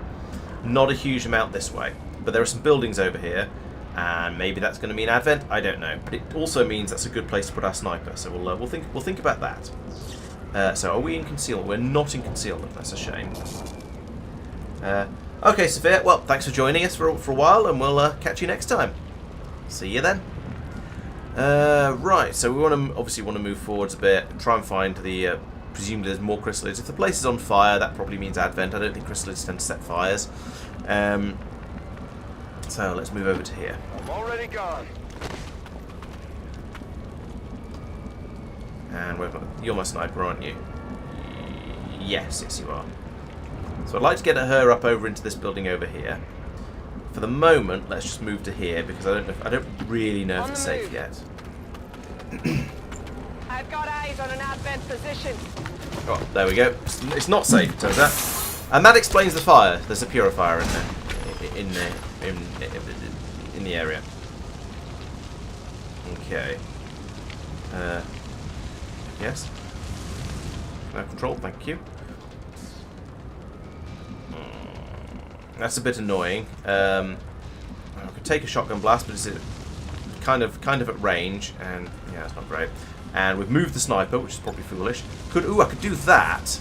Not a huge amount this way. But there are some buildings over here. And maybe that's going to mean Advent. I don't know, but it also means that's a good place to put our sniper. So we'll think about that. So are we in concealment? We're not in concealment. That's a shame. Okay, Sophia. Well, thanks for joining us for a while, and we'll catch you next time. See you then. Right. So we obviously want to move forwards a bit. Try and find the. Presumably there's more chrysalids. If the place is on fire, that probably means Advent. I don't think chrysalids tend to set fires. So let's move over to here. I'm already gone. And you're my sniper, aren't you? Yes, you are. So I'd like to get her up over into this building over here. For the moment, let's just move to here because I don't really know if it's safe yet. I've got eyes on an Advent position. Oh, there we go. It's not safe, it turns out. And that explains the fire. There's a purifier in there. In the area. Okay. Yes. Control, thank you. That's a bit annoying. I could take a shotgun blast, but it's kind of at range, and yeah, it's not great. And we've moved the sniper, which is probably foolish. I could do that.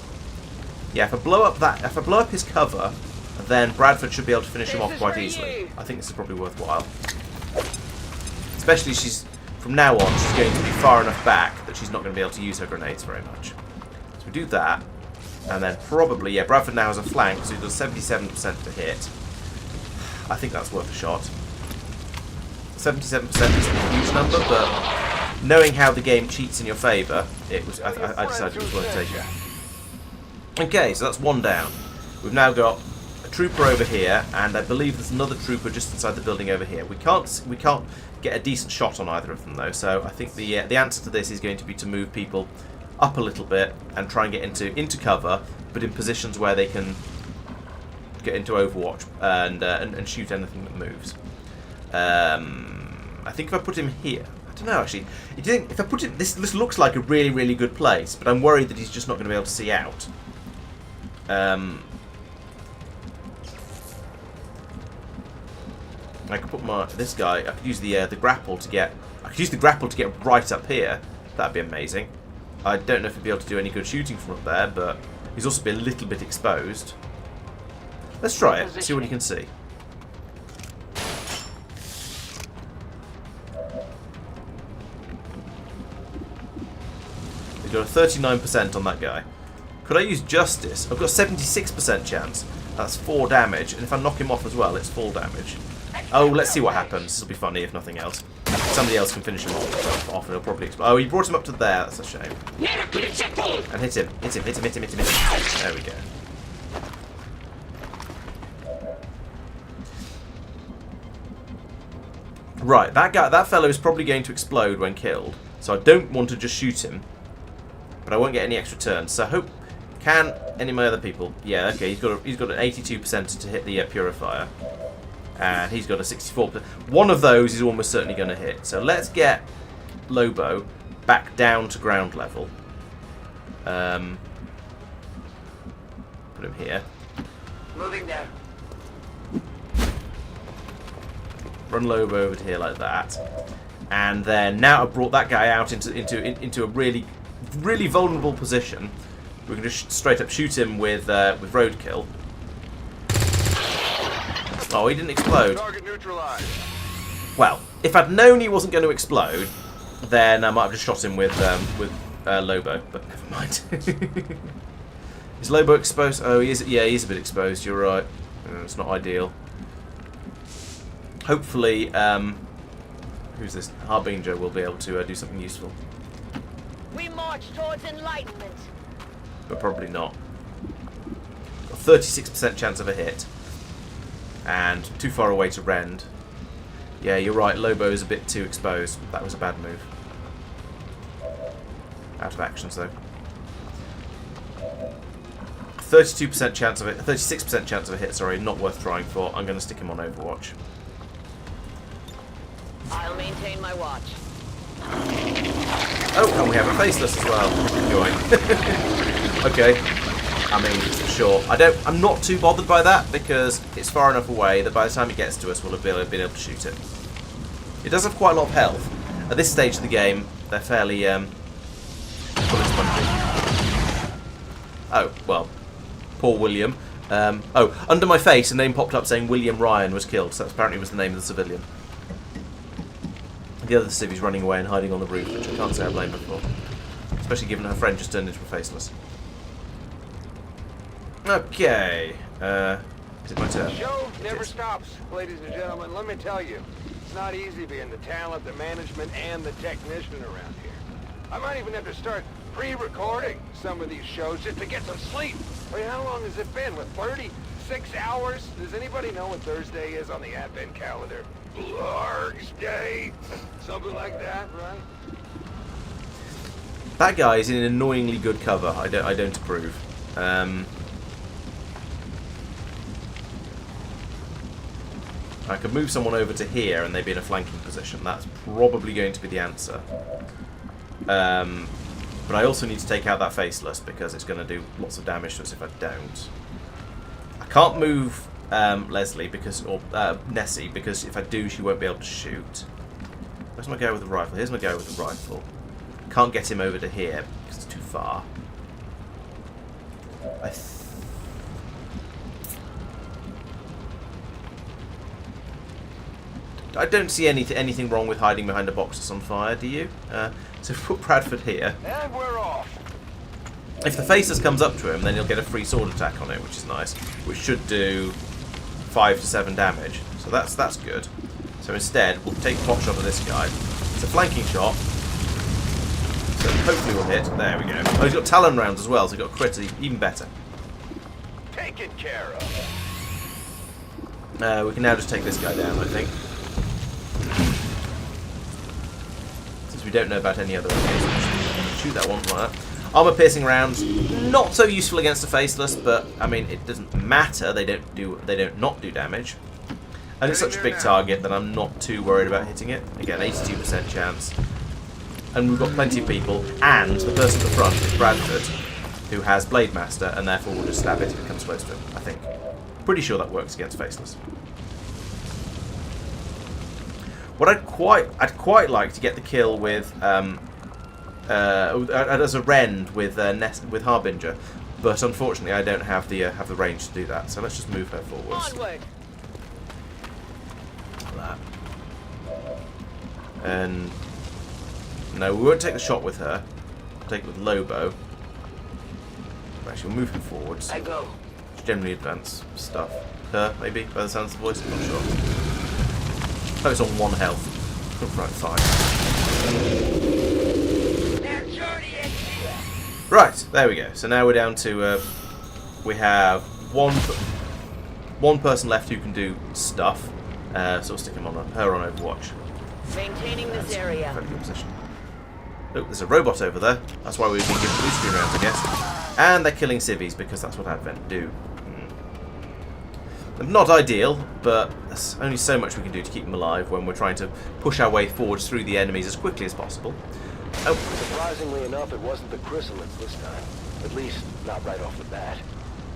Yeah, if I blow up his cover, then Bradford should be able to finish him off quite easily. I think this is probably worthwhile. Especially from now on, she's going to be far enough back that she's not going to be able to use her grenades very much. We do that, and then probably, yeah, Bradford now has a flank, so he does 77% to hit. I think that's worth a shot. 77% is a huge number, but knowing how the game cheats in your favour, I decided it was worth taking. Okay, so that's one down. We've now got a trooper over here, and I believe there's another trooper just inside the building over here. We can't get a decent shot on either of them though, so I think the answer to this is going to be to move people up a little bit and try and get into cover, but in positions where they can get into Overwatch and shoot anything that moves. I think if I put him here, I don't know actually. If I put him, this looks like a really, really good place, but I'm worried that he's just not going to be able to see out. I could put this guy. I could use the grapple to get. I could use the grapple to get right up here. That'd be amazing. I don't know if he'd be able to do any good shooting from up there, but he's also be a little bit exposed. Let's try it. See what you can see. He's got a 39% on that guy. Could I use Justice? I've got a 76% chance. That's 4 damage, and if I knock him off as well, it's 4 damage. Oh, let's see what happens. This will be funny if nothing else. Somebody else can finish him off, and he'll probably explode. Oh, he brought him up to there. That's a shame. And hit him. Hit him. There we go. Right, that fellow is probably going to explode when killed, so I don't want to just shoot him, but I won't get any extra turns. So I hope. Can any of my other people? Yeah, okay. He's got an 82% to hit the purifier, and he's got a 64%. One of those is almost certainly going to hit. So let's get Lobo back down to ground level. Put him here. Moving down. Run Lobo over to here like that, and then now I've brought that guy out into a really, really vulnerable position. We can just straight up shoot him with roadkill. Oh, he didn't explode. Target neutralized. Well, if I'd known he wasn't going to explode, then I might have just shot him with Lobo. But never mind. Is Lobo exposed? Oh, he is. Yeah, he's a bit exposed. You're right. It's not ideal. Hopefully, who's this? Harbinger will be able to do something useful. We march towards enlightenment. But probably not. Got 36% chance of a hit. And too far away to rend. Yeah, you're right. Lobo is a bit too exposed. That was a bad move. Out of actions though. 32% chance of it. 36% chance of a hit. Sorry, not worth trying for. I'm going to stick him on Overwatch. I'll maintain my watch. Oh, and we have a faceless as well. Join. Okay. I mean, sure. I'm not too bothered by that because it's far enough away that by the time it gets to us, we'll have been able to shoot it. It does have quite a lot of health. At this stage of the game, they're fairly bullet spongy. Oh well, poor William. Oh, under my face, a name popped up saying William Ryan was killed. So that apparently was the name of the civilian. The other civvy's running away and hiding on the roof, which I can't say I blame her for. Especially given her friend just turned into a faceless. Okay. Is it my turn? The show never stops, ladies and gentlemen. Let me tell you, it's not easy being the talent, the management, and the technician around here. I might even have to start pre-recording some of these shows just to get some sleep. I mean, how long has it been? What, 36 hours? Does anybody know what Thursday is on the Advent calendar? Large Day? Something like that, right? That guy is in annoyingly good cover. I don't approve. I could move someone over to here and they'd be in a flanking position. That's probably going to be the answer. But I also need to take out that faceless because it's going to do lots of damage to us if I don't. I can't move Leslie or Nessie because if I do, she won't be able to shoot. Where's my guy with the rifle? Here's my guy with the rifle. Can't get him over to here because it's too far. I don't see anything wrong with hiding behind a box that's on fire, do you? So put Bradford here. And we're off. If the Faceless comes up to him, then he'll get a free sword attack on it, which is nice, which should do 5 to 7 damage. So that's good. So instead, we'll take a pot shot at this guy. It's a flanking shot, so hopefully we'll hit. There we go. Oh, he's got Talon rounds as well, so he's got crits, even better. Taken care of. We can now just take this guy down, I think. Since we don't know about any other enemies, shoot that one like that. Armor piercing rounds, not so useful against the Faceless, but I mean it doesn't matter. They don't not do damage, and it's such a big target that I'm not too worried about hitting it. Again, 82% chance, and we've got plenty of people, and the person at the front is Bradford, who has Blade Master, and therefore we'll just stab it if it comes close to him. I think. Pretty sure that works against Faceless. What I'd quite like to get the kill with as a rend with Harbinger, but unfortunately I don't have the range to do that. So let's just move her forwards. Onward. Like that. And no, we won't take the shot with her. We'll take it with Lobo. Actually, we'll move him forwards. I go. Generally advanced stuff. Her, maybe, by the sounds of the voice, I'm not sure. Oh, it's on 1 health. Oh, right, fine. Right, there we go. So now we're down to, we have one person left who can do stuff. So we'll stick him on her on Overwatch. Maintaining this area. Very good position. Oh, there's a robot over there. That's why we've been given blue screen rounds, I guess. And they're killing civvies because that's what Advent do. Not ideal, but there's only so much we can do to keep them alive when we're trying to push our way forwards through the enemies as quickly as possible. Oh. Surprisingly enough, it wasn't the chrysalids this time. At least, not right off the bat.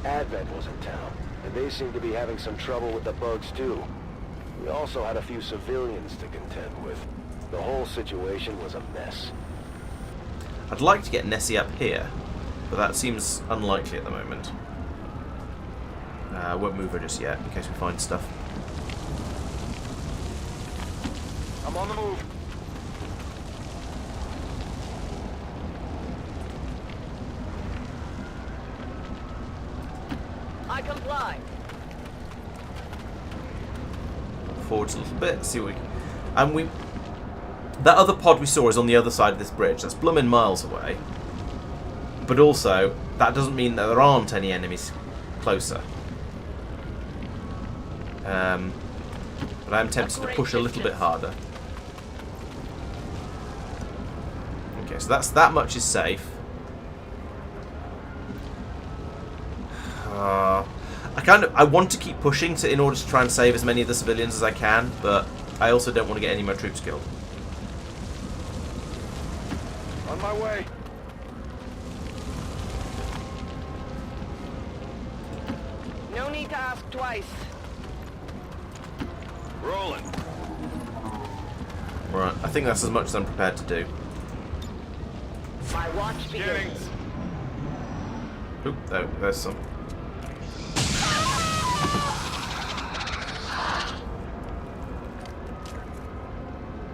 Advent was in town, and they seemed to be having some trouble with the bugs too. We also had a few civilians to contend with. The whole situation was a mess. I'd like to get Nessie up here, but that seems unlikely at the moment. I won't move her just yet, in case we find stuff. I'm on the move. I comply. Forwards a little bit, see what we can... And that other pod we saw is on the other side of this bridge. That's blooming miles away. But also, that doesn't mean that there aren't any enemies closer. But I'm tempted to push a little bit harder. Okay, so that much is safe. I want to keep pushing in order to try and save as many of the civilians as I can, but I also don't want to get any of my troops killed. On my way. No need to ask twice. Rolling. Right, I think that's as much as I'm prepared to do. My watch begins. Oop, oh, there's some.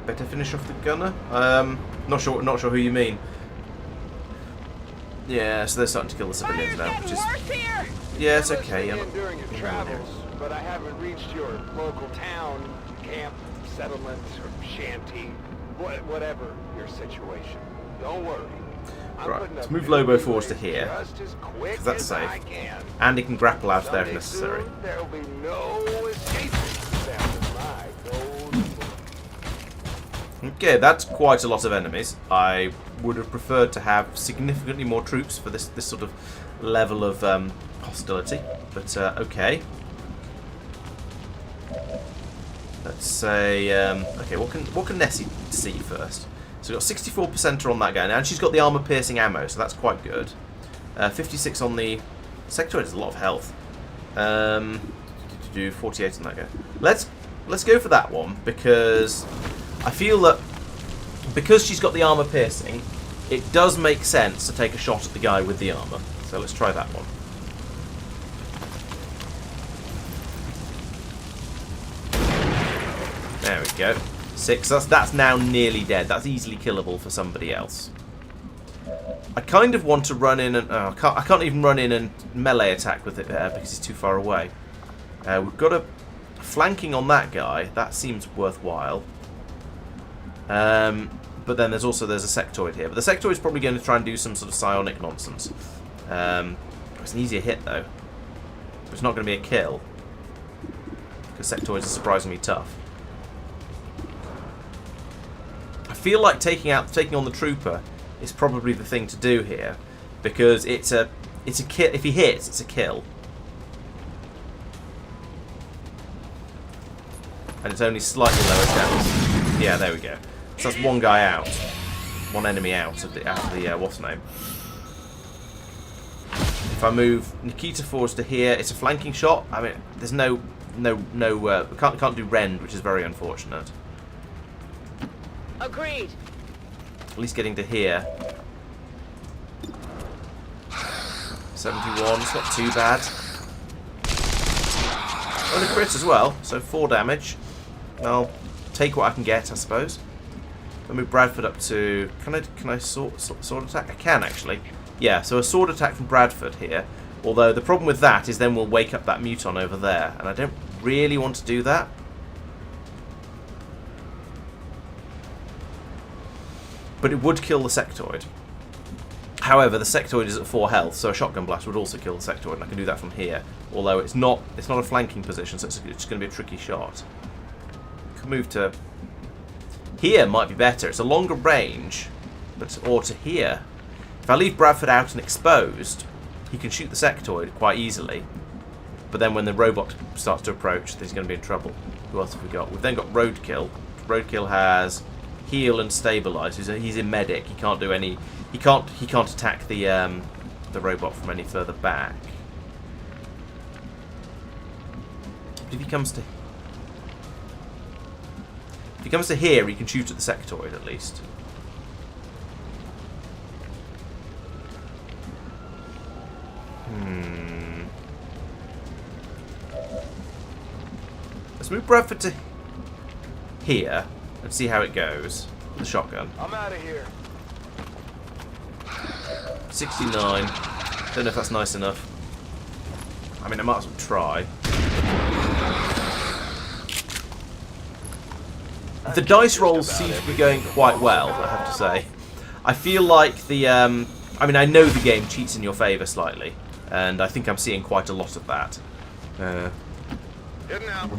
Better finish off the gunner. Not sure who you mean. Yeah, so they're starting to kill the civilians now, which is. Yeah, it's okay. During your travels, but I haven't reached your local town, camp, settlement, or shanty, whatever your situation. Don't worry. Right, let's move Lobo forwards to here, because that's safe. And he can grapple out of there if necessary. There will be no escape sound of my gold. Okay, that's quite a lot of enemies. I would have preferred to have significantly more troops for this sort of level of hostility, but okay. Let's say, okay, what can Nessie see first? So we've got 64% on that guy now, and she's got the armor-piercing ammo, so that's quite good. 56 on the Sectoid is a lot of health. 48 on that guy. Let's go for that one, because I feel that because she's got the armor-piercing, it does make sense to take a shot at the guy with the armor. So let's try that one. There we go. 6. That's now nearly dead. That's easily killable for somebody else. I kind of want to run in and... Oh, I can't even run in and melee attack with it because it's too far away. We've got a flanking on that guy. That seems worthwhile. But then there's a sectoid here. But the sectoid is probably going to try and do some sort of psionic nonsense. It's an easier hit, though. But it's not going to be a kill. Because sectoids are surprisingly tough. I feel like taking on the trooper is probably the thing to do here. Because it's a kill. If he hits, it's a kill. And it's only slightly lower chance. Yeah, there we go. So that's one guy out. One enemy out of the what's name. If I move Nikita forwards to here, it's a flanking shot. I mean, there's no we can't do rend, which is very unfortunate. Agreed. At least getting to here. 71, it's not too bad. Oh, and a crit as well, so 4 damage. I'll take what I can get, I suppose. I'll move Bradford up to... Can I sword attack? I can, actually. Yeah, so a sword attack from Bradford here. Although the problem with that is then we'll wake up that muton over there. And I don't really want to do that. But it would kill the sectoid. However, the sectoid is at 4 health, so a shotgun blast would also kill the sectoid, and I can do that from here. Although it's not a flanking position, so it's going to be a tricky shot. Could move to here, might be better. It's a longer range, or to here. If I leave Bradford out and exposed, he can shoot the sectoid quite easily. But then when the robot starts to approach, he's going to be in trouble. Who else have we got? We've then got Roadkill. Roadkill has heal and stabilize. He's in medic. He can't do any. He can't attack the robot from any further back. But if he comes to here, he can shoot at the sectoid at least. Let's move Bradford to here and see how it goes with the shotgun. I'm out of here. 69. Don't know if that's nice enough. I mean, I might as well try. The dice rolls seem to be going quite well, I have to say. I feel like the... I mean, I know the game cheats in your favour slightly, and I think I'm seeing quite a lot of that. Heading out.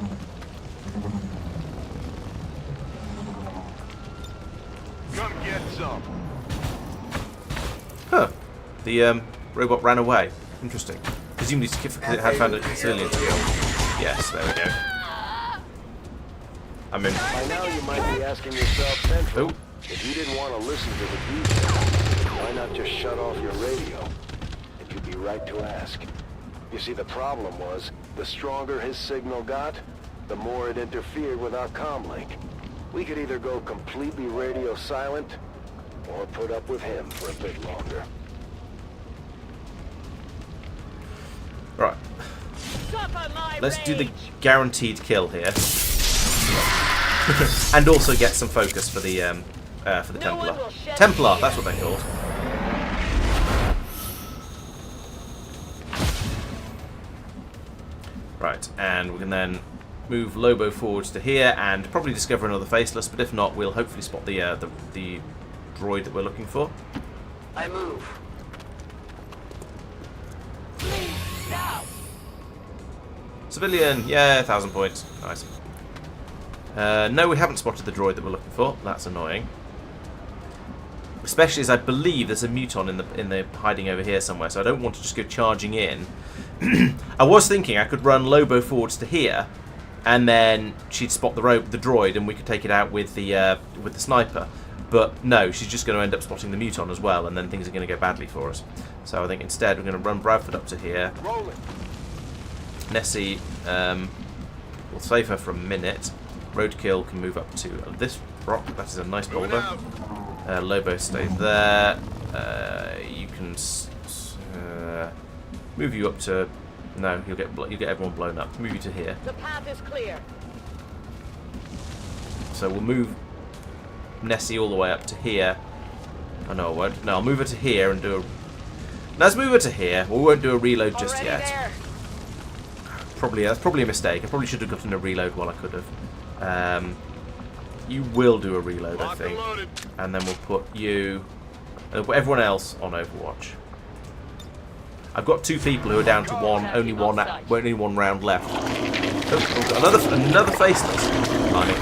Come get some. Huh. The robot ran away. Interesting. Presumably because it had found a civilian to kill. Yes, there we go. I mean... By now you might be asking yourself, Central, if you didn't want to listen to the details, why not just shut off your radio? And you'd be right to ask. You see, the problem was, the stronger his signal got, the more it interfered with our comm link. We could either go completely radio silent, or put up with him for a bit longer. Right. Let's do the guaranteed kill here. And also get some focus for the Templar. Templar, that's what they're called. Right, and we can then move Lobo forwards to here and probably discover another faceless, but if not, we'll hopefully spot the droid that we're looking for. I move. Now. Civilian, yeah, 1,000 points. Nice. No, we haven't spotted the droid that we're looking for. That's annoying. Especially as I believe there's a muton in the hiding over here somewhere, so I don't want to just go charging in. I was thinking I could run Lobo forwards to here, and then she'd spot the droid, and we could take it out with the sniper. But no, she's just going to end up spotting the muton as well, and then things are going to go badly for us. So I think instead we're going to run Bradford up to here. Nessie, we'll save her for a minute. Roadkill can move up to this rock. That is a nice boulder. Lobo stays there. You can move you up to... No, you'll get everyone blown up. Move you to here. The path is clear. So we'll move Nessie all the way up to here. Oh, no, I won't. No, I'll move her to here and do a... No, let's move her to here. We won't do a reload just yet. That's probably a mistake. I probably should have gotten a reload while I could have. You will do a reload, I think. And then we'll put you... put everyone else on Overwatch. I've got 2 people who are down to only one round left. Oh, another faceless. Funny.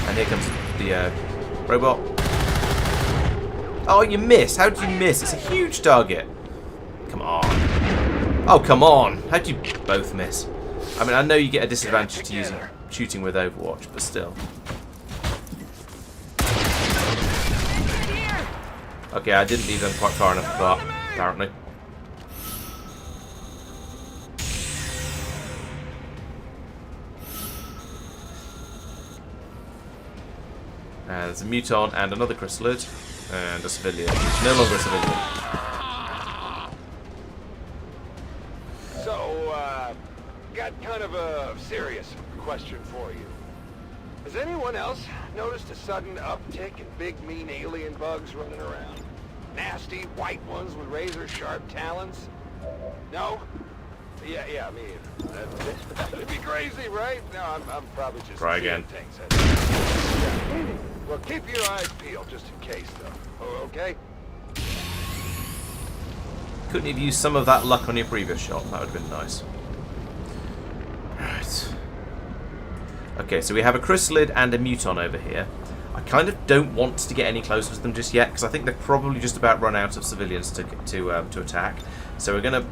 And here comes the robot. Oh, you missed. How did you miss? It's a huge target. Come on. Oh, come on. How did you both miss? I mean, I know you get a disadvantage to shooting with Overwatch, but still. Okay, I didn't leave them quite far enough apart, apparently. There's a muton and another chrysalid and a civilian. He's no longer a civilian. So, got kind of a serious question for you. Has anyone else noticed a sudden uptick in big, mean alien bugs running around? Nasty, white ones with razor-sharp talons? No? Yeah, me either. That'd be crazy, right? No, I'm probably just... Try again. Well, keep your eyes peeled just in case, though. Oh, okay? Couldn't you have used some of that luck on your previous shot? That would have been nice. Right. Okay, so we have a chrysalid and a muton over here. I kind of don't want to get any closer to them just yet, because I think they're probably just about run out of civilians to attack. So we're going to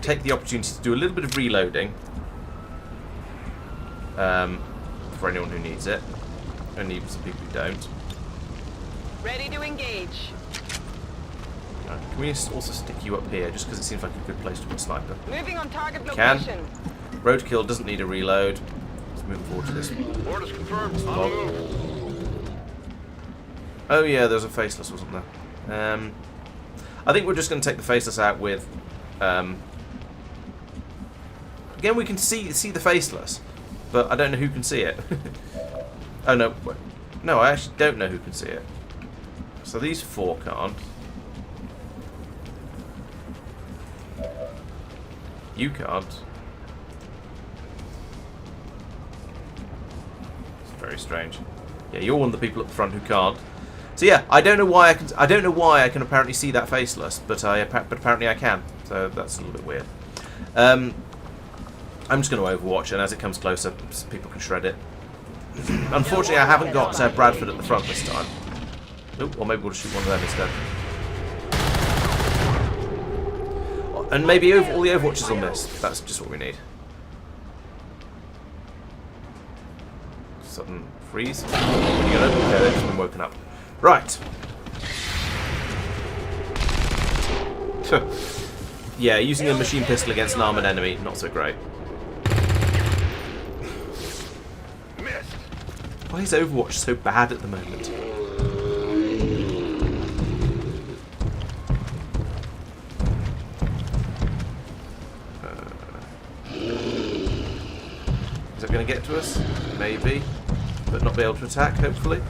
take the opportunity to do a little bit of reloading. For anyone who needs it. Only some people who don't. Ready to engage. Can we also stick you up here, just because it seems like a good place to put a sniper? Moving on target location. Roadkill doesn't need a reload. Let's move forward to this. Orders confirmed. On the move. Oh yeah, there's a faceless, wasn't there? I think we're just going to take the faceless out with... Again, we can see the faceless, but I don't know who can see it. Oh no, no, I actually don't know who can see it. So these 4 can't. You can't. It's very strange. Yeah, you're one of the people at the front who can't. So yeah, I don't know why I can apparently see that faceless, but apparently I can. So that's a little bit weird. I'm just going to Overwatch, and as it comes closer, people can shred it. Unfortunately, I haven't got Bradford at the front this time. Nope, or maybe we'll shoot one of them instead. And maybe all the Overwatches will miss. That's just what we need. Sudden freeze. Okay, they've just been woken up. Right. Yeah, using a machine pistol against an armoured enemy, not so great. Why is Overwatch so bad at the moment? Is it going to get to us? Maybe. But not be able to attack, hopefully.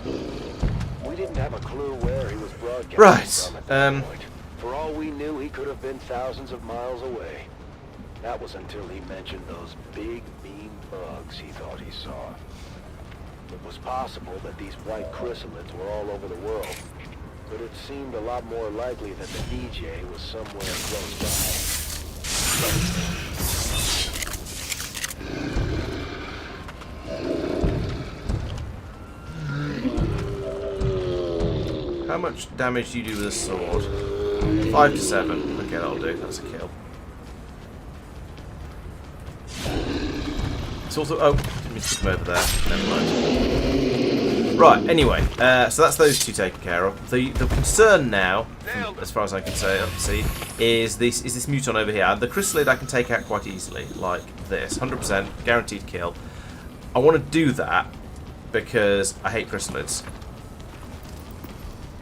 We didn't have a clue where he was broadcasting right. from at this point. For all we knew, he could have been thousands of miles away. That was until he mentioned those big, mean bugs he thought he saw. It was possible that these white chrysalids were all over the world, but it seemed a lot more likely that the DJ was somewhere close by. How much damage do you do with a sword? 5 to 7. Okay, that'll do. That's a kill. It's also... Oh, didn't mean to put them over there. Never mind. Right, anyway. So that's those 2 taken care of. The concern now, as far as I can see, is this muton over here. The chrysalid I can take out quite easily, like this. 100% guaranteed kill. I want to do that because I hate chrysalids.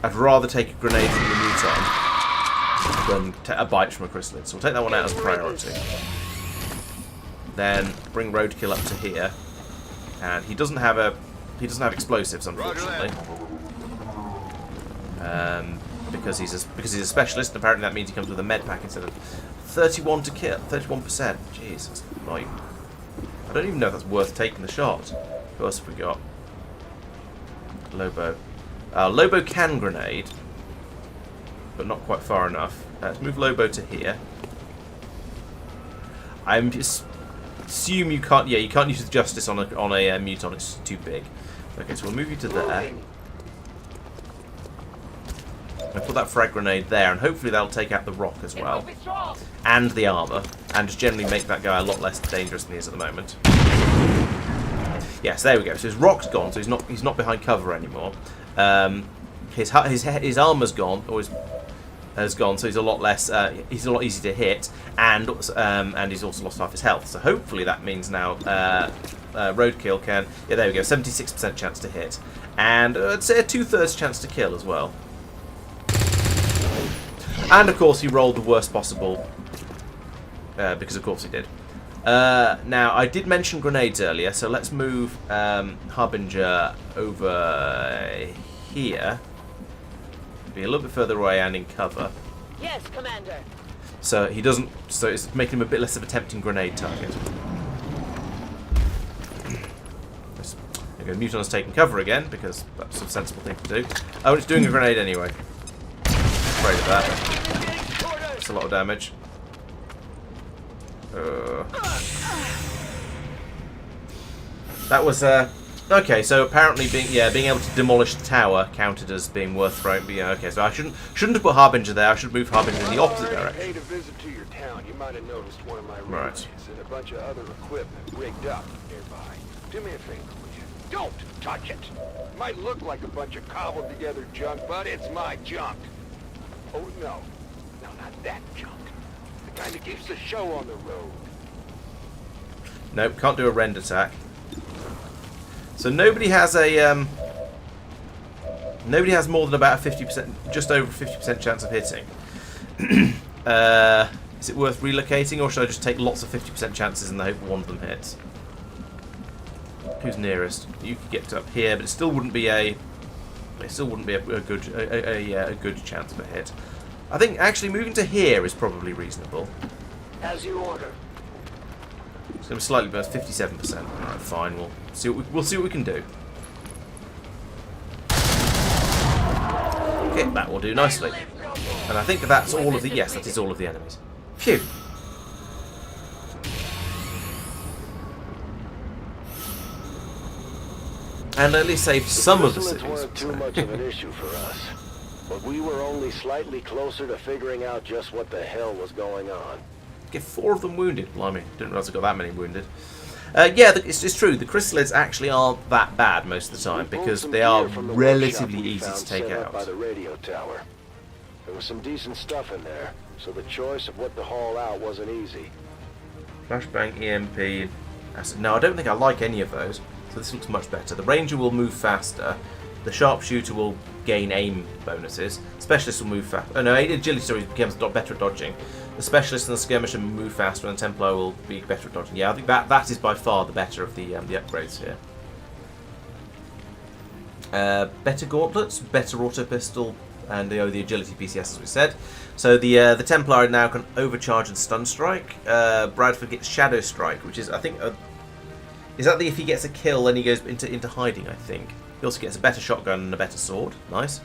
I'd rather take a grenade from the muton than a bite from a chrysalid. So we'll take that one out as a priority. then bring Roadkill up to here, and he doesn't have explosives, unfortunately, because he's a specialist. And apparently that means he comes with a med pack instead of 31 to kill, 31%. Jeez, that's annoying. I don't even know if that's worth taking the shot. Who else have we got? Lobo. Lobo can grenade, but not quite far enough. Let's move Lobo to here. I'm just assume you can't. Yeah, you can't use the Justice on a Muton. It's too big. Okay, so we'll move you to there. I'll put that frag grenade there, and hopefully that'll take out the rock as well, and the armor, and just generally make that guy a lot less dangerous than he is at the moment. Yes, there we go. So his rock's gone, so he's not behind cover anymore. His armor's gone, or has gone, so he's a lot less. He's a lot easier to hit, and he's also lost half his health. So hopefully that means now Roadkill can. Yeah, there we go. 76% chance to hit, and I'd say a 2/3 chance to kill as well. And of course he rolled the worst possible, because of course he did. Now, I did mention grenades earlier, so let's move Harbinger over here. Be a little bit further away and in cover. Yes, Commander. So he doesn't. So it's making him a bit less of a tempting grenade target. Okay, Muton's taking cover again because that's a sensible thing to do. Oh, it's doing a grenade anyway. Afraid of that. That's a lot of damage. That was okay. So apparently, being able to demolish the tower counted as being worth throwing. But yeah, okay. So I shouldn't have put Harbinger there. I should move Harbinger in the opposite direction. Paid a visit to your town. You might have noticed one of my Right. and a bunch of other equipment rigged up nearby. Do me a favor, would you? Don't touch it. Might look like a bunch of cobbled together junk, but it's my junk. Oh no, not that junk. The kind that keeps the show on the road. Nope, can't do a rend attack. So nobody has a nobody has more than about a 50%, just over 50% chance of hitting. Is it worth relocating, or should I just take lots of 50% chances and hope one of them hits? Who's nearest? You could get to up here, but it still wouldn't be a good chance of a hit. I think actually moving to here is probably reasonable. As you order. It's going to be slightly better, 57%. Alright, fine. We'll see what we can do. Okay, that will do nicely. And I think that's all of the. Yes, that is all of the enemies. Phew. And at least saved some of the cities. Weren't too much of an issue for us, but we were only slightly closer to figuring out just what the hell was going on. Get 4 of them wounded. Blimey, didn't realise I got that many wounded. Yeah, it's true. The chrysalids actually aren't that bad most of the time because they are relatively easy to take out. By the radio tower. There was some decent stuff in there, so the choice of what to haul out wasn't easy. Flashbang, EMP, acid. No, I don't think I like any of those. So this looks much better. The ranger will move faster. The sharpshooter will gain aim bonuses. Specialist will move faster. Oh no, agility becomes a lot better at dodging. The specialist and the skirmisher will move faster, and the Templar will be better at dodging. Yeah, I think that is by far the better of the upgrades here. Better gauntlets, better auto pistol, and the agility PCS as we said. So the Templar now can overcharge and stun strike. Bradford gets shadow strike, which is I think is that if he gets a kill then he goes into hiding. I think he also gets a better shotgun and a better sword. Nice.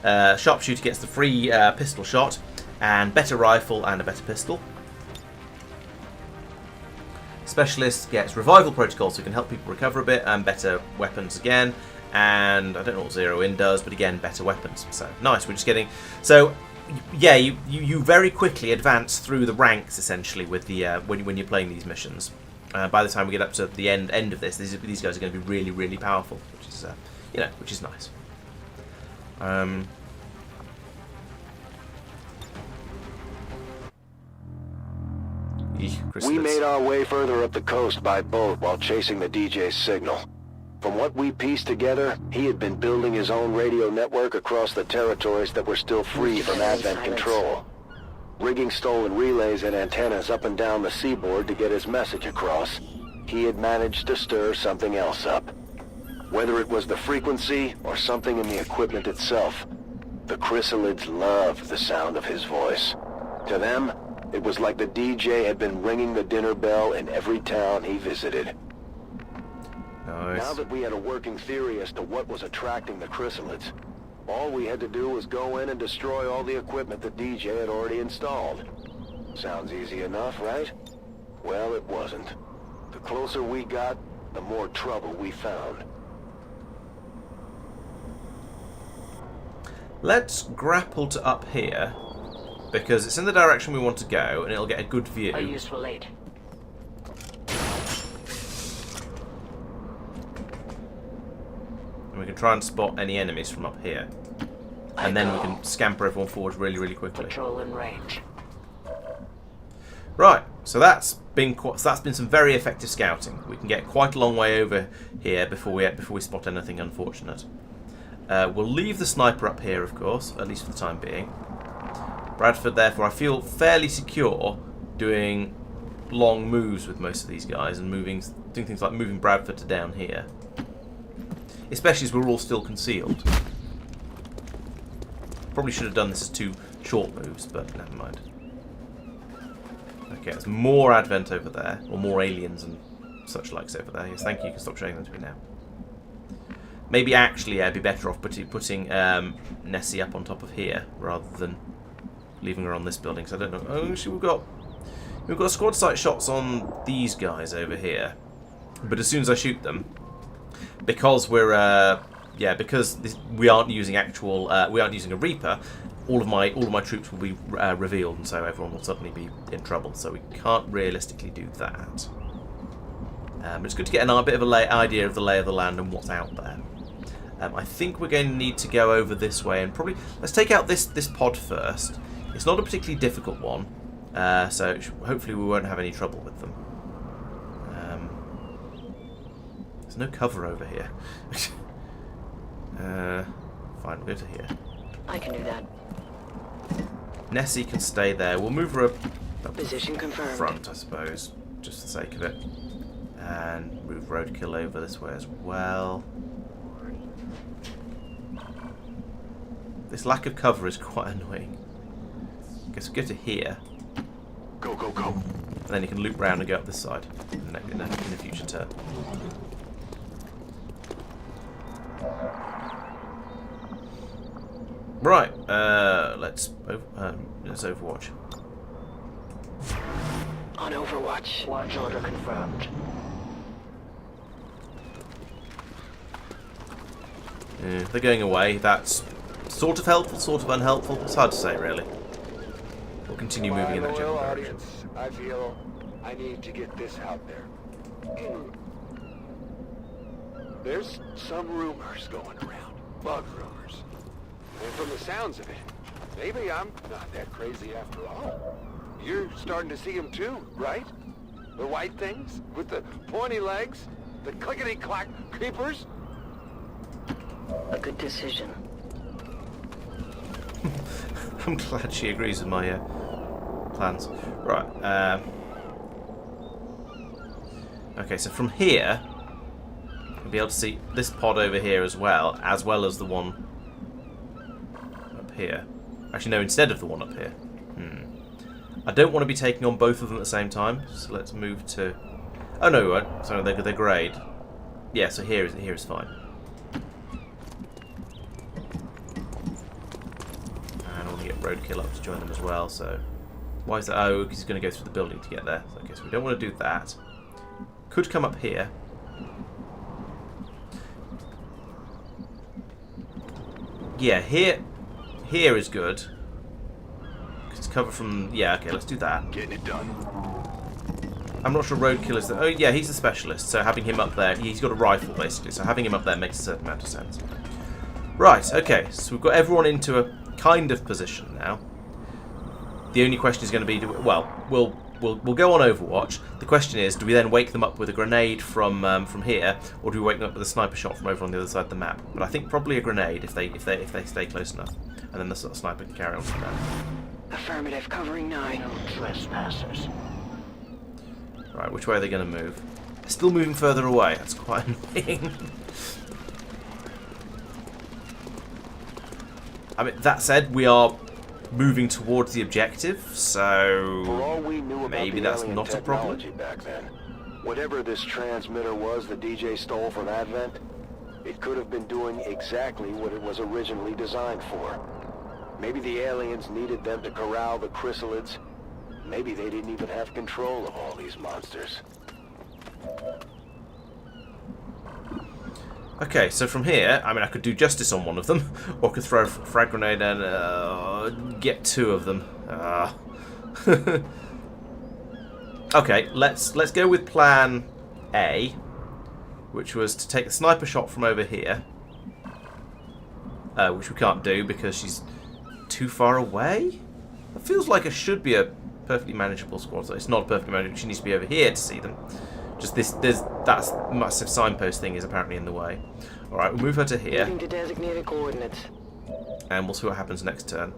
Sharpshooter gets the free pistol shot. And better rifle and a better pistol. Specialist gets revival protocol, so he can help people recover a bit, and better weapons again. And I don't know what Zero In does, but again, better weapons. So nice. We're just getting. So yeah, you very quickly advance through the ranks essentially with the when you're playing these missions. By the time we get up to the end of this, these guys are going to be really, really powerful, which is which is nice. We made our way further up the coast by boat while chasing the DJ's signal. From what we pieced together, he had been building his own radio network across the territories that were still free from Advent control. rigging stolen relays and antennas up and down the seaboard to get his message across, he had managed to stir something else up. Whether it was the frequency or something in the equipment itself, the chrysalids loved the sound of his voice. To them, it was like the DJ had been ringing the dinner bell in every town he visited. Nice. Now that we had a working theory as to what was attracting the chrysalids, all we had to do was go in and destroy all the equipment the DJ had already installed. Sounds easy enough, right? Well, it wasn't. The closer we got, the more trouble we found. Let's grapple to up here, because it's in the direction we want to go, and it'll get a good view. A useful aid. And we can try and spot any enemies from up here. And then we can scamper everyone forward really, really quickly. Patrol in range. Right, so that's been some very effective scouting. We can get quite a long way over here before we spot anything unfortunate. We'll leave the sniper up here, of course, at least for the time being. Bradford, therefore, I feel fairly secure doing long moves with most of these guys and doing things like moving Bradford to down here. Especially as we're all still concealed. Probably should have done this as 2 short moves, but never mind. Okay, there's more Advent over there, or more aliens and such likes over there. Yes, thank you. You can stop showing them to me now. Maybe actually I'd be better off putting Nessie up on top of here rather than leaving her on this building. So I don't know. Oh, actually, we've got squad sight shots on these guys over here, but as soon as I shoot them, because we aren't using a Reaper, all of my troops will be revealed, and so everyone will suddenly be in trouble. So we can't realistically do that. But it's good to get a bit of an idea of the lay of the land and what's out there. I think we're going to need to go over this way and probably let's take out this pod first. It's not a particularly difficult one, so hopefully we won't have any trouble with them. There's no cover over here. Fine, we'll go to here. I can do that. Nessie can stay there. We'll move her up Position confirmed. Front, I suppose, just for the sake of it. And move Roadkill over this way as well. This lack of cover is quite annoying. Guess we'll go to here. Go, go, go. And then you can loop round and go up this side in a future turn. Right, let's Overwatch. On Overwatch. Watch order confirmed. They're going away. That's sort of helpful, sort of unhelpful. It's hard to say, really. We'll continue moving in that general direction. I feel I need to get this out there. There's some rumors going around. Bug rumors. And from the sounds of it, maybe I'm not that crazy after all. You're starting to see them too, right? The white things with the pointy legs, the clickety-clack creepers. A good decision. I'm glad she agrees with my plans. Right. Okay, so from here, you'll be able to see this pod over here as well as the one up here. Actually, no, instead of the one up here. I don't want to be taking on both of them at the same time, so let's move to... Oh, no, right. Sorry, they're greyed. Yeah, so here is fine. And I want to get Roadkill up to join them as well, so... Why is that? Oh, he's going to go through the building to get there. So I guess we don't want to do that. Could come up here. Yeah, here is good. It's covered from... Yeah, okay, let's do that. Getting it done. I'm not sure Roadkill is... Oh, yeah, he's a specialist, so having him up there... He's got a rifle, basically, so having him up there makes a certain amount of sense. Right, okay, so we've got everyone into a kind of position now. The only question is going to be... We'll go on Overwatch. The question is, do we then wake them up with a grenade from here, or do we wake them up with a sniper shot from over on the other side of the map? But I think probably a grenade if they stay close enough, and then the sniper can carry on from there. Affirmative, covering 9. No trespassers. Right, which way are they going to move? They're still moving further away. That's quite annoying. I mean, that said, we are moving towards the objective, so For all we knew about maybe the that's alien not a problem. technology back then, whatever this transmitter was the DJ stole from Advent, it could have been doing exactly what it was originally designed for. Maybe the aliens needed them to corral the chrysalids. Maybe they didn't even have control of all these monsters. Okay, so from here, I mean, I could do justice on one of them, or I could throw a frag grenade and get 2 of them. Okay, let's go with plan A, which was to take a sniper shot from over here, which we can't do because she's too far away. It feels like it should be a perfectly manageable squad. So it's not perfectly manageable. She needs to be over here to see them. Just that massive signpost thing is apparently in the way. All right, we'll move her to here. Moving to designated coordinates. And we'll see what happens next turn.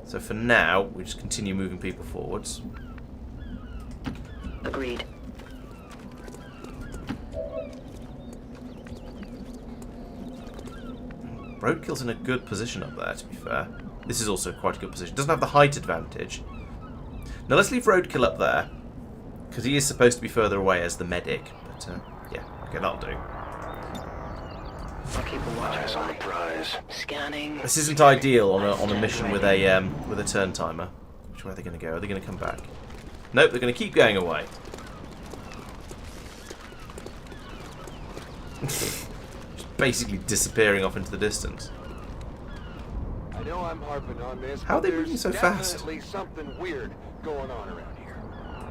So for now, we just continue moving people forwards. Agreed. Roadkill's in a good position up there, to be fair. This is also quite a good position. Doesn't have the height advantage. Now let's leave Roadkill up there, because he is supposed to be further away as the medic. But yeah, okay, that'll do. I'll keep a watch Eyes on the prize. Scanning. This isn't ideal on a mission with a turn timer. Which way are they going to go? Are they going to come back? Nope, they're going to keep going away. Just basically disappearing off into the distance. I know I'm harping on this, How are but they there's moving so fast? definitely something weird going on around here.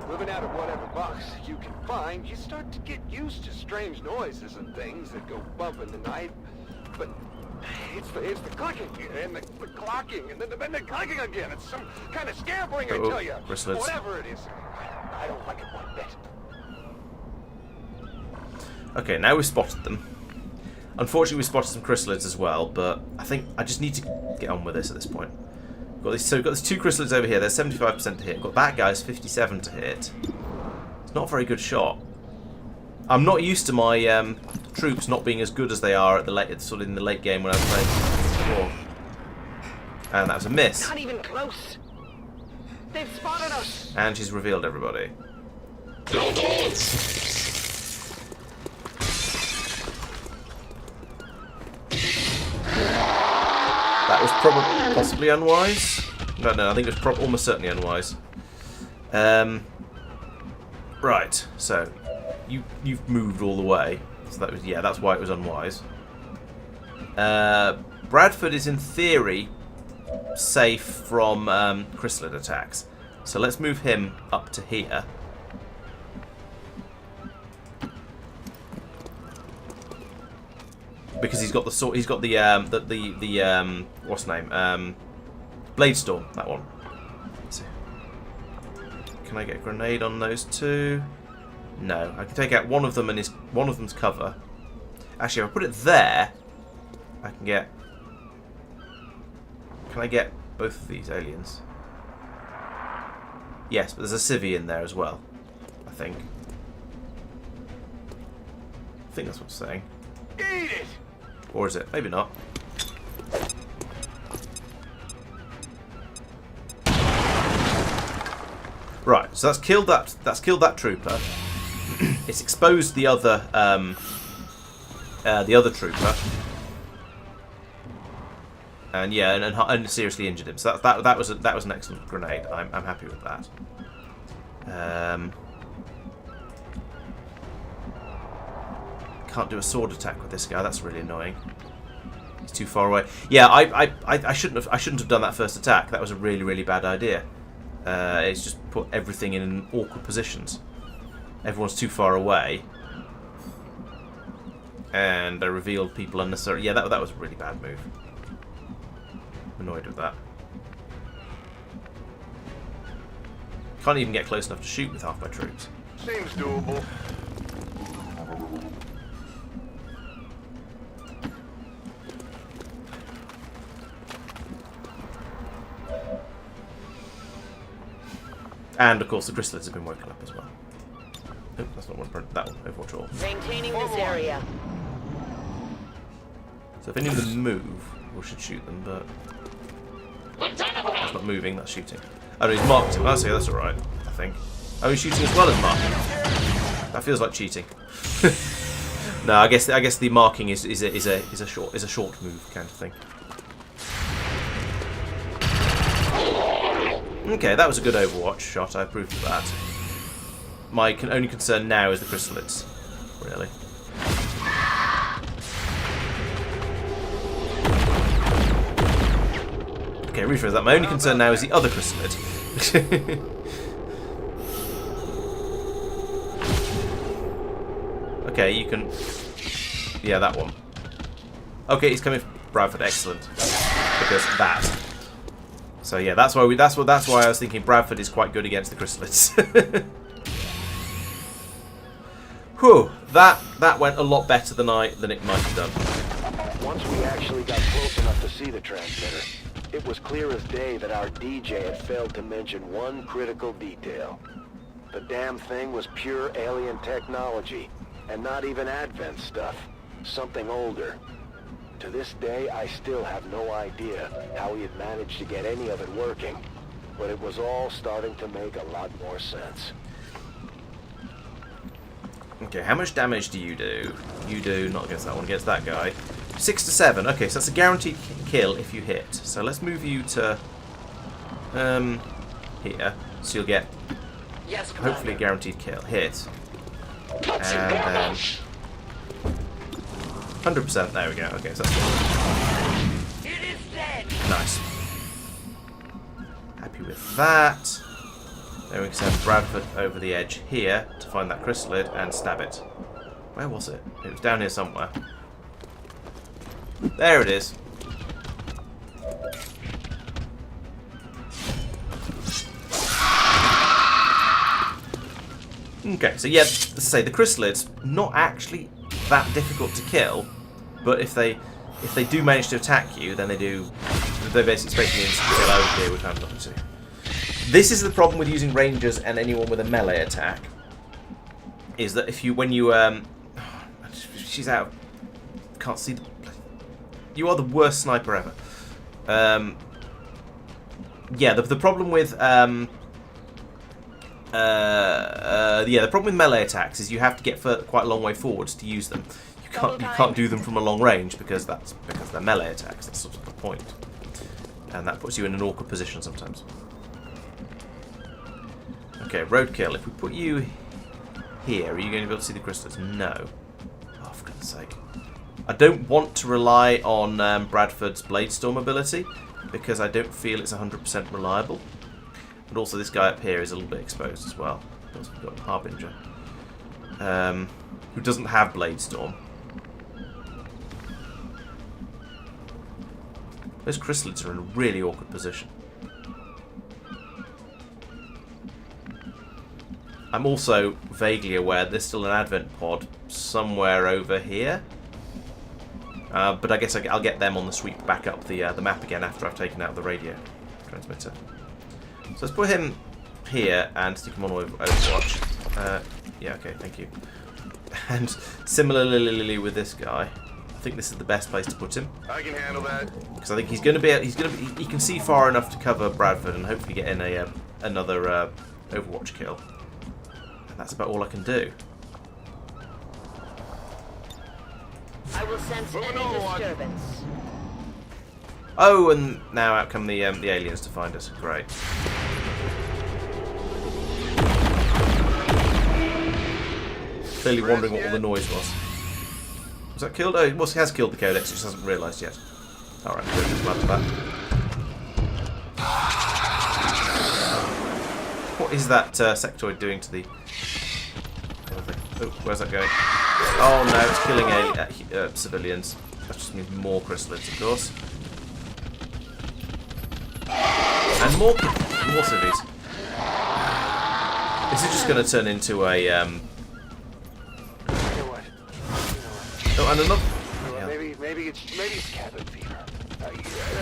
Living out of whatever box you can find, you start to get used to strange noises and things that go bump in the night. But it's the clicking and the clocking and then the clicking again. It's some kind of scampering, I tell you. Bristlets. Whatever it is, I don't like it one bit. Okay, now we've spotted them. Unfortunately, we spotted some chrysalids as well, but I think I just need to get on with this at this point. So we've got these 2 chrysalids over here. There's 75% to hit. We've got that guy's 57 to hit. It's not a very good shot. I'm not used to my troops not being as good as they are at the in the late game when I was playing before. And that was a miss. Not even close. They've spotted us. And she's revealed everybody. That was probably possibly unwise. No, I think it was almost certainly unwise. Right, so you've moved all the way. So that was that's why it was unwise. Bradford is in theory safe from chrysalid attacks, so let's move him up to here. Because he's got the sword, he's got the what's the name? Blade Storm, that one. Let's see. Can I get a grenade on those 2? No, I can take out one of them and one of them's cover. Actually, if I put it there, I can get. Can I get both of these aliens? Yes, but there's a civvy in there as well. I think that's what it's saying. Eat it! Or is it? Maybe not. Right, so that's killed that trooper. It's exposed the other trooper. And yeah, and seriously injured him. So that was an excellent grenade. I'm happy with that. Can't do a sword attack with this guy. That's really annoying. He's too far away. Yeah, I shouldn't have done that first attack. That was a really bad idea. It's just put everything in awkward positions. Everyone's too far away, and I revealed people unnecessarily. Yeah, that was a really bad move. I'm annoyed with that. Can't even get close enough to shoot with half my troops. Seems doable. And, of course, the chrysalids have been woken up as well. Nope, that's not one. That one, Overwatch all. Maintaining this area. So if any of them move, we should shoot them, but... That's not moving, that's shooting. Oh, no, he's marked him. That's alright, I think. Oh, he's shooting as well as marking. That feels like cheating. No, I guess the marking is a short move kind of thing. Okay, that was a good Overwatch shot. I approve of that. My only concern now is the chrysalids, really. Okay, rephrase that. My only concern now is the other chrysalid. Okay, you can... Yeah, that one. Okay, he's coming from Bradford. Excellent. Because that. So yeah, that's why I was thinking Bradford is quite good against the chrysalids. Whew, that went a lot better than it might have done. Once we actually got close enough to see the transmitter, it was clear as day that our DJ had failed to mention one critical detail. The damn thing was pure alien technology, and not even Advent stuff. Something older. To this day, I still have no idea how he had managed to get any of it working, but it was all starting to make a lot more sense. Okay, how much damage do you do? You do, not against that one, against that guy. 6 to 7. Okay, so that's a guaranteed kill if you hit. So let's move you to here. So you'll get hopefully a guaranteed kill. Hit. And 100%. There we go. Okay, so that's good. Nice. Happy with that. Then we can send Bradford over the edge here to find that chrysalid and stab it. Where was it? It was down here somewhere. There it is. Okay, so yeah, let's say the chrysalids not actually that difficult to kill, but if they do manage to attack you, then they basically instant kill. Oh dear, we found nothing to. This is the problem with using rangers and anyone with a melee attack. Is that when you she's out, can't see. You are the worst sniper ever. Yeah, the problem with the problem with melee attacks is you have to get quite a long way forwards to use them. You can't do them from a long range because they're melee attacks. That's sort of the point, and that puts you in an awkward position sometimes. Okay, roadkill. If we put you here, are you going to be able to see the crystals? No. Oh, for goodness sake. I don't want to rely on Bradford's Bladestorm ability because I don't feel it's 100% reliable. But also this guy up here is a little bit exposed as well. We've got Harbinger, who doesn't have Bladestorm. Those chrysalids are in a really awkward position. I'm also vaguely aware there's still an Advent pod somewhere over here. But I guess I'll get them on the sweep back up the map again after I've taken out the radio transmitter. So let's put him here and stick him on Overwatch. Yeah, okay, thank you. And similarly with this guy, I think this is the best place to put him. I can handle that. Because I think he can see far enough to cover Bradford and hopefully get in another Overwatch kill. And that's about all I can do. I will sense any disturbance. Oh, and now out come the aliens to find us. Great. Clearly wondering what all the noise was. Was that killed? Oh, he has killed the codex, just hasn't realised yet. Alright, good. Glad for that. What is that sectoid doing to the... Oh, where's that going? Oh no, it's killing civilians. That just means more chrysalids, of course. And more civvies. This is just going to turn into a... Oh, and another... Well, maybe it's cabin fever.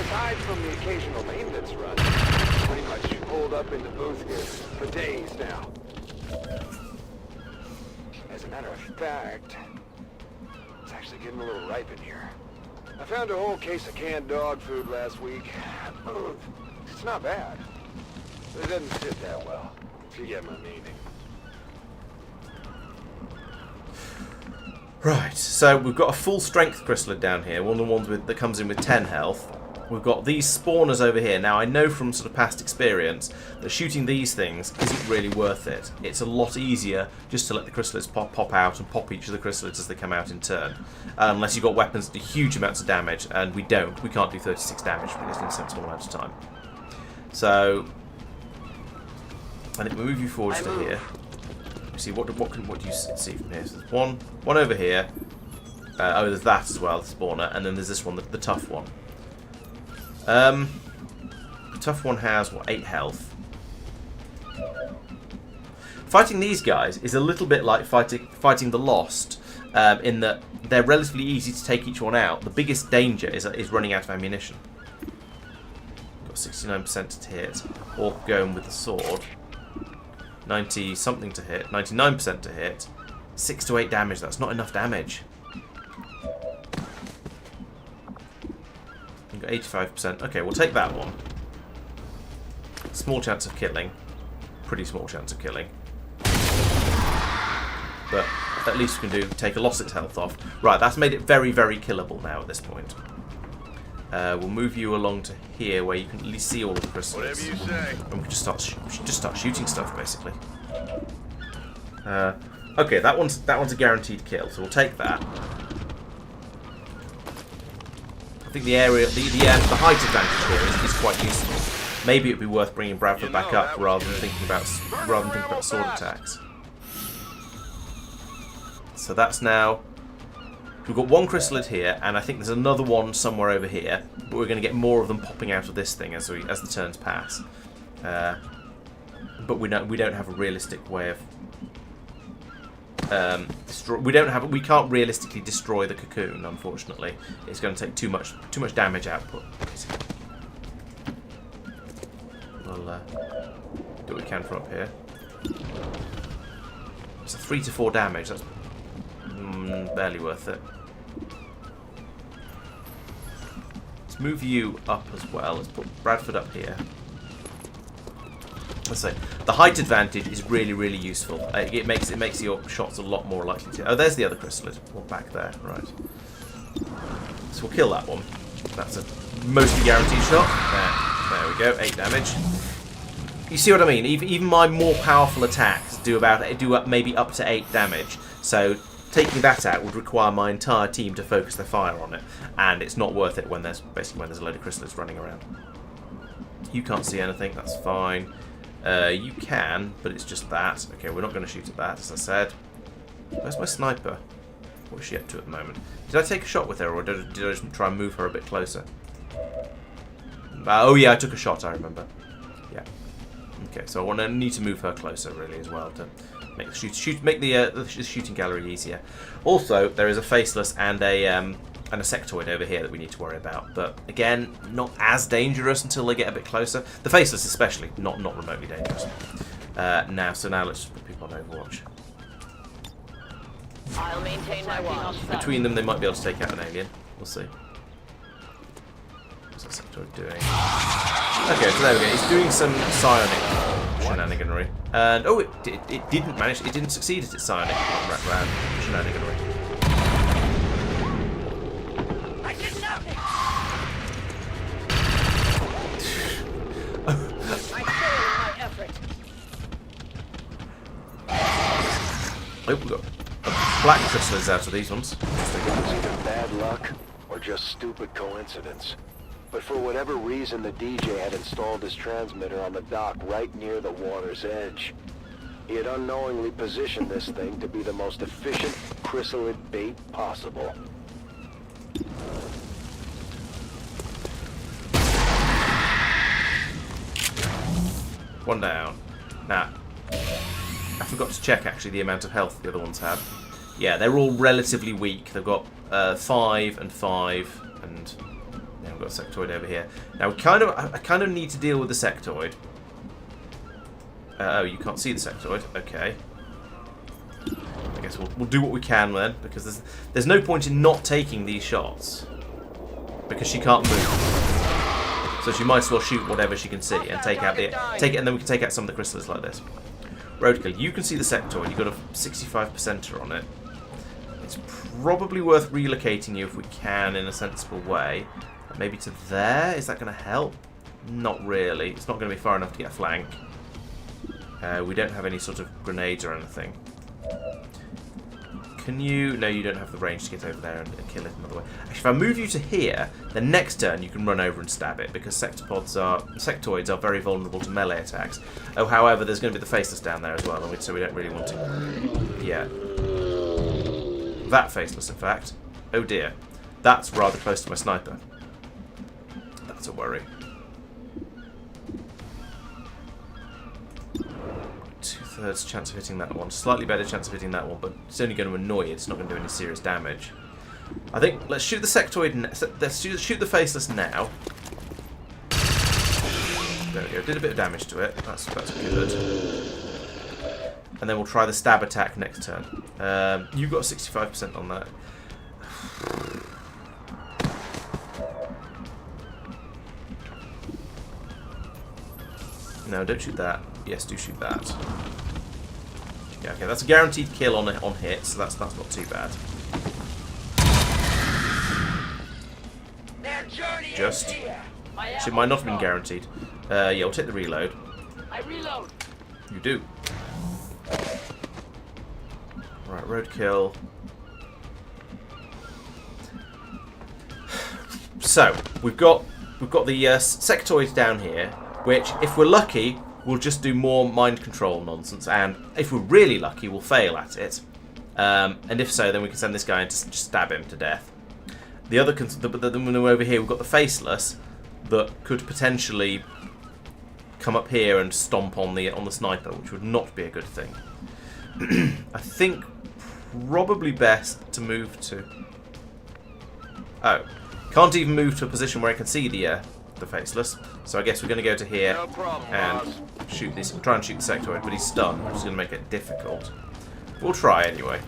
Aside from the occasional maintenance run, pretty much hold holed up in the booth here for days now. As a matter of fact, it's actually getting a little ripe in here. I found a whole case of canned dog food last week. It's not bad. But it doesn't sit that well, if you get my meaning. Right, so we've got a full strength chrysalid down here, one of the ones that comes in with 10 health. We've got these spawners over here. Now, I know from sort of past experience that shooting these things isn't really worth it. It's a lot easier just to let the chrysalids pop out and pop each of the chrysalids as they come out in turn. Unless you've got weapons that do huge amounts of damage, and we don't. We can't do 36 damage for this in a sensible amount of time. So, I think we move you forward to here. See, what do you see from here? So there's one over here. Oh, there's that as well, the spawner, and then there's this one, the tough one. The tough one has, what, 8 health. Fighting these guys is a little bit like fighting the Lost, in that they're relatively easy to take each one out. The biggest danger is running out of ammunition. Got 69% to hit, or going with the sword. 90 something to hit, 99% to hit, 6 to 8 damage. That's not enough damage. You've got 85%. Okay, we'll take that one. Small chance of killing. Pretty small chance of killing. But at least we can take a loss its health off. Right, that's made it very, very killable now at this point. We'll move you along to here where you can at least see all of the crystals. Whatever you say. And we can just start shooting stuff basically. Okay, that one's a guaranteed kill, so we'll take that. I think the height advantage here is quite useful. Maybe it'd be worth bringing Bradford back up rather than thinking about sword attacks. So that's now. We've got one chrysalid here, and I think there's another one somewhere over here. But we're going to get more of them popping out of this thing as the turns pass. But we don't have a realistic way of. We can't realistically destroy the cocoon. Unfortunately, it's going to take too much damage output. We'll do what we can from up here. It's a 3 to 4 damage. That's barely worth it. Let's move you up as well. Let's put Bradford up here. Let's say the height advantage is really, really useful. It makes your shots a lot more likely to. Oh, there's the other chrysalid. One back there, right? So we'll kill that one. That's a mostly guaranteed shot. There we go. 8 damage. You see what I mean? Even my more powerful attacks do maybe up to 8 damage. So taking that out would require my entire team to focus their fire on it, and it's not worth it when there's a load of chrysalids running around. You can't see anything. That's fine. You can, but it's just that. Okay, we're not going to shoot at that, as I said. Where's my sniper? What is she up to at the moment? Did I take a shot with her, or did I just try and move her a bit closer? Oh yeah, I took a shot, I remember. Yeah. Okay, so I need to move her closer, really, as well, to make the shooting gallery easier. Also, there is a faceless and a sectoid over here that we need to worry about. But again, not as dangerous until they get a bit closer. The faceless especially, not remotely dangerous. Now let's just put people on Overwatch. I'll maintain my watch. Between them, they might be able to take out an alien. We'll see. What's that sectoid doing? Okay, so there we go. It's doing some psionic shenaniganry. And oh, it didn't manage. It didn't succeed at its psionic shenaniganry. I did nothing. I failed my effort. Oh, we got black crystals out of these ones. It was either bad luck or just stupid coincidence. But for whatever reason, the DJ had installed his transmitter on the dock right near the water's edge. He had unknowingly positioned this thing to be the most efficient chrysalid bait possible. One down. Now, I forgot to check actually the amount of health the other ones have. Yeah, they're all relatively weak. They've got 5 and 5, and yeah, we've got a sectoid over here. Now, I kind of need to deal with the sectoid. Oh, you can't see the sectoid. Okay. I guess we'll do what we can then, because there's no point in not taking these shots. Because she can't move. So she might as well shoot whatever she can see and take it, and then we can take out some of the crystals like this. Roadkill, you can see the sectoid. You've got a 65%er on it. It's probably worth relocating you if we can in a sensible way. Maybe to there? Is that going to help? Not really. It's not going to be far enough to get a flank. We don't have any sort of grenades or anything. Can you... No, you don't have the range to get over there and kill it another way. Actually, if I move you to here, then next turn you can run over and stab it, because sectoids are very vulnerable to melee attacks. Oh, however, there's going to be the faceless down there as well, so we don't really want to... Yeah. That faceless, in fact. Oh dear. That's rather close to my sniper. That's a worry. 2/3 chance of hitting that one. Slightly better chance of hitting that one, but it's only going to annoy it. It's not going to do any serious damage. I think let's shoot the sectoid. Let's shoot the faceless now. There we go. Did a bit of damage to it. That's good. And then we'll try the stab attack next turn. You've got 65% on that. No, don't shoot that. Yes, do shoot that. Yeah, okay, that's a guaranteed kill on hit, so that's not too bad. Just. It might not have been guaranteed. Yeah, we'll take the reload. I reload. You do. Right, roadkill. So we've got the sectoids down here, which, if we're lucky, we'll just do more mind control nonsense, and if we're really lucky, we'll fail at it. And if so, then we can send this guy in to just stab him to death. The other, over here, we've got the faceless that could potentially come up here and stomp on the sniper, which would not be a good thing. I think probably best to move to. Oh, can't even move to a position where I can see the faceless. So I guess we're going to go to here and shoot this. Try and shoot the sectoid, but he's stunned, which is going to make it difficult. We'll try anyway.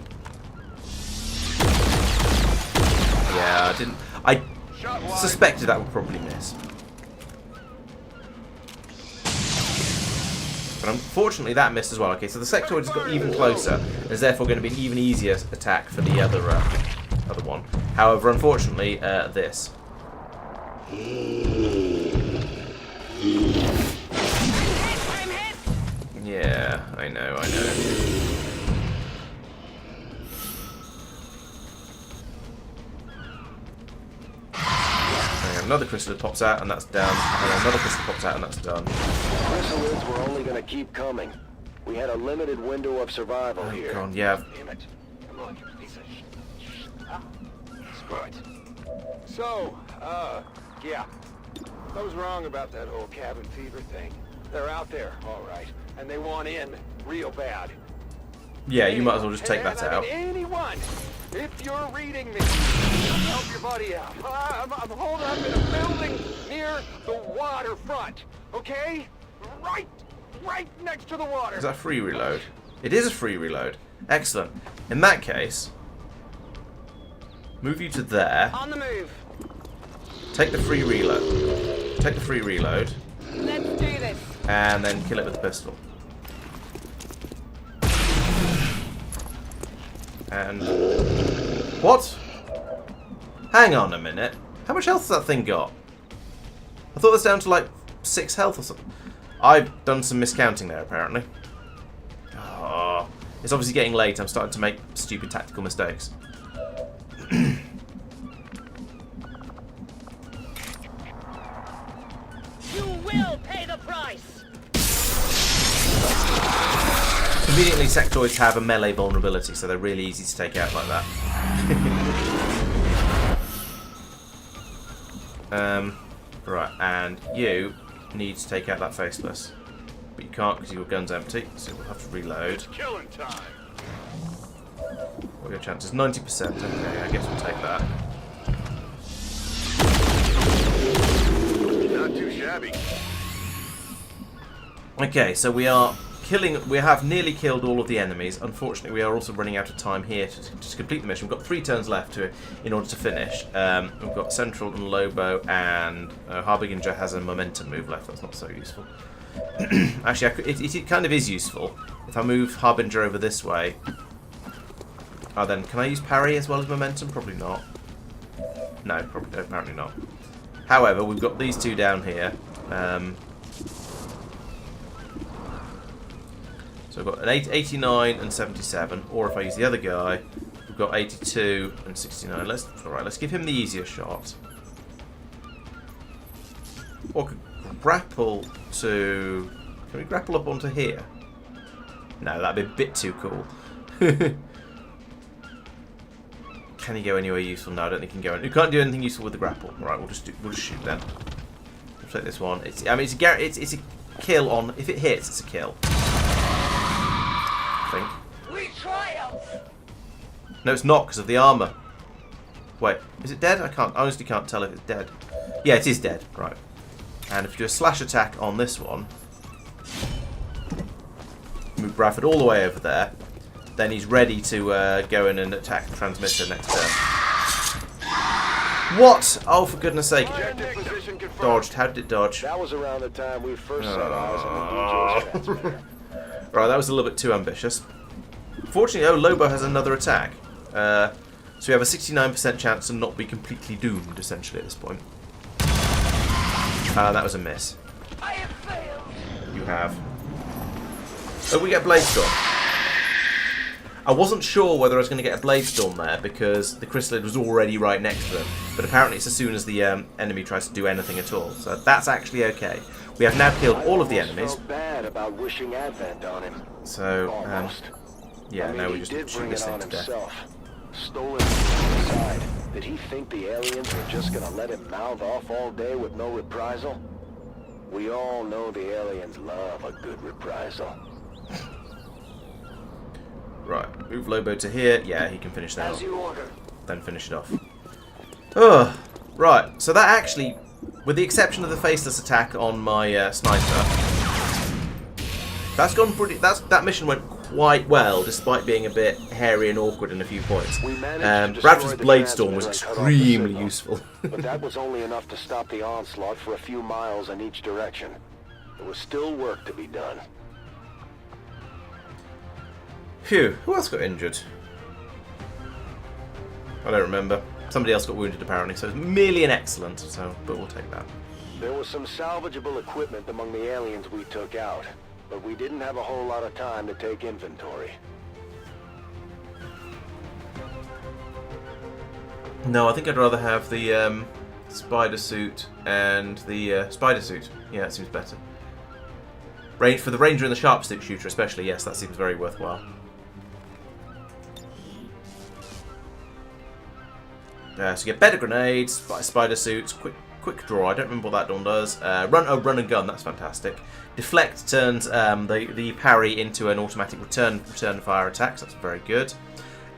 Yeah, I suspected that would probably miss. But unfortunately that missed as well. Okay, so the sectoid has got even closer, and is therefore going to be an even easier attack for the other one. However, unfortunately, this. Yeah, I know. Another crystal pops out, and that's down. And another crystal pops out, and that's done. Chrysalids were only going to keep coming. We had a limited window of survival here. Oh, God, yeah. Damn it. Come on, you piece of Good. So, yeah. I was wrong about that whole cabin fever thing. They're out there, all right, and they want in real bad. Yeah, you might as well just take that out. Anyone, if you're reading me, help your buddy out. I'm holed up in a building near the waterfront, okay? Right next to the water. Is that a free reload? It is a free reload. Excellent. In that case, move you to there. On the move. Take the free reload. Take the free reload. Let's do this. And then kill it with the pistol. And... What? Hang on a minute. How much health has that thing got? I thought it was down to like 6 health or something. I've done some miscounting there, apparently. Oh, it's obviously getting late. I'm starting to make stupid tactical mistakes. You will pay the price. Conveniently, sectoids have a melee vulnerability, so they're really easy to take out like that. Right, and you need to take out that faceless. But you can't because your gun's empty, so we'll have to reload. Killing time. What are your chances? 90%. Okay, I guess we'll take that. Not too shabby. Okay, so we are We have nearly killed all of the enemies. Unfortunately, we are also running out of time here to complete the mission. We've got 3 turns left in order to finish. We've got Central and Lobo, and Harbinger has a momentum move left. That's not so useful. Actually, it kind of is useful. If I move Harbinger over this way, then can I use parry as well as momentum? Probably not. No, apparently not. However, we've got these 2 down here. So I've got an 89 and 77, or if I use the other guy, we've got 82 and 69. Let's give him the easier shot. Or grapple to... Can we grapple up onto here? No, that'd be a bit too cool. Can he go anywhere useful? No, I don't think he can go. You can't do anything useful with the grapple. Right, we'll just shoot then. We'll take this one. It's a kill on. If it hits, it's a kill. I think. We triumph. No, it's not because of the armor. Wait, is it dead? I honestly can't tell if it's dead. Yeah, it is dead. Right. And if you do a slash attack on this one, move Bradford all the way over there, then he's ready to go in and attack the transmitter next turn. What? Oh, for goodness sake. Dodged. How did it dodge? That was around the time we first set eyes on the DJ's transmitter. Right, that was a little bit too ambitious. Fortunately, Lobo has another attack. So we have a 69% chance to not be completely doomed, essentially, at this point. That was a miss. I have failed. You have. Oh, we get Blade Storm. I wasn't sure whether I was going to get a Blade Storm there because the Chrysalid was already right next to them. But apparently it's as soon as the enemy tries to do anything at all. So that's actually okay. We have now killed all of the enemies. I felt bad about wishing Advent on him. So, yeah, now we just shoot this thing to death. Stolen from the side. Did he think the aliens were just going to let him mouth off all day with no reprisal? We all know the aliens love a good reprisal. Right, move Lobo to here. Yeah, he can finish that off. As you order. Then finish it off. Oh, right. So that actually, with the exception of the faceless attack on my sniper, that's gone pretty. That mission went quite well, despite being a bit hairy and awkward in a few points. Bradford's Blade Storm was extremely useful. But that was only enough to stop the onslaught for a few miles in each direction. There was still work to be done. Phew, who else got injured? I don't remember. Somebody else got wounded apparently, so it's merely an excellent, but we'll take that. There was some salvageable equipment among the aliens we took out, but we didn't have a whole lot of time to take inventory. No, I think I'd rather have the spider suit and the spider suit. Yeah, that seems better. For the ranger and the sharpshooter especially, yes, that seems very worthwhile. So you get better grenades, spider suits, quick draw. I don't remember what that one does. Run and gun. That's fantastic. Deflect turns the parry into an automatic return fire attacks. That's very good.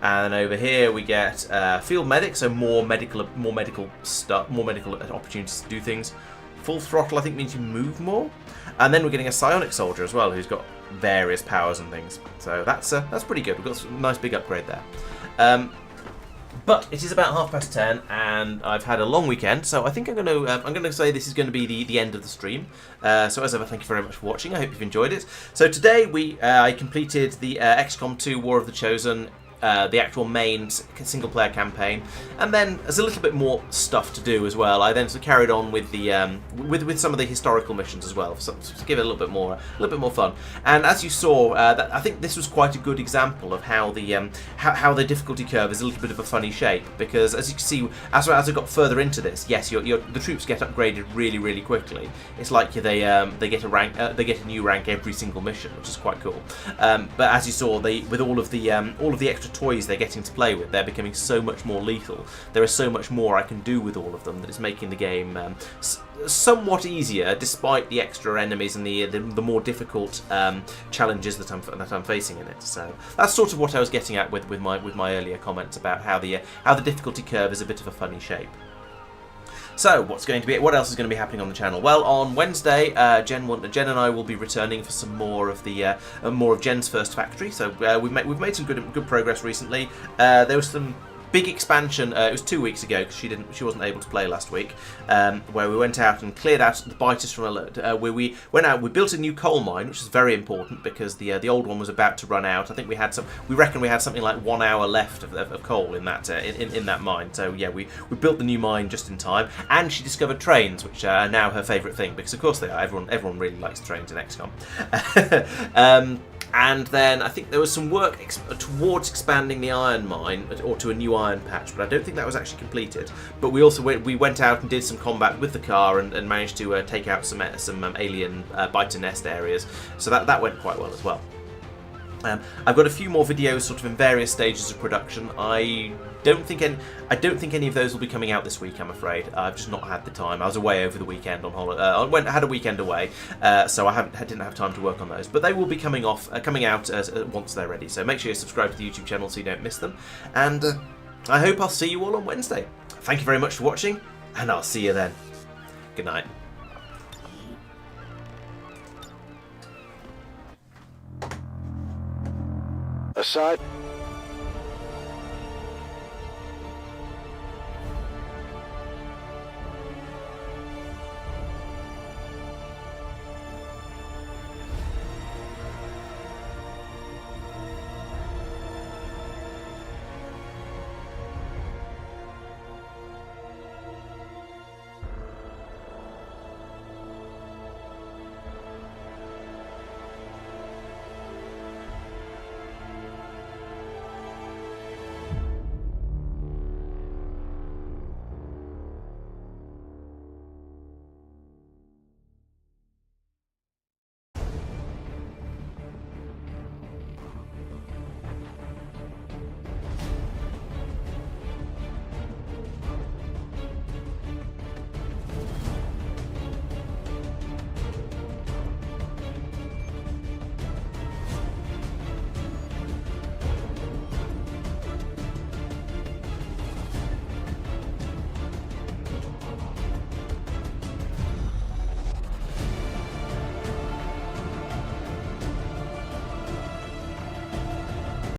And then over here we get field medic, so more medical stuff, more medical opportunities to do things. Full throttle, I think, means you move more. And then we're getting a psionic soldier as well, who's got various powers and things. So that's pretty good. We've got a nice big upgrade there. But it is about 10:30, and I've had a long weekend, so I think I'm going to say this is going to be the end of the stream. So as ever, thank you very much for watching. I hope you've enjoyed it. So today I completed the XCOM 2 War of the Chosen, the actual main single-player campaign, and then there's a little bit more stuff to do as well. I then carried on with the with some of the historical missions as well, so to give it a little bit more fun. And as you saw, I think this was quite a good example of how the difficulty curve is a little bit of a funny shape, because as you can see, as I got further into this, yes, the troops get upgraded really quickly. It's like they get a rank, they get a new rank every single mission, which is quite cool. But as you saw, with all of the extra toys they're getting to play with, they're becoming so much more lethal. There is so much more I can do with all of them that is making the game somewhat easier, despite the extra enemies and the more difficult challenges that I'm facing in it. So that's sort of what I was getting at with my earlier comments about how the difficulty curve is a bit of a funny shape. So, what else is going to be happening on the channel? Well, on Wednesday, Jen and I will be returning for some more of Jen's first factory. So we've made some good progress recently. There was some big expansion. It was 2 weeks ago because she wasn't able to play last week. Where we went out and cleared out the biters from alert. Where we went out, we built a new coal mine, which is very important because the old one was about to run out. I think we reckon we had something like 1 hour left of coal in that in that mine. So yeah, we built the new mine just in time. And she discovered trains, which are now her favourite thing because of course they are. Everyone really likes trains in XCOM. And then I think there was some work towards expanding the iron mine or to a new iron patch, but I don't think that was actually completed. But we also went out and did some combat with the car and managed to take out some alien biter nest areas. So that went quite well as well. I've got a few more videos sort of in various stages of production. I don't think any of those will be coming out this week, I'm afraid. I've just not had the time. I was away over the weekend on holiday. I had a weekend away, so I didn't have time to work on those. But they will be coming out once they're ready. So make sure you subscribe to the YouTube channel so you don't miss them. And I hope I'll see you all on Wednesday. Thank you very much for watching, and I'll see you then. Good night. Aside...